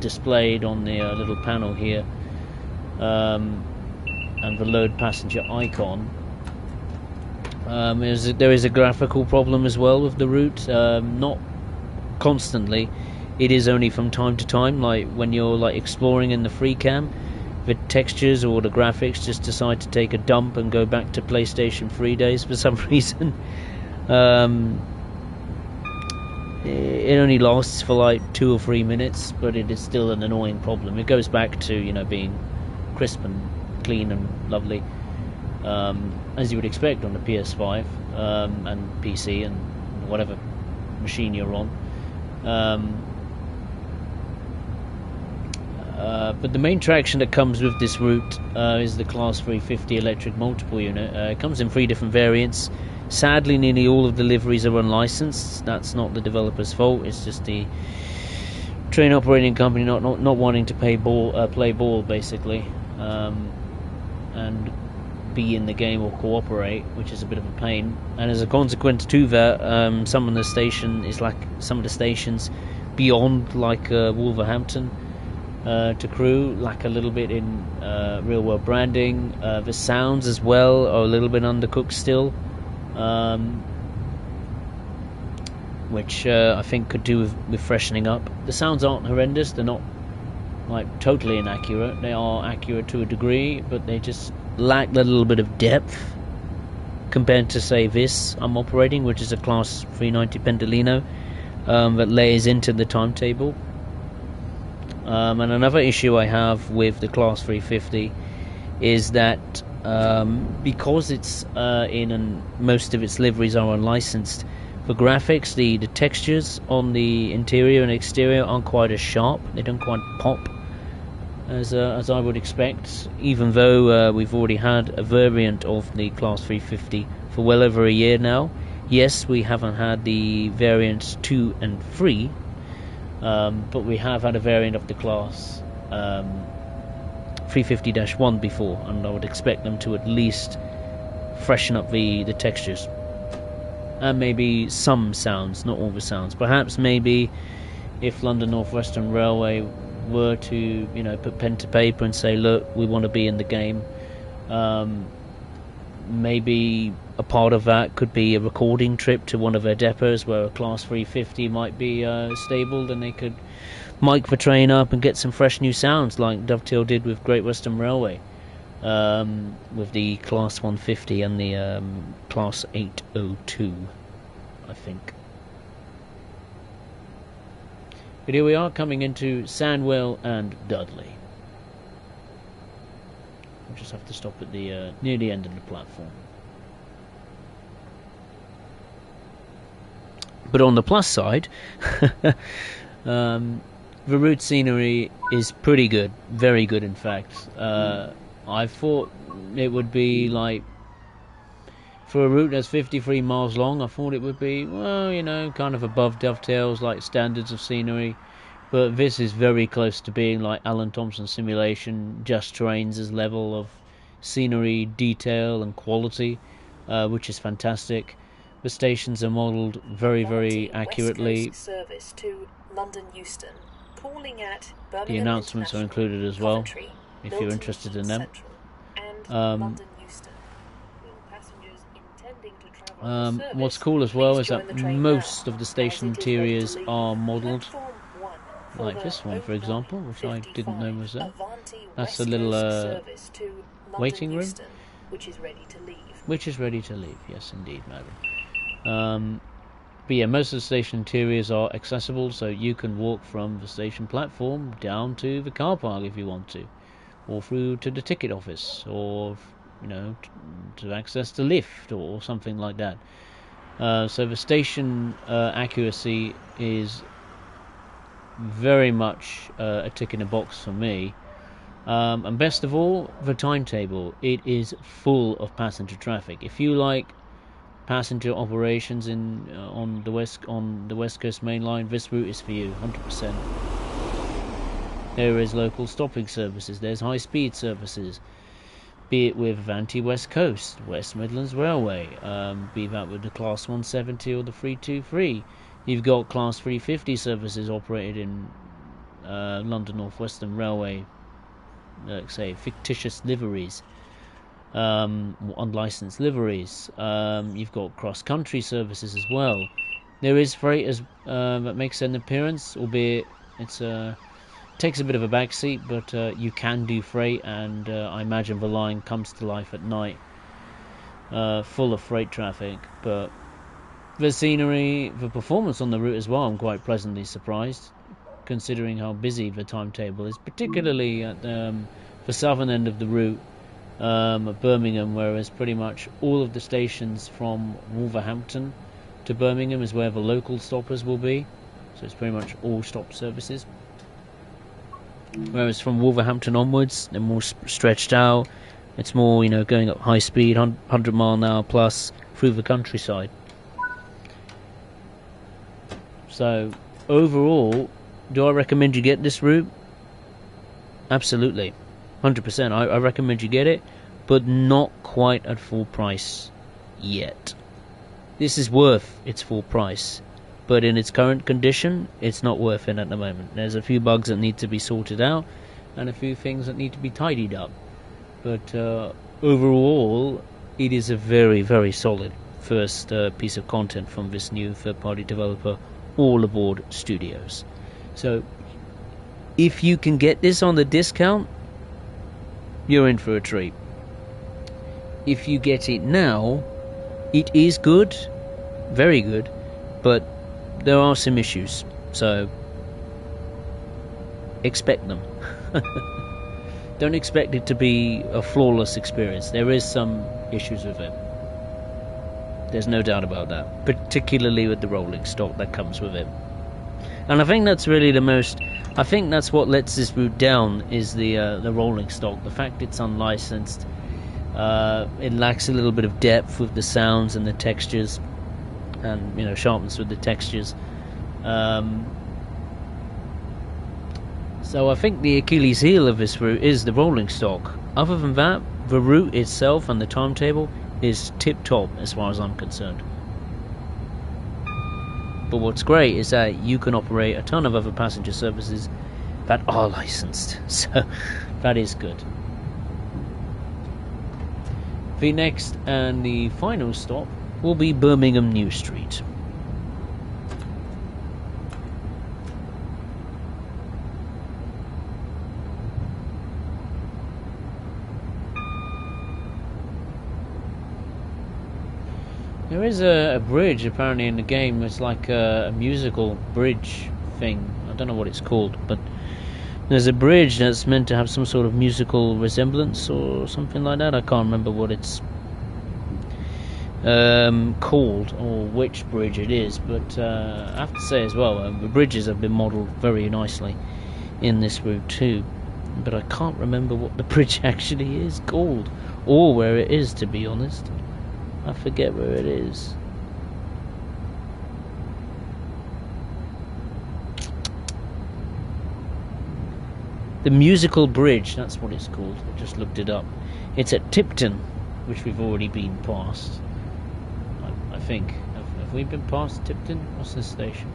displayed on the little panel here, and the load passenger icon. There is a graphical problem as well with the route, not constantly. It is only from time to time, like when you're exploring in the free cam, the textures or the graphics just decide to take a dump and go back to PlayStation 3 days for some reason. It only lasts for 2 or 3 minutes, but it is still an annoying problem. It goes back to being crisp and clean and lovely, as you would expect on the PS5 and PC and whatever machine you're on. But the main traction that comes with this route is the Class 350 electric multiple unit. It comes in 3 different variants. Sadly, nearly all of the liveries are unlicensed. That's not the developer's fault. It's just the train operating company not wanting to play ball basically, and be in the game or cooperate, which is a bit of a pain. And as a consequence to that, some of the stations beyond, Wolverhampton to Crewe, lack a little bit in real world branding. The sounds as well are a little bit undercooked still, which I think could do with freshening up. The sounds aren't horrendous. They're not totally inaccurate. They are accurate to a degree, but they just lack that little bit of depth compared to, say, this I'm operating, which is a Class 390 Pendolino that lays into the timetable. And another issue I have with the Class 350 is that because it's in and most of its liveries are unlicensed, the graphics, the textures on the interior and exterior aren't quite as sharp. They don't quite pop as I would expect, even though we've already had a variant of the Class 350 for well over a year now. Yes, we haven't had the variants 2 and 3, but we have had a variant of the Class 350-1 before, and I would expect them to at least freshen up the textures. And maybe some sounds, not all the sounds. Perhaps maybe if London North Western Railway were to, put pen to paper and say, look, we want to be in the game, maybe a part of that could be a recording trip to one of their depots where a Class 350 might be stabled, and they could mic the train up and get some fresh new sounds like Dovetail did with Great Western Railway, with the Class 150 and the Class 802, I think. But here we are, coming into Sandwell and Dudley. We'll just have to stop at the near the end of the platform. But on the plus side, the route scenery is pretty good, very good in fact. I thought it would be for a route that's 53 miles long, I thought it would be, kind of above Dovetail's standards of scenery. But this is very close to being like Alan Thompson's Simulation, Just Trains' level of scenery, detail and quality, which is fantastic. The stations are modelled very, very accurately. West Coast service to London Euston, calling at Birmingham. The announcements are included as well, Coventry, if you're interested in them. Central, and London Euston. Passengers What's cool as well is that most of the station interiors are modelled, like this one, for example, which I didn't know was there. That's a little waiting room, which is ready to leave. which is ready to leave. Yes, indeed, madam. But yeah, most of the station interiors are accessible, so you can walk from the station platform down to the car park if you want to, or through to the ticket office, or to access the lift or something like that. So the station accuracy is very much a tick in the box for me. And best of all, the timetable. It is full of passenger traffic. If you like passenger operations on the West Coast Main Line, this route is for you, 100%. There is local stopping services. There's high-speed services, be it with Avanti West Coast, West Midlands Railway, be that with the Class 170 or the 323. You've got Class 350 services operated in London North Western Railway, like say fictitious liveries, unlicensed liveries. You've got cross-country services as well. There is freight that makes an appearance, albeit it's takes a bit of a backseat, but you can do freight, and I imagine the line comes to life at night, full of freight traffic. But the scenery, the performance on the route as well, I'm quite pleasantly surprised, considering how busy the timetable is, particularly at the southern end of the route, at Birmingham, whereas pretty much all of the stations from Wolverhampton to Birmingham is where the local stoppers will be, so it's pretty much all stop services. Whereas from Wolverhampton onwards, they're more stretched out. It's more, going up high speed, 100 mile an hour plus through the countryside. So overall, do I recommend you get this route? Absolutely, 100%. I recommend you get it, but not quite at full price yet. This is worth its full price, but in its current condition, it's not worth it at the moment. There's a few bugs that need to be sorted out, and a few things that need to be tidied up. But overall, it is a very, very solid first piece of content from this new third-party developer, All Aboard Studios. So, if you can get this on the discount, you're in for a treat. If you get it now, it is good, very good, but there are some issues, so expect them. Don't expect it to be a flawless experience. There is some issues with it. There's no doubt about that, particularly with the rolling stock that comes with it. And I think that's really I think that's what lets this route down, is the rolling stock. The fact it's unlicensed, it lacks a little bit of depth with the sounds and the textures, and sharpness with the textures. So I think the Achilles heel of this route is the rolling stock. Other than that, the route itself and the timetable is tip-top as far as I'm concerned. But what's great is that you can operate a ton of other passenger services that are licensed, so that is good. The next and the final stop will be Birmingham New Street. There is a bridge apparently in the game. It's like a musical bridge thing. I don't know what it's called, but there's a bridge that's meant to have some sort of musical resemblance or something like that. I can't remember what it's called or which bridge it is, but I have to say as well, the bridges have been modelled very nicely in this route too, but I can't remember what the bridge actually is called or where it is, to be honest. I forget where it is. The musical bridge, that's what it's called. I just looked it up. It's at Tipton, which we've already been past, I think. Have we been past Tipton? What's this station?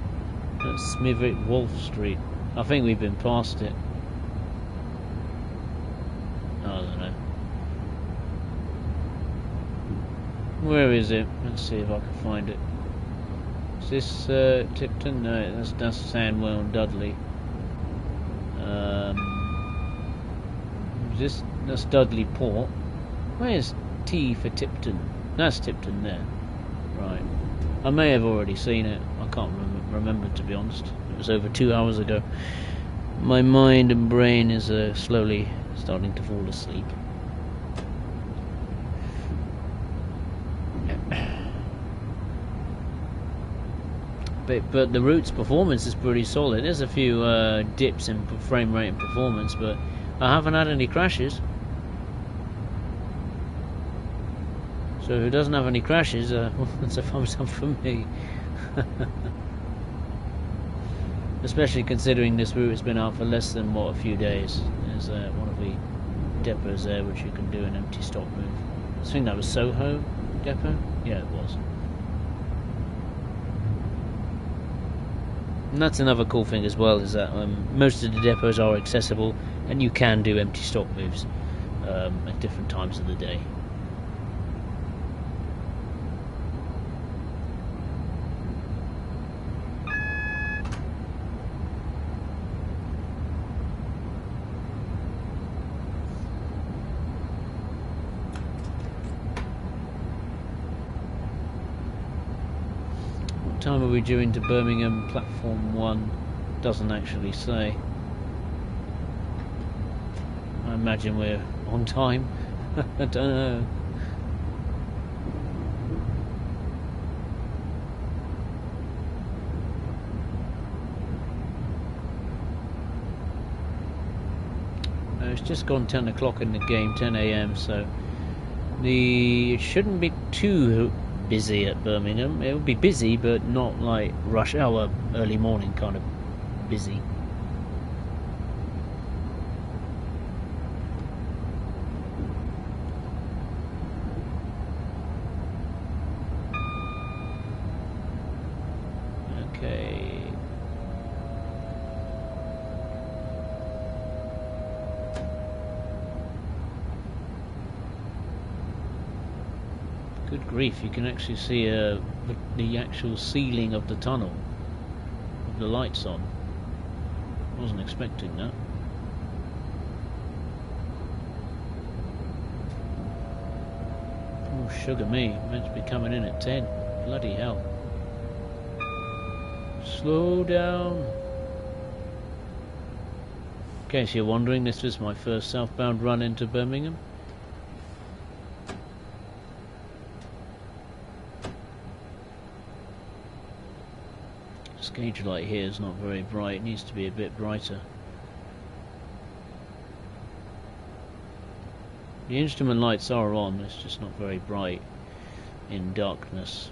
That's Smithwick Wolf Street. I think we've been past it. I don't know. Where is it? Let's see if I can find it. Is this Tipton? No, that's Sandwell and Dudley. That's Dudley Port. Where's T for Tipton? That's Tipton there. Right. I may have already seen it. I can't remember to be honest. It was over 2 hours ago. My mind and brain is slowly starting to fall asleep. But the route's performance is pretty solid. There's a few dips in frame rate and performance, but I haven't had any crashes. So if it doesn't have any crashes, that's a thumbs up for me. Especially considering this route has been out for less than, what, a few days. There's one of the depots there which you can do an empty stop move. I think that was Soho depot? Yeah, it was. And that's another cool thing as well, is that most of the depots are accessible and you can do empty stop moves at different times of the day. What time are we due into Birmingham? Platform 1 doesn't actually say. I imagine we're on time. I don't know. It's just gone 10 o'clock in the game, 10 AM, so it shouldn't be too busy at Birmingham. It will be busy, but not like rush hour, early morning kind of busy. Okay. Good grief, you can actually see the actual ceiling of the tunnel with the lights on. Wasn't expecting that. Oh, sugar me, meant to be coming in at 10. Bloody hell. Slow down. In case you're wondering, this was my first southbound run into Birmingham. Gauge light here is not very bright, it needs to be a bit brighter. The instrument lights are on, it's just not very bright in darkness.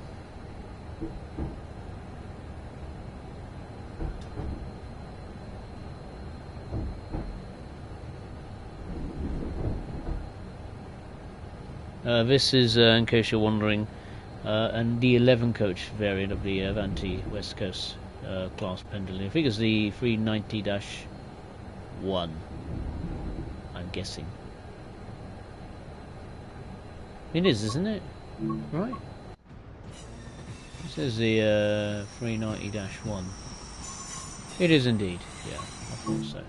This is, in case you're wondering, and the 11 coach variant of the Avanti West Coast class pendulum. I think it's the 390-1, I'm guessing. It is, isn't it? Right. It says the 390-1. It is indeed, yeah, I thought so.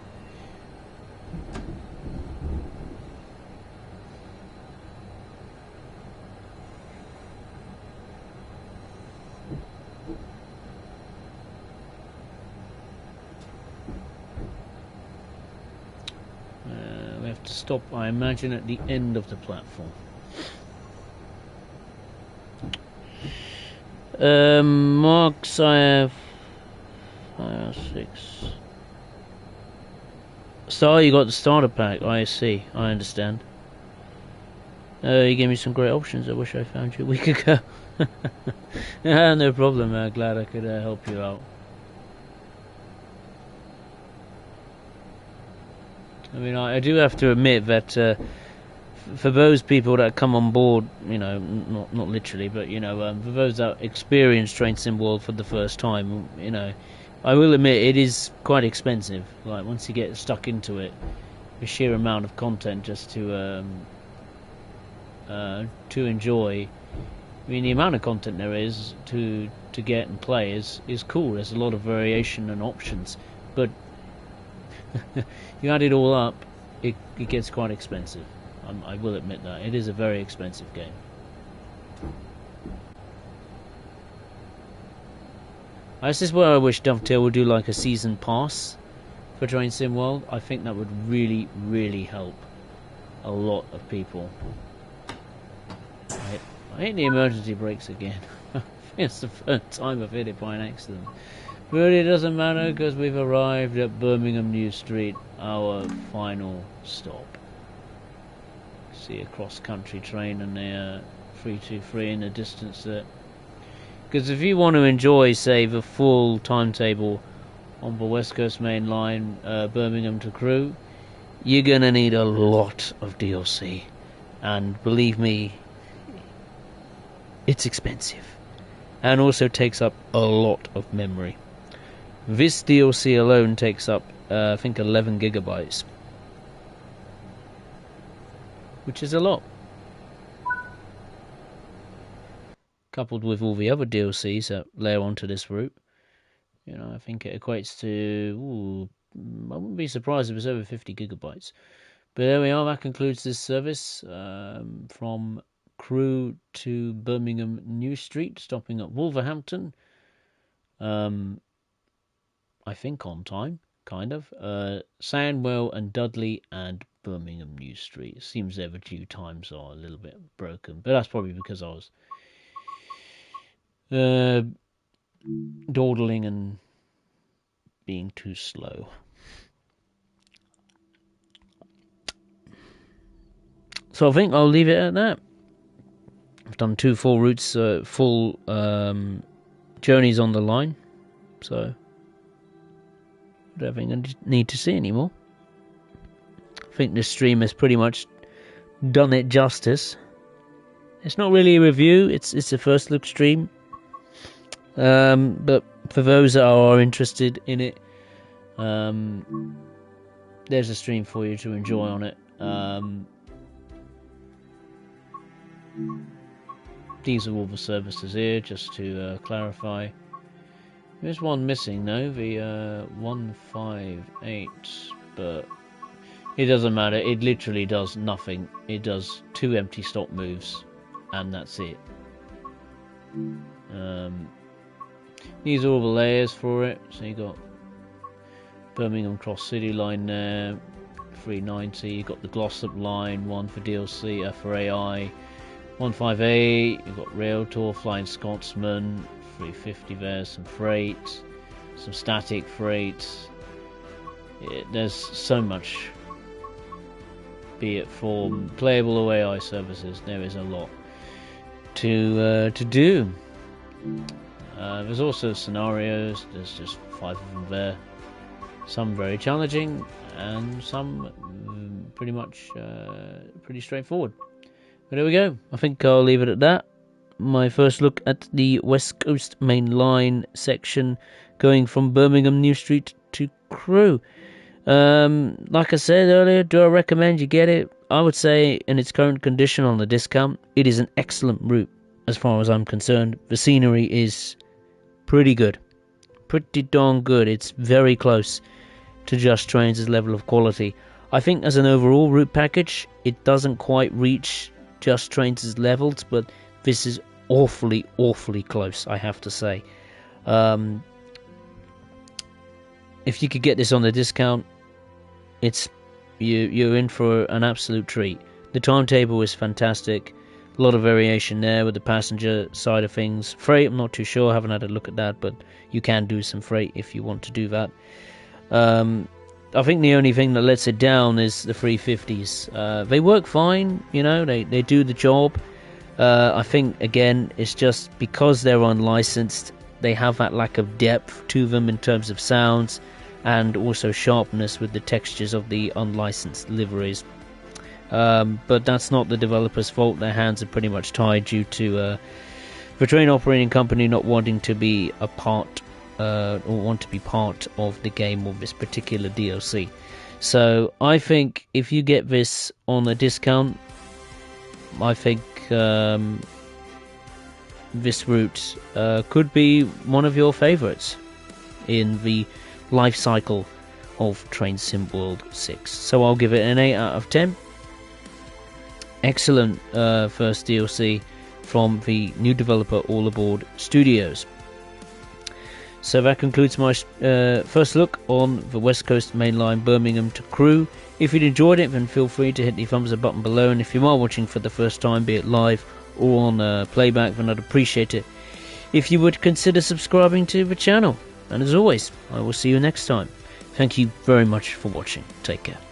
To stop, I imagine, at the end of the platform. Marks I have 5 or 6. So you got the starter pack. I see. I understand. You gave me some great options. I wish I found you a week ago. No problem. Glad I could help you out. I mean, I do have to admit that for those people that come on board, you know, not literally, but you know, for those that experience Train Sim World for the first time, you know, I will admit it is quite expensive. Like once you get stuck into it, the sheer amount of content just to enjoy I mean, the amount of content there is to get and play is cool. There's a lot of variation and options, but you add it all up, it gets quite expensive. I will admit that it is a very expensive game. This is where I wish Dovetail would do like a season pass for Train Sim World. I think that would really, really help a lot of people. I hit the emergency brakes again. It's the third time I've hit it by an accident. But it doesn't matter because we've arrived at Birmingham New Street, our final stop. See a cross-country train and a 323 in the distance there. Because if you want to enjoy, say, the full timetable on the West Coast Main Line, Birmingham to Crewe, you're going to need a lot of DLC. And believe me, it's expensive. And also takes up a lot of memory. This DLC alone takes up, I think, 11 gigabytes. Which is a lot. Coupled with all the other DLCs that layer onto this route, you know, I think it equates to, I wouldn't be surprised if it's over 50 gigabytes. But there we are, that concludes this service from Crewe to Birmingham New Street, stopping at Wolverhampton. I think on time, kind of. Sandwell and Dudley and Birmingham New Street. It seems their due times are a little bit broken, but that's probably because I was dawdling and being too slow. So I think I'll leave it at that. I've done 2 full routes, full journeys on the line, so I don't think I need to see anymore. I think this stream has pretty much done it justice. It's not really a review, it's a first look stream. But for those that are interested in it, there's a stream for you to enjoy on it. These are all the services here, just to clarify. There's one missing though, the 158, but it doesn't matter, it literally does nothing. It does 2 empty stop moves, and that's it. These are all the layers for it. So you got Birmingham Cross City line there, 390. You got the Glossop line, one for DLC, for AI, 158. You got Rail Tour, Flying Scotsman, 350 there. Some freight, some static freight. There's so much. Be it for playable or AI services, there is a lot to do. There's also scenarios, there's just 5 of them there. Some very challenging, and some pretty much pretty straightforward. But there we go, I think I'll leave it at that. My first look at the West Coast Main Line section, going from Birmingham New Street to Crewe. Like I said earlier, do I recommend you get it? I would say, in its current condition on the discount, it is an excellent route as far as I'm concerned. The scenery is pretty good. Pretty darn good. It's very close to Just Trains' level of quality. I think as an overall route package, it doesn't quite reach Just Trains' levels, but this is awfully, awfully close, I have to say. If you could get this on the discount, you're in for an absolute treat. The timetable is fantastic. A lot of variation there with the passenger side of things. Freight, I'm not too sure, I haven't had a look at that, but you can do some freight if you want to do that. I think the only thing that lets it down is the 350s. They work fine, you know, they do the job. I think, again, it's just because they're unlicensed, they have that lack of depth to them in terms of sounds, and also sharpness with the textures of the unlicensed liveries. But that's not the developer's fault. Their hands are pretty much tied due to the train operating company not wanting to be a part or want to be part of the game or this particular DLC. So I think if you get this on a discount, I think this route could be one of your favourites in the life cycle of Train Sim World 6. So I'll give it an 8 out of 10. Excellent first DLC from the new developer All Aboard Studios. So that concludes my first look on the West Coast Main Line Birmingham to Crewe. If you'd enjoyed it, then feel free to hit the thumbs up button below, and if you are watching for the first time, be it live or on playback, then I'd appreciate it if you would consider subscribing to the channel. And as always, I will see you next time. Thank you very much for watching. Take care.